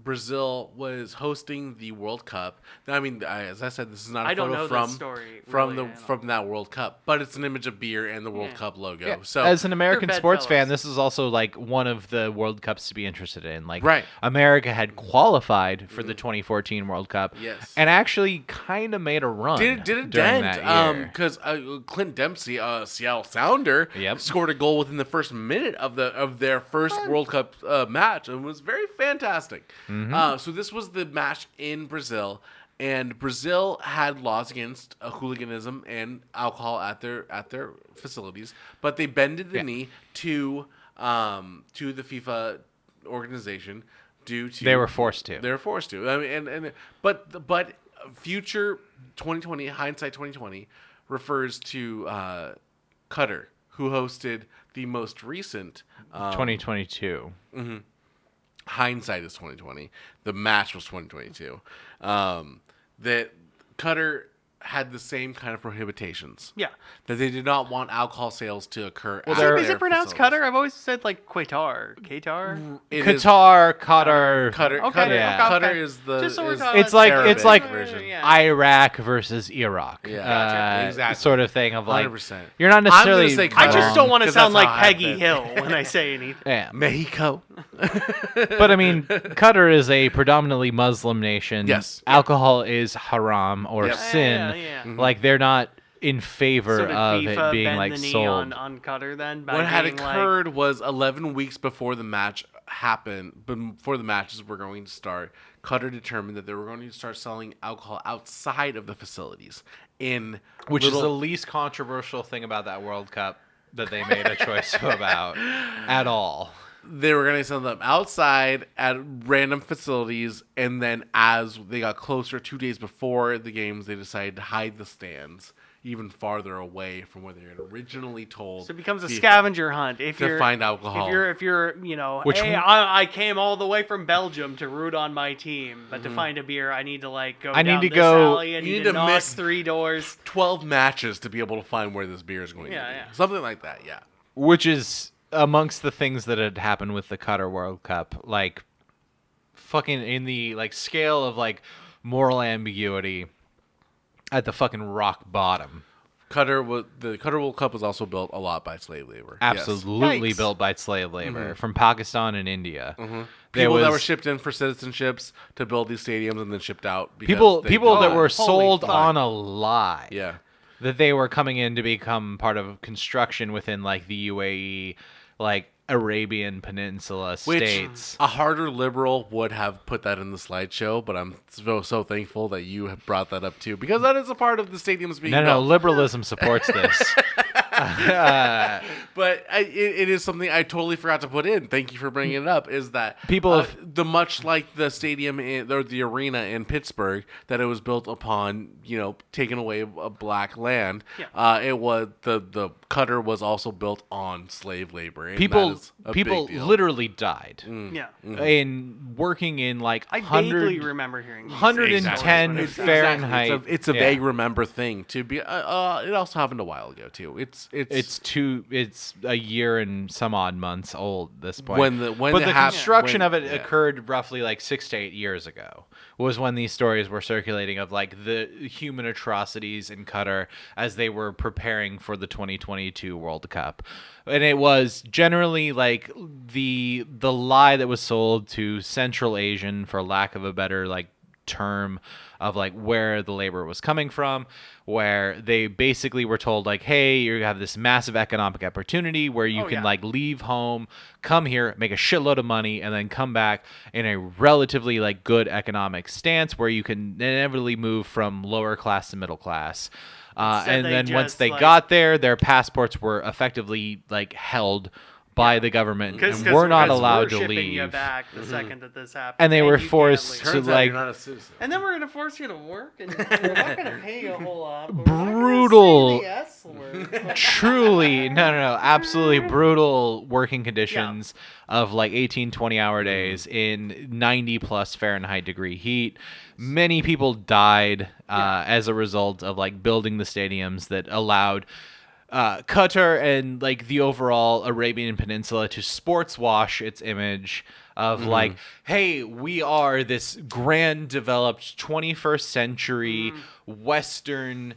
Brazil was hosting the World Cup. Now, I mean, as I said, this is not a I don't photo know from this story from really the at all. from that World Cup, but it's an image of beer and the World Yeah. Cup logo. Yeah. So As an American They're sports fan, bedfellows. this is also like one of the World Cups to be interested in. Like, Right. America had qualified for the 2014 World Cup, Yes. and actually kind of made a run. did it during dent? that year. Because Clint Dempsey, Seattle Sounder, Yep. scored a goal within the first minute of their first World Cup match, and was very fantastic. So this was the match in Brazil, and Brazil had laws against hooliganism and alcohol at their facilities, but they bended the knee to the FIFA organization due to They were forced to. They were forced to. I mean, but future 2020 hindsight 2020 refers to Qatar, who hosted the most recent 2022. hindsight is 2020. The match was 2022. That Qatar had the same kind of prohibitions. Yeah. That they did not want alcohol sales to occur. Well, at there- Is their it pronounced facilities. Qatar? I've always said like Qatar. Qatar? It is- Qatar. Qatar. Okay, yeah. Qatar okay. is the. Just so we're is talking It's like Arabic it's like version. Yeah. Iraq versus Iraq. Yeah. Gotcha. Exactly. Sort of thing of like 100%. you're not necessarily. I'm gonna say I Qatar. just don't want to 'Cause sound that's like how I Peggy bet. Hill when I say anything. Yeah. Mexico. But I mean, Qatar is a predominantly Muslim nation. Yes. Alcohol is haram or Yep. sin. Yeah. Like they're not in favor So did of FIFA it being bend like the knee sold. on Qatar then? By What had being like- occurred was 11 weeks before the match happened, before the matches were going to start, Qatar determined that they were going to start selling alcohol outside of the facilities in Which is the little- least controversial thing about that World Cup that they made a choice about at all. they were going to sell them outside at random facilities, and then as they got closer, 2 days before the games, they decided to hide the stands even farther away from where they had originally told. So it becomes a FIFA scavenger hunt. If to you're find alcohol. If you're Which hey, one- I came all the way from Belgium to root on my team, but to find a beer, I need to like go. I need down to this go- Alley, I you need need to to knock miss 3 doors. 12 matches to be able to find where this beer is going Yeah, to be. yeah. Something like that, yeah. Which is amongst the things that had happened with the Qatar World Cup. Like, fucking in the like scale of like moral ambiguity at the fucking rock bottom. The Qatar World Cup was also built a lot by slave labor. Absolutely Yikes. built by slave labor from Pakistan and India. People that were shipped in for citizenships to build these stadiums and then shipped out. People Because that were holy sold fuck. on a lie. Yeah. That they were coming in to become part of construction within like the UAE, like Arabian Peninsula Which states. a harder liberal would have put that in the slideshow, but I'm so thankful that you have brought that up too, because that is a part of the stadiums being No, built. liberalism supports this. But it is something I totally forgot to put in. Thank you for bringing it up. Is that People much like the stadium or the arena in Pittsburgh, that it was built upon taking away a black land. Yeah. It was the Qatar was also built on slave labor. And people that is a big deal. literally died Yeah. in working in like I 100 vaguely remember hearing these 110 stories. Fahrenheit. It's a Yeah. vague remember thing to be. It also happened a while ago too. It's a year and some odd months old at this point. When but the construction of it yeah. occurred roughly like 6 to 8 years ago. Was when these stories were circulating of like the human atrocities in Qatar as they were preparing for the 2022 World Cup. And it was generally like the lie that was sold to Central Asian, for lack of a better like term, of like where the labor was coming from, where they basically were told like, hey, you have this massive economic opportunity where you can like leave home, come here, make a shitload of money, and then come back in a relatively like good economic stance where you can inevitably move from lower class to middle class. And they then once just, they like- got there, their passports were effectively like held by the government Because and were not we're allowed to shipping you leave. back the second that this happened. And they were you can't forced leave. to, Turns out like- you're not a citizen. And then we're going to force you to work, and we're not going to pay you a whole lot. But Brutal. We're not gonna say the S word. Truly, no, absolutely brutal working conditions of like 18, 20-hour days in 90 plus Fahrenheit degree heat. Many people died as a result of like building the stadiums that allowed Qatar and like the overall Arabian Peninsula to sports wash its image of like, hey, we are this grand developed 21st century Western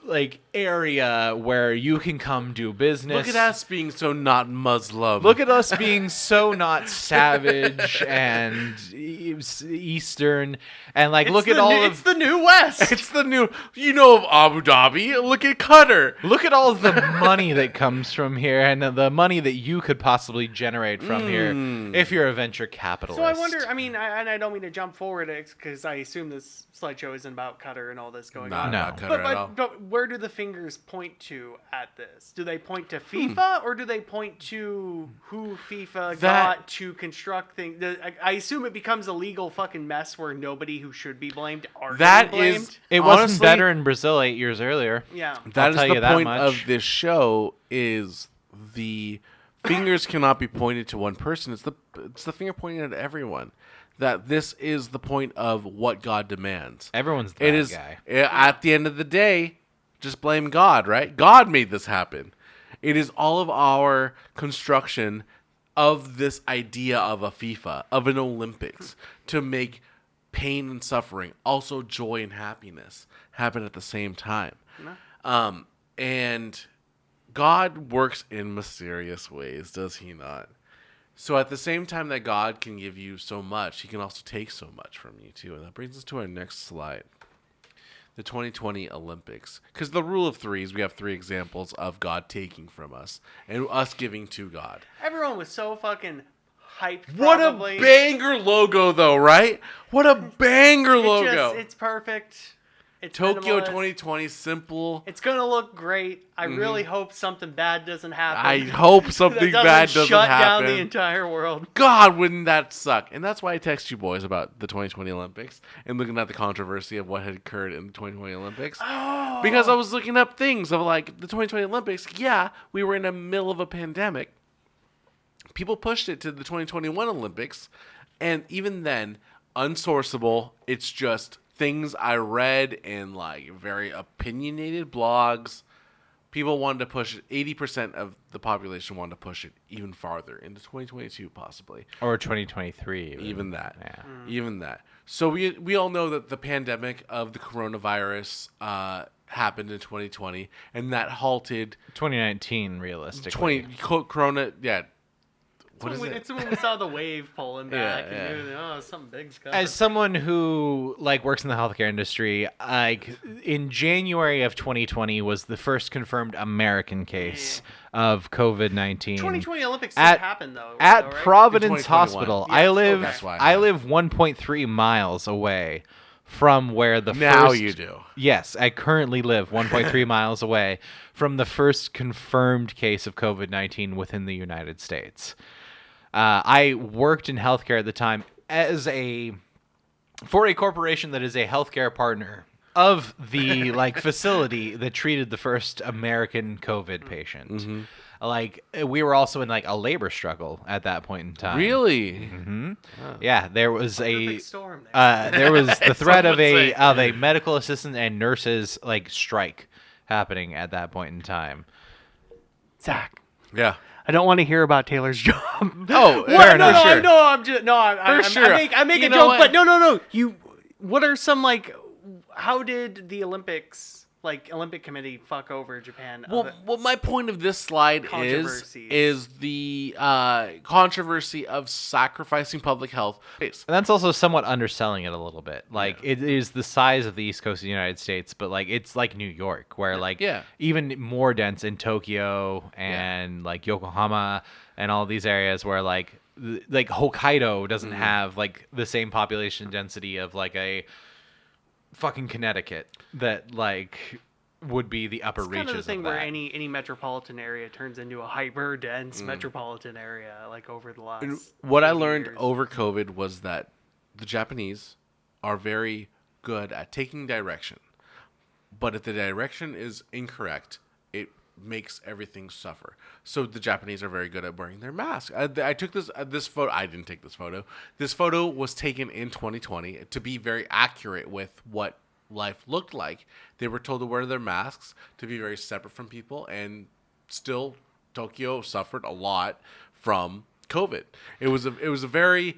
like area where you can come do business. Look at us being so not Muslim. Look at us being so not savage and Eastern, and like look at all It's of the new West. It's the new, of Abu Dhabi. Look at Qatar. look at all of the money that comes from here and the money that you could possibly generate from here if you're a venture capitalist. So I wonder. I mean, I don't mean to jump forward because I assume this slideshow isn't about Qatar and all this going on. No. Not Qatar at all. But where do the fingers point to at this? Do they point to FIFA or do they point to who FIFA got to construct things? I assume it becomes a legal fucking mess where nobody who should be blamed are That getting blamed. is- It wasn't Honestly, better in Brazil 8 years earlier. Yeah. That is tell you the that point much. of this show. Is the fingers cannot be pointed to one person. It's the finger pointing at everyone. That this is the point of what God demands. Everyone's the It bad is guy. at the end of the day, just blame God, right? God made this happen. It is all of our construction of this idea of a FIFA, of an Olympics, to make pain and suffering, also joy and happiness, happen at the same time. And God works in mysterious ways, does he not? So at the same time that God can give you so much, he can also take so much from you too. And that brings us to our next slide. The 2020 Olympics. Because the rule of threes, we have 3 examples of God taking from us and us giving to God. Everyone was so fucking hyped. What probably. a banger logo though, right? What a banger logo. It's perfect. It's Tokyo minimalist. 2020, simple. It's gonna look great. I really hope something bad doesn't happen. I hope something that bad doesn't shut happen. down the entire world. God, wouldn't that suck? And that's why I text you boys about the 2020 Olympics and looking at the controversy of what had occurred in the 2020 Olympics. Oh. Because I was looking up things of like the 2020 Olympics. Yeah, we were in the middle of a pandemic. People pushed it to the 2021 Olympics. And even then, unsourceable, it's just things I read in like very opinionated blogs people wanted to push it. 80% of the population wanted to push it even farther into 2022, possibly. Or 2023. Even that. Yeah. Even that. So we all know that the pandemic of the coronavirus happened in 2020, and that halted 2019, realistically. Corona. Yeah. What is it? It's when we saw the wave pulling back, Yeah, and yeah. you know, something big's coming. As someone who like works in the healthcare industry, like in January of 2020 was the first confirmed American case of COVID-19. 2020 Olympics At- didn't happen though. At right? Providence 2021. Hospital. Yes, I okay. live That's why. I live 1.3 miles away from where the Now first you do. Yes, I currently live 1.3 miles away from the first confirmed case of COVID-19 within the United States. I worked in healthcare at the time for a corporation that is a healthcare partner of the facility that treated the first American COVID patient. Mm-hmm. Like we were also in like a labor struggle at that point in time. Really? Yeah, there was Perfect storm there. there was the threat Some of would say. a medical assistant and nurses like strike happening at that point in time. Zach, Yeah. I don't want to hear about Taylor's job. Oh, What? fair enough. No, Sure. no, I'm just no. I sure. I make You a know joke, what? but no. You. What are some like? How did the Olympic committee fuck over Japan? Well, my point of this slide Controversies. is the controversy of sacrificing public health. And that's also somewhat underselling it a little bit. Like it is the size of the East Coast of the United States, but like it's like New York, where like even more dense in Tokyo and like Yokohama and all these areas where like Hokkaido doesn't have like the same population density of like a fucking Connecticut that like would be the upper It's reaches kind of the thing of where that. any metropolitan area turns into a hyper dense metropolitan area like over the last. And what I 80 learned years. over COVID was that the Japanese are very good at taking direction, but if the direction is incorrect, it makes everything suffer. So the Japanese are very good at wearing their mask. I took this photo. I didn't take this photo. This photo was taken in 2020 to be very accurate with what life looked like. They were told to wear their masks, to be very separate from people, and still Tokyo suffered a lot from COVID. It was a very,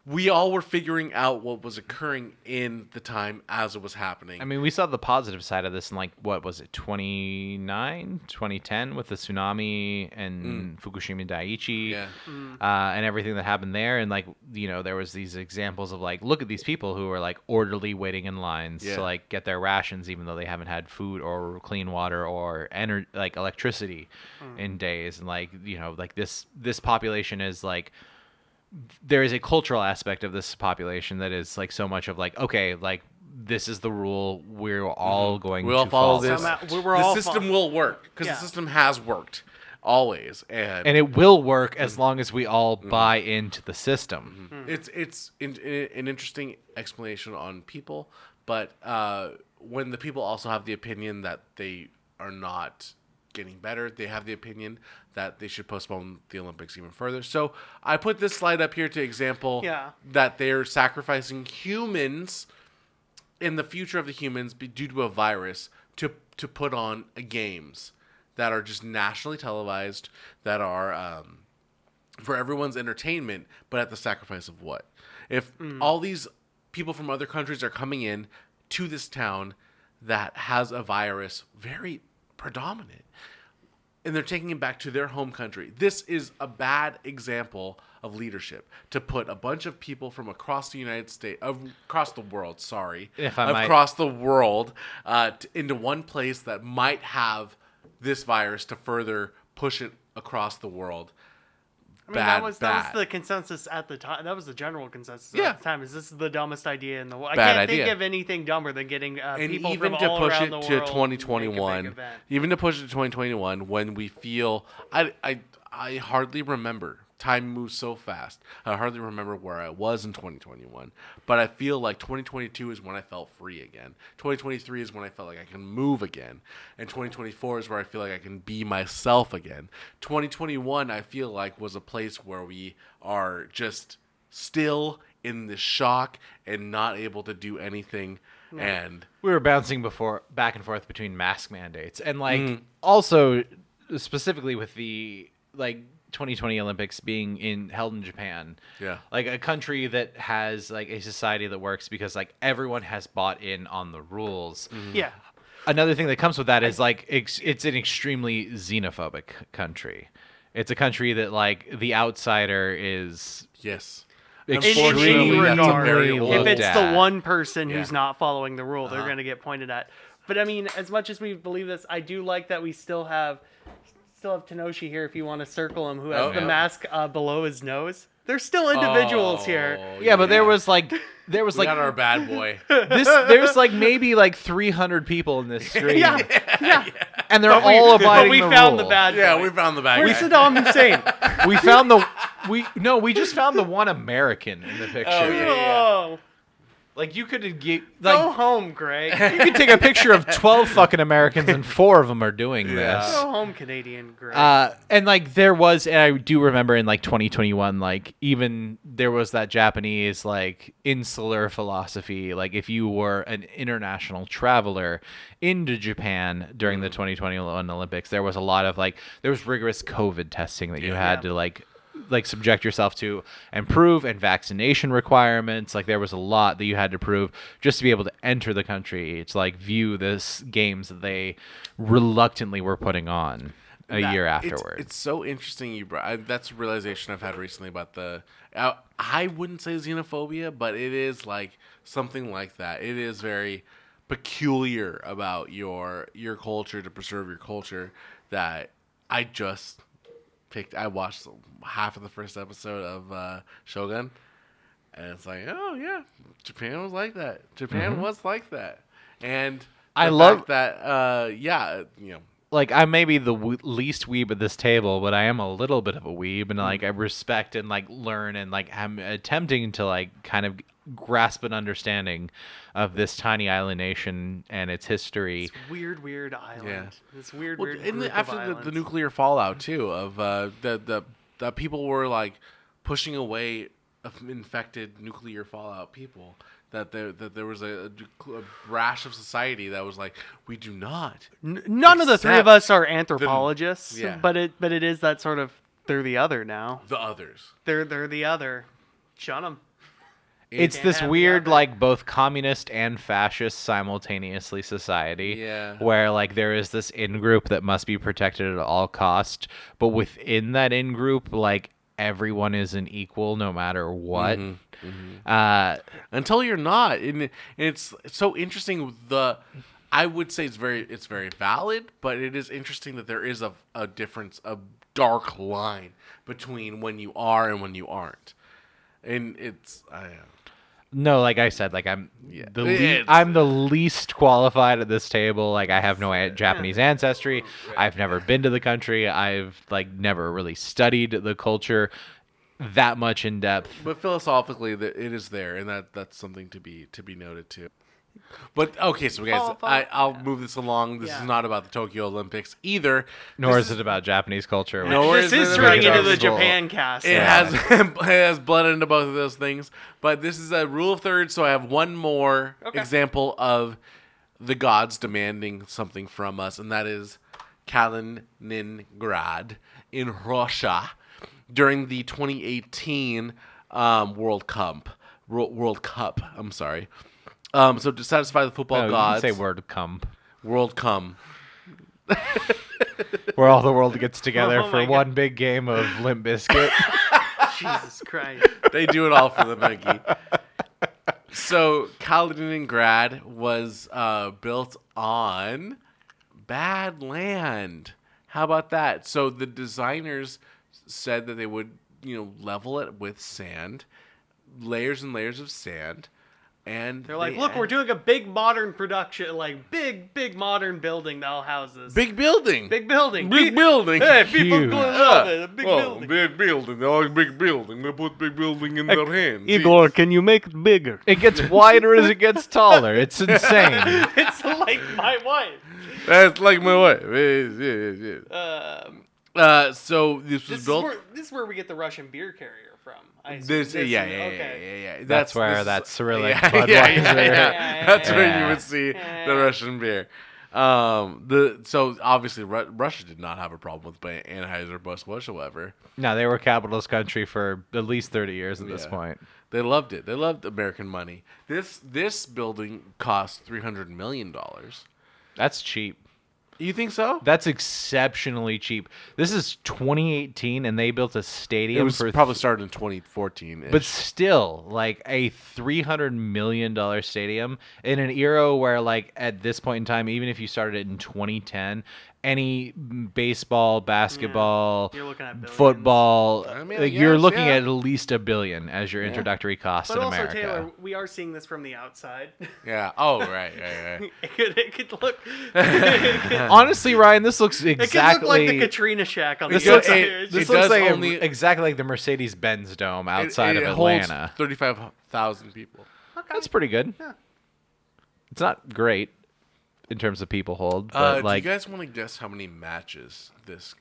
we all were figuring out what was occurring in the time as it was happening. I mean, we saw the positive side of this in, like, what was it, 2010 with the tsunami and Fukushima Daiichi Yeah. and everything that happened there. And, like, you know, there was these examples of, like, look at these people who are, like, orderly waiting in lines to, like, get their rations even though they haven't had food or clean water or electricity in days. And, like, you know, like, this population is, like, there is a cultural aspect of this population that is like so much of like, okay, like this is the rule. We're all going We'll to follow follow this. We're The system will work because Yeah. the system has worked always, and And it will work as long as we all buy into the system. it's an interesting explanation on people, but when the people also have the opinion that they are not getting better, they have the opinion that they should postpone the Olympics even further. So I put this slide up here to example that they're sacrificing humans in the future of the humans due to a virus to put on games that are just nationally televised, that are for everyone's entertainment, but at the sacrifice of what? If all these people from other countries are coming in to this town that has a virus very predominant, and they're taking it back to their home country. This is a bad example of leadership, to put a bunch of people from across the United States, across the world, If I might. across the world, into one place that might have this virus to further push it across the world. I mean, that was the consensus at the time. That was the general consensus at the time. Is this is the dumbest idea in the world? I can't think of anything dumber than getting people even from to all push around it the to world 2021, make a big event. even to push it to 2021, when we feel I hardly remember. Time moves so fast. I hardly remember where I was in 2021, but I feel like 2022 is when I felt free again. 2023 is when I felt like I can move again, and 2024 is where I feel like I can be myself again. 2021, I feel like, was a place where we are just still in the shock and not able to do anything And we were bouncing back and forth between mask mandates and like also specifically with the like 2020 Olympics being held in Japan. Yeah. Like a country that has like a society that works because like everyone has bought in on the rules. Yeah. Another thing that comes with that is like it's an extremely xenophobic country. It's a country that like the outsider is yes. In extremely any regard, looked if it's at. the one person who's Yeah. not following the rule, they're going to get pointed at. But I mean, as much as we believe this, I do like that we still have Tenoshi here. If you want to circle him, who has the mask below his nose. There's still individuals here. Yeah, but there was like We got our bad boy. there's like maybe like 300 people in this stream. Yeah. And they're all abiding But we the found rule. the bad Yeah, guy. we found the bad Where's guy. Saddam Hussein? We just found the one American in the picture. Oh, yeah. Oh, Like you could go like home, Greg. you could take a picture of 12 fucking Americans and 4 of them are doing this. Go home, Canadian Greg. And like there was, and I do remember in like 2021, like even there was that Japanese like insular philosophy. Like if you were an international traveler into Japan during the 2021 Olympics, there was a lot of like there was rigorous COVID testing that you had to like subject yourself to and prove, and vaccination requirements. Like there was a lot that you had to prove just to be able to enter the country to like view this games that they reluctantly were putting on a year afterward. It's so interesting you brought. That's a realization I've had recently about the. I wouldn't say xenophobia, but it is like something like that. It is very peculiar about your culture to preserve your culture. That I watched half of the first episode of Shogun, and it's like, oh yeah, Japan was like that. Japan was like that, and I the love fact that. Like I may be the least weeb at this table, but I am a little bit of a weeb, and like I respect and like learn and like I'm attempting to like kind of grasp an understanding of this tiny island nation and its history. This weird island. Yeah. This weird Well, group of after islands. the nuclear fallout too, of the people were like pushing away infected nuclear fallout people. That there was a rash of society that was like, we do not. None of the three of us are anthropologists, yeah. but it is that sort of they're the other now. The others. They're the other. Shun them. It's Can't this have the weird, other. like, both communist and fascist simultaneously society. Yeah. Where, like, there is this in-group that must be protected at all cost. But within that in-group, like, everyone is an equal no matter what. Until you're not. And it's so interesting. I would say it's very valid, but it is interesting that there is a difference, a dark line between when you are and when you aren't. And it's, I don't know. No, like I said, like I'm It's- I'm the least qualified at this table. Like I have no Japanese ancestry. I've never been to the country. I've like never really studied the culture that much in depth. But philosophically, it is there, and that's something to be noted too. But okay, so guys, I'll move this along. This is not about the Tokyo Olympics either. Nor is it about Japanese culture. No, This is turning into the Japan cast. It has blood into both of those things. But this is a rule of thirds, so I have one more example of the gods demanding something from us, and that is Kaliningrad in Russia during the 2018 World Cup. I'm sorry. So to satisfy the football gods, say word "cump," World Cup. where all the world gets together Oh for my one big game of Limp Bizkit. Jesus Christ. They do it all for the monkey. So Kaliningrad was built on bad land. How about that? So the designers said that they would, level it with sand, layers and layers of sand. And They're like, look, we're doing a big modern production, like big modern building that'll house this. big building. Big building. Big building. Hey, people Huge. gonna love it. A big Oh, building. big building. They like big building. They put big building in their hands. Igor, can you make it bigger? It gets wider as it gets taller. It's insane. It's like my wife. That's like my wife. Yeah. So this was built. This is where we get the Russian beer carrier from? I assume This, this yeah, is- yeah, okay. yeah. That's where this is- that Cyrillic yeah, Budweiser. yeah. That's where you Yeah. would see the Yeah. Russian beer. So obviously Russia did not have a problem with Anheuser-Busch whatsoever. No, they were capitalist country for at least 30 years at this Yeah. point. They loved it. They loved American money. This building cost $300 million. That's cheap. You think so? That's exceptionally cheap. This is 2018, and they built a stadium It was for probably started in 2014. but still, like a $300 million stadium in an era where, like, at this point in time, even if you started it in 2010, any baseball, basketball, You're looking at billions. football, I mean, like, you're yes, looking yeah. at least $1 billion as your introductory cost But in also, America. Taylor, we are seeing this from the outside. Yeah. Oh, right. it could look. Honestly, Ryan, this looks It exactly. could look like the Katrina shack on This the looks, outside. it this does looks like only- exactly like the Mercedes-Benz Dome outside it of holds Atlanta. 35,000 people. That's pretty good. Yeah. It's not great in terms of people hold, but Do like you guys want to guess how many matches this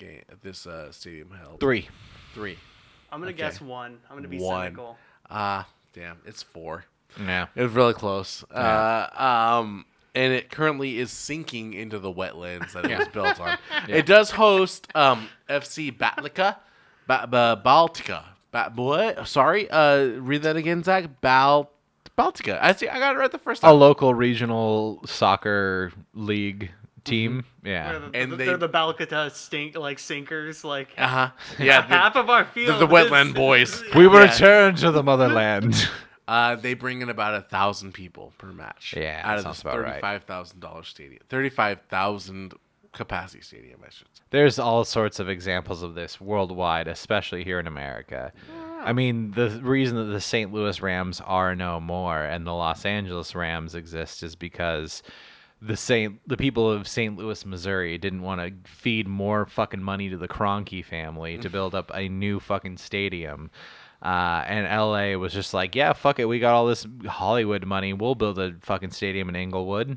stadium held? 3. 3. I'm gonna Okay. guess one. I'm gonna be 1. cynical. Damn, it's 4. Yeah. It was really close. And it currently is sinking into the wetlands that it was built on. It does host FC Baltica. Baltica. What? Sorry. Read that again, Zach. Baltica. I got it right the first A time. local regional soccer league team. Yeah. They're the Balcata sinkers. Like Uh-huh. Yeah. half of our field. the wetland boys. We will Yeah. return to the motherland. They bring in about 1,000 people per match. Yeah, out of sounds this about right. $35,000 stadium, 35,000 capacity stadium, I should say. There's all sorts of examples of this worldwide, especially here in America. I mean, the reason that the St. Louis Rams are no more and the Los Angeles Rams exist is because the people of St. Louis, Missouri didn't want to feed more fucking money to the Kroenke family to build up a new fucking stadium. And LA was just like, yeah, fuck it. We got all this Hollywood money. We'll build a fucking stadium in Inglewood.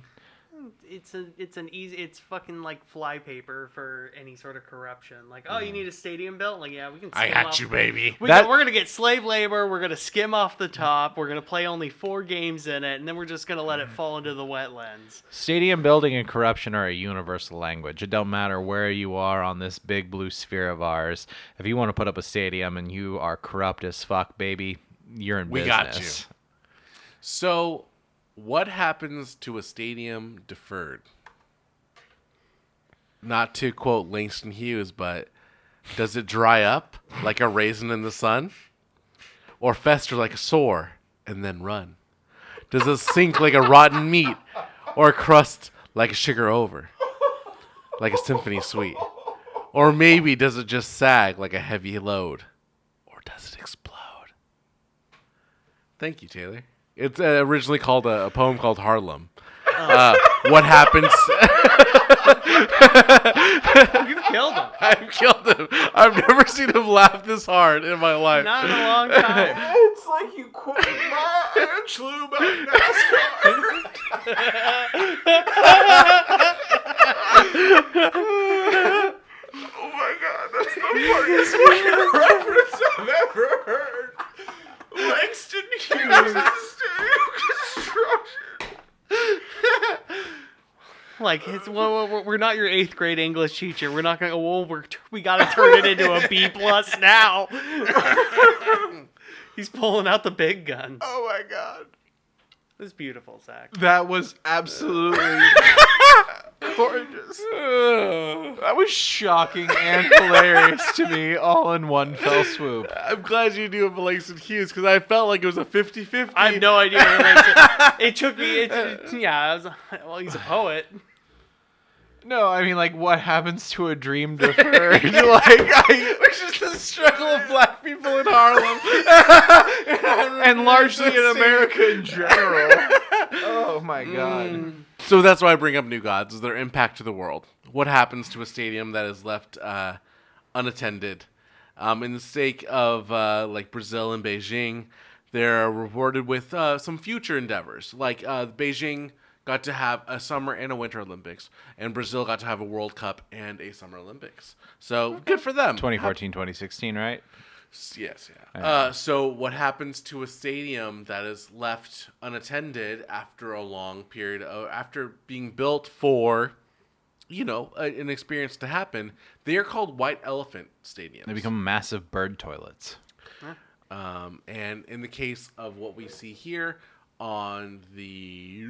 It's fucking like flypaper for any sort of corruption. Like, oh, you need a stadium built? Like, yeah, we can. I skim got off- you, baby. We're gonna get slave labor. We're gonna skim off the top. We're gonna play only 4 games in it, and then we're just gonna let it fall into the wetlands. Stadium building and corruption are a universal language. It don't matter where you are on this big blue sphere of ours. If you want to put up a stadium and you are corrupt as fuck, baby, you're in We business. got you. So, what happens to a stadium deferred? Not to quote Langston Hughes, but does it dry up like a raisin in the sun? Or fester like a sore and then run? Does it sink like a rotten meat? Or crust like a sugar over? Like a symphony suite? Or maybe does it just sag like a heavy load? Or does it explode? Thank you, Taylor. It's originally called a poem called Harlem. What happens? You've killed him. I've killed him. I've never seen him laugh this hard in my life. Not in a long time. It's like you quoted my Angelo about NASCAR. Oh my god, that's the funniest fucking reference I've ever heard. Langston Hughes' stadium construction. Like we're not your 8th grade English teacher. We're not gonna. Well, we gotta turn it into a B+ now. He's pulling out the big gun. Oh my god. It's beautiful, Zach. That was absolutely gorgeous. That was shocking and hilarious to me, all in one fell swoop. I'm glad you knew of Langston Hughes because I felt like it was a 50-50. I have no idea what it makes it. It took me. Well, he's a poet. No, I mean, like, what happens to a dream deferred? Which is the struggle of black people in Harlem. and largely in America in general. Oh my god. So that's why I bring up New Gods, is their impact to the world. What happens to a stadium that is left unattended? In the sake of like Brazil and Beijing, they're rewarded with some future endeavors. Like Beijing got to have a summer and a winter Olympics, and Brazil got to have a World Cup and a summer Olympics. So good for them. 2014, 2016, right? Yes, yeah. Yeah. So what happens to a stadium that is left unattended after a long period of after being built for, an experience to happen? They are called white elephant stadiums. They become massive bird toilets. And in the case of what we see here on the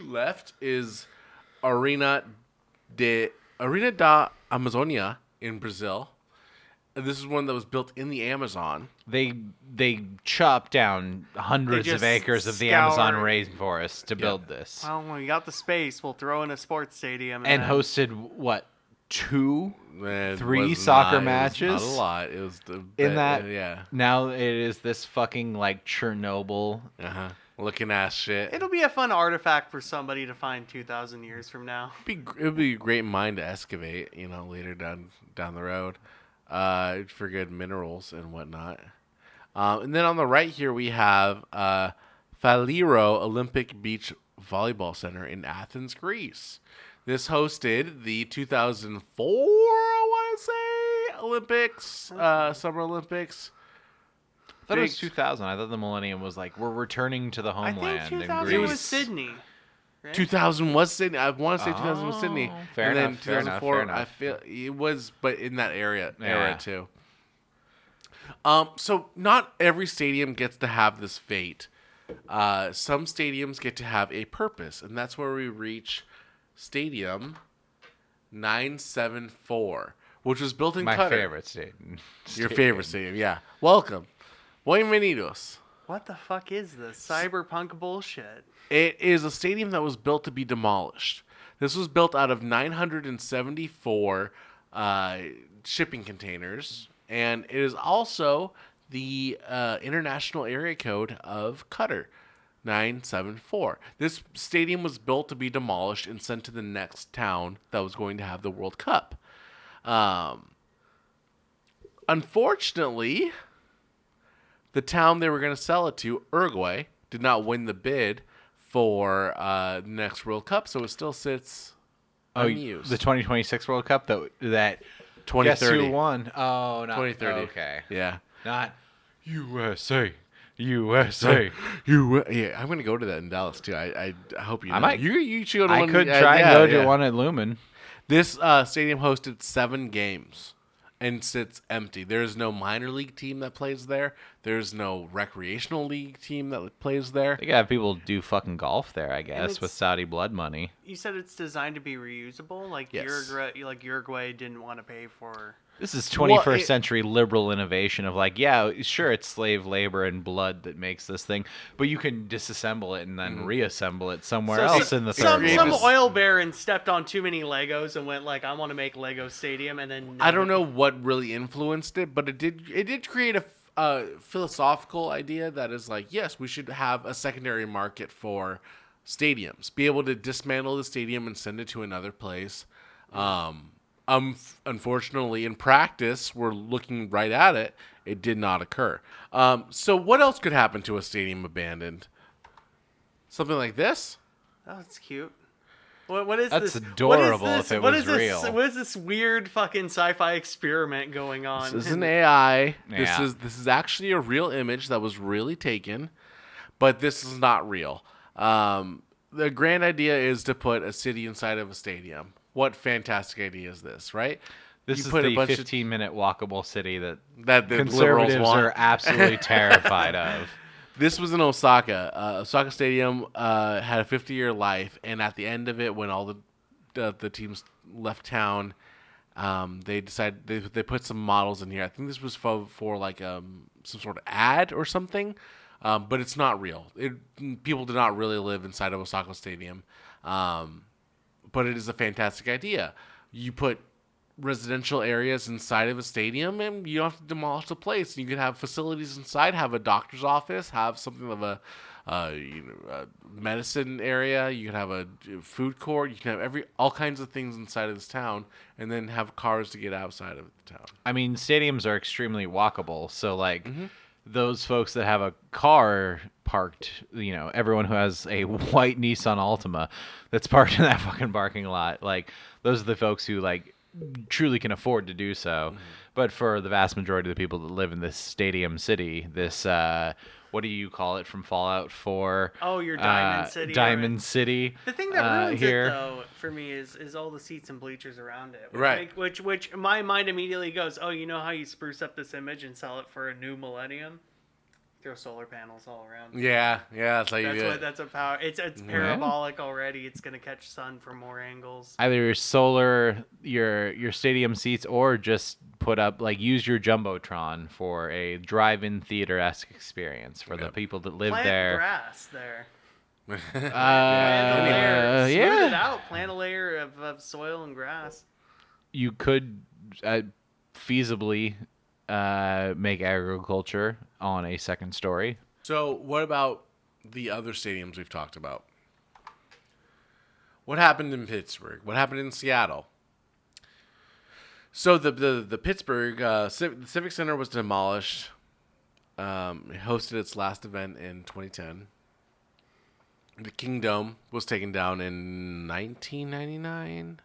left is Arena da Amazônia in Brazil. This is one that was built in the Amazon. They chopped down hundreds of just acres of the scour- Amazon rainforest to build this, Well, when we got the space, we'll throw in a sports stadium. and then- hosted what, three Was soccer not- matches? It was not a lot. It was In that, yeah. now it is this fucking like Chernobyl. Looking ass shit. It'll be a fun artifact for somebody to find 2,000 years from now. It'd be a great mine to excavate, later down the road, for good minerals and whatnot. And then on the right here we have Faliro Olympic Beach Volleyball Center in Athens, Greece. This hosted the 2004, I want to say, Olympics, Summer Olympics. I thought it was Big- 2000. I thought the millennium was like, we're returning to the I homeland think in 2000 Greece. was Sydney. Right? 2000 was Sydney. I want to say 2000 was Sydney. Fair and enough, then fair enough, 2004, fair enough. I feel it was, but in that era Yeah. too. So not every stadium gets to have this fate. Some stadiums get to have a purpose, and that's where we reach Stadium 974, which was built in My Qatar. favorite state. Your favorite stadium, yeah. Welcome. Bienvenidos. What the fuck is this? Cyberpunk bullshit. It is a stadium that was built to be demolished. This was built out of 974 shipping containers, and it is also the international area code of Qatar, 974. This stadium was built to be demolished and sent to the next town that was going to have the World Cup. Unfortunately, the town they were going to sell it to, Uruguay, did not win the bid for the next World Cup, so it still sits unused. The 2026 World Cup that guess 2030. who won? Oh, not 2030. Okay, Yeah. not USA. USA. Yeah, I'm going to go to that in Dallas, too. I hope you know. I might. You should go to I one. could yeah, try yeah, and go yeah. to one at Lumen. This stadium hosted 7 games and sits empty. There's no minor league team that plays there. There's no recreational league team that plays there. They gotta have people do fucking golf there, I guess, it's- with Saudi blood money. You said it's designed to be reusable. Like Yes. Uruguay didn't want to pay for. This is 21st Well, century liberal innovation of like, yeah, sure, it's slave labor and blood that makes this thing, but you can disassemble it and then reassemble it somewhere So else in the some third some world. oil baron stepped on too many Legos and went like, I want to make Lego Stadium, and then I don't know what really influenced it, but it did create a philosophical idea that is like, yes, we should have a secondary market for stadiums, be able to dismantle the stadium and send it to another place. Unfortunately, in practice, we're looking right at it. It did not occur. So what else could happen to a stadium abandoned? Something like this? Oh, that's cute. What is That's this? adorable What is this? if it What was is this? real. What is this weird fucking sci-fi experiment going on? This is an AI. Yeah. This is actually a real image that was really taken, but this is not real. The grand idea is to put a city inside of a stadium. What fantastic idea is this, right? This You is put a the bunch of- 15-minute walkable city that That the liberals conservatives want. are absolutely terrified of. This was in Osaka. Osaka Stadium had a 50-year life, and at the end of it, when all the teams left town, they decided they put some models in here. I think this was for like some sort of ad or something, but it's not real. People do not really live inside of Osaka Stadium, but it is a fantastic idea. You put residential areas inside of a stadium, and you don't have to demolish the place. You could have facilities inside, have a doctor's office, have something of a medicine area. You can have a food court. You can have all kinds of things inside of this town, and then have cars to get outside of the town. I mean, stadiums are extremely walkable, so like those folks that have a car parked, everyone who has a white Nissan Altima that's parked in that fucking parking lot, like those are the folks who like truly can afford to do so. But for the vast majority of the people that live in this stadium city, this what do you call it from Fallout 4? Oh, your Diamond City. Diamond alright. City. The thing that ruins here. it, though, for me, is all the seats and bleachers around it. Right. Which my mind immediately goes, oh, you know how you spruce up this image and sell it for a new millennium? Throw solar panels all around. Yeah, that's how you do it. That's a power. It's parabolic already. It's gonna catch sun from more angles. Either your solar, your stadium seats, or just put up use your jumbotron for a drive-in theater-esque experience for the people that live Plant there. grass there. Plant Plant a layer. Smooth yeah. it out. Plant a layer of soil and grass. You could feasibly make agriculture on a second story. So what about the other stadiums we've talked about? What happened in Pittsburgh? What happened in Seattle? So the Pittsburgh the Civic Center was demolished. It hosted its last event in 2010. The Kingdome was taken down in 1999,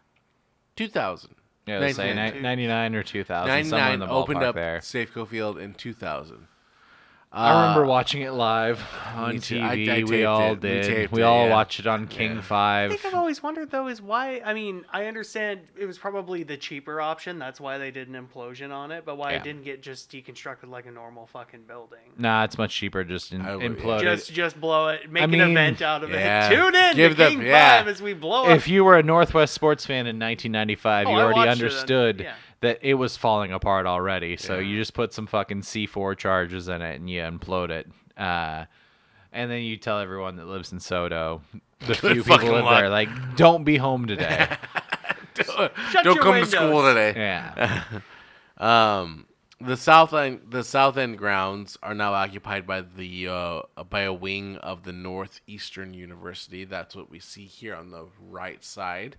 2000. Yeah, let's say 99 or 2000, somewhere in the 99 opened ballpark up there. Safeco Field in 2000. I remember watching it live on me too. TV. I taped we all it. We did. taped We it, all yeah. watched it on King Yeah. 5. I think I've always wondered, though, is why... I mean, I understand it was probably the cheaper option. That's why they did an implosion on it. But why Yeah. it didn't get just deconstructed like a normal fucking building. Nah, it's much cheaper just implode it. Just blow it. Make an mean, event out of yeah. it. Tune in Give to them- King yeah. 5 as we blow up. If you were a Northwest sports fan in 1995, Oh, you I already watched it understood yeah. that it was falling apart already. So Yeah. you just put some fucking C4 charges in it and you implode it. And then you tell everyone that lives in Soto, the few people fucking live luck. there, don't be home today. Shut Don't your come windows. to school today. Yeah. The South End grounds are now occupied by by a wing of the Northeastern University. That's what we see here on the right side.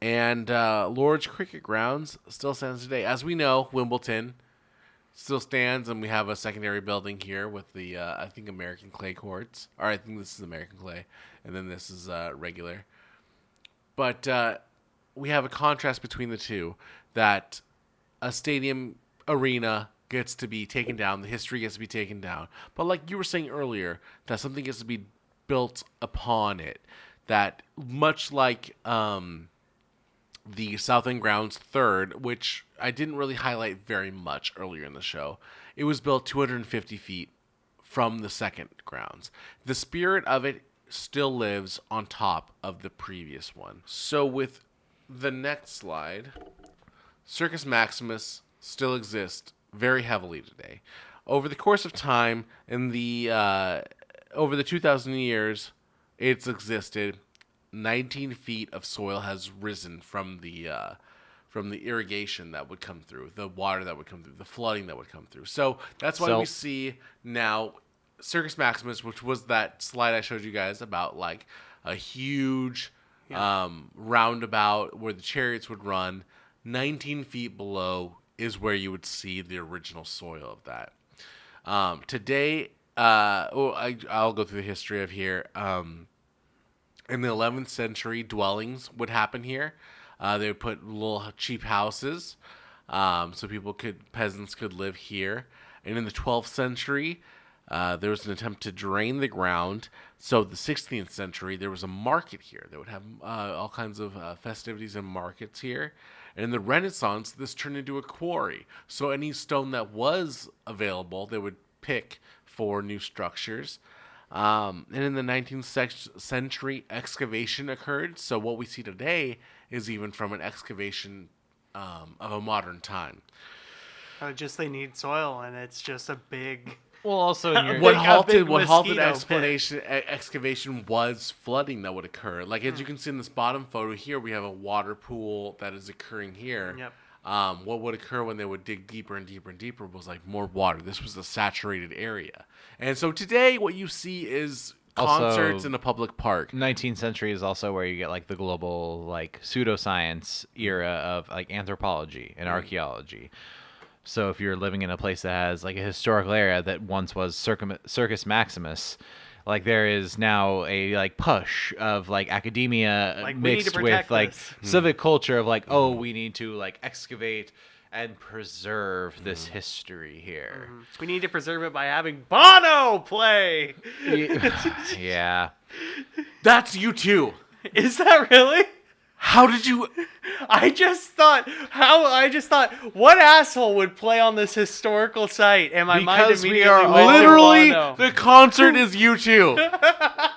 And Lord's Cricket Grounds still stands today. As we know, Wimbledon still stands, and we have a secondary building here with the I think American clay courts. Or I think this is American clay, and then this is regular. But we have a contrast between the two, that a stadium arena gets to be taken down, the history gets to be taken down. But like you were saying earlier, that something gets to be built upon it. That much like the South End Grounds third, which I didn't really highlight very much earlier in the show, it was built 250 feet from the second grounds. The spirit of it still lives on top of the previous one. So with the next slide, Circus Maximus still exists very heavily today. Over the course of time, in the over the 2,000 years it's existed, 19 feet of soil has risen from the irrigation that would come through, the water that would come through, the flooding that would come through. So that's why we see now Circus Maximus, which was that slide I showed you guys about like a huge roundabout where the chariots would run. 19 feet below is where you would see the original soil of that. Today, I'll go through the history of here. In the 11th century, dwellings would happen here. They would put little cheap houses, so peasants could live here. And in the 12th century, there was an attempt to drain the ground. So the 16th century, there was a market here. They would have all kinds of festivities and markets here. And in the Renaissance, this turned into a quarry. So any stone that was available, they would pick for new structures. And in the 19th century, excavation occurred. So what we see today is even from an excavation of a modern time. Just they need soil, and it's just a big... Well, also in your, What a halted big mosquito excavation was flooding that would occur. Like as you can see in this bottom photo here, we have a water pool that is occurring here. Yep. What would occur when they would dig deeper and deeper and deeper was like more water. This was a saturated area. And so today what you see is concerts Also, in a public park. 19th century is also where you get like the global like pseudoscience era of like anthropology and archaeology. So if you're living in a place that has like a historical area that once was Circus Maximus, like there is now a like push of like academia Like, we need to mixed with protect like this. civic culture of like, oh, we need to like excavate and preserve this history here. We need to preserve it by having Bono play. Yeah. That's you too. Is that really? How did you? I just thought, what asshole would play on this historical site? And my mind Because we immediately are went to literally Bono. the concert is you two.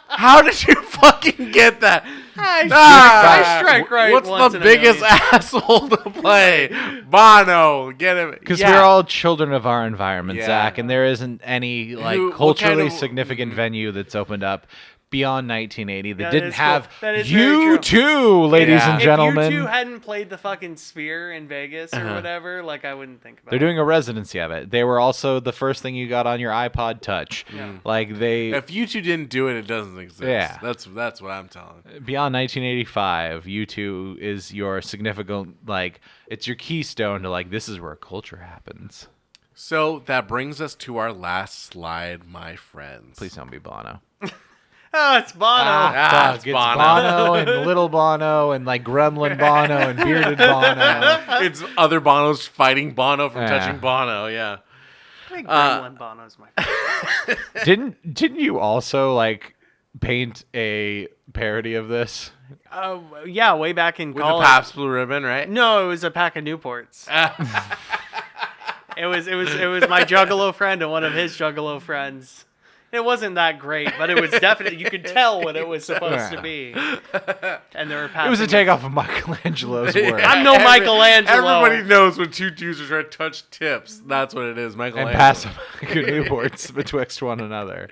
How did you fucking get that? I strike right What's once the in a biggest million. asshole to play? Bono, get him. Because Yeah. we're all children of our environment, Yeah. Zach, and there isn't any like What culturally kind of- significant venue that's opened up beyond 1980 that That didn't is cool. have That is very you true. too, ladies Yeah. and If gentlemen. you two hadn't played the fucking Sphere in Vegas or whatever, like I wouldn't think about They're it. doing a residency of it. They were also the first thing you got on your iPod Touch. Yeah. Like they If you two didn't do it, it doesn't exist. Yeah. That's what I'm telling. beyond 1985, U2 is your significant like it's your keystone to like this is where culture happens. So that brings us to our last slide, my friends. Please don't be Bono. Oh, it's Bono. It's It's Bono. Bono and little Bono and like gremlin Bono and bearded Bono. It's other Bonos fighting Bono from Yeah. touching Bono. Yeah. I think Gremlin Bono's my favorite. Didn't you also like paint a parody of this? Yeah, way back in With college. the Pabst Blue Ribbon, right? No, it was a pack of Newports. It was my Juggalo friend and one of his Juggalo friends. It wasn't that great, but it was definitely, you could tell what it was supposed to be. And there were It was a takeoff of Michelangelo's work. I'm no Michelangelo. Everybody knows when two Jews are trying to touch tips. That's what it is, And Michelangelo. pass Newports betwixt one another.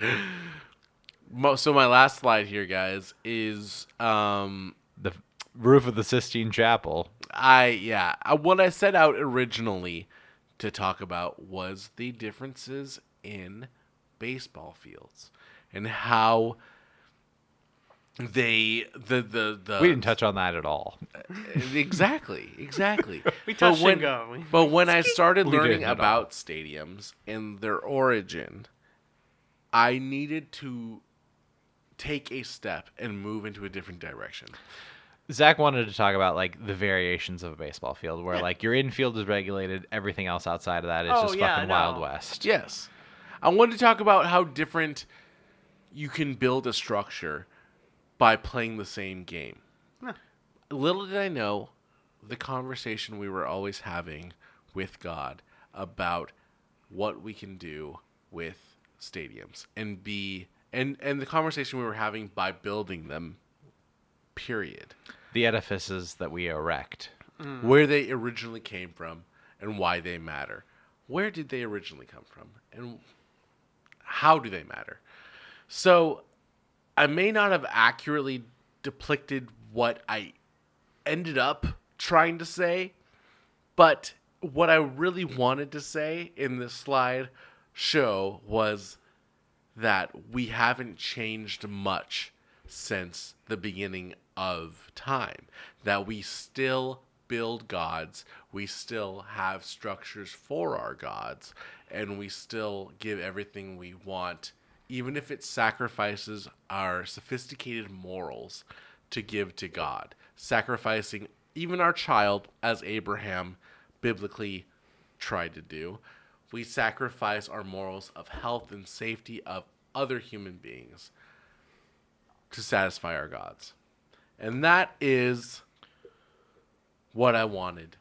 So my last slide here, guys, is The roof of the Sistine Chapel. what I set out originally to talk about was the differences in baseball fields and how the We didn't touch on that at all. exactly We touched when, and go. But when I started We learning didn't at about stadiums and their origin, I needed to take a step and move into a different direction. Zach wanted to talk about like the variations of a baseball field, where like your infield is regulated, everything else outside of that is just fucking Wild West. Yes. I wanted to talk about how different you can build a structure by playing the same game. Little did I know the conversation we were always having with God about what we can do with stadiums and the conversation we were having by building them, period. The edifices that we erect. Where they originally came from and why they matter. Where did they originally come from and how do they matter? So I may not have accurately depicted what I ended up trying to say, but what I really wanted to say in this slide show was that we haven't changed much since the beginning of time. That we still build gods, we still have structures for our gods, and we still give everything we want, even if it sacrifices our sophisticated morals to give to God. Sacrificing even our child, as Abraham biblically tried to do. We sacrifice our morals of health and safety of other human beings to satisfy our gods. And that is what I wanted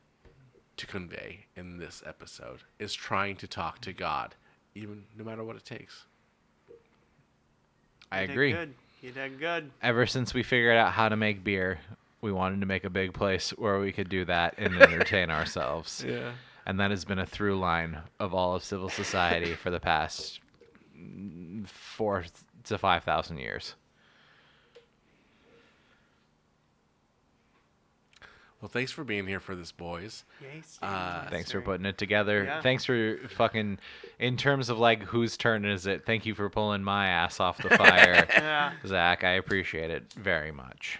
to convey in this episode, is trying to talk to God, even no matter what it takes. I You did agree. good. You did good. Ever since we figured out how to make beer, we wanted to make a big place where we could do that and entertain ourselves. Yeah. And that has been a through line of all of civil society for the past 4,000 to 5,000 years. Well, thanks for being here for this, boys. Yes, Thanks for putting it together. Yeah. Thanks for fucking, in terms of like whose turn is it? Thank you for pulling my ass off the fire, Yeah. Zach. I appreciate it very much.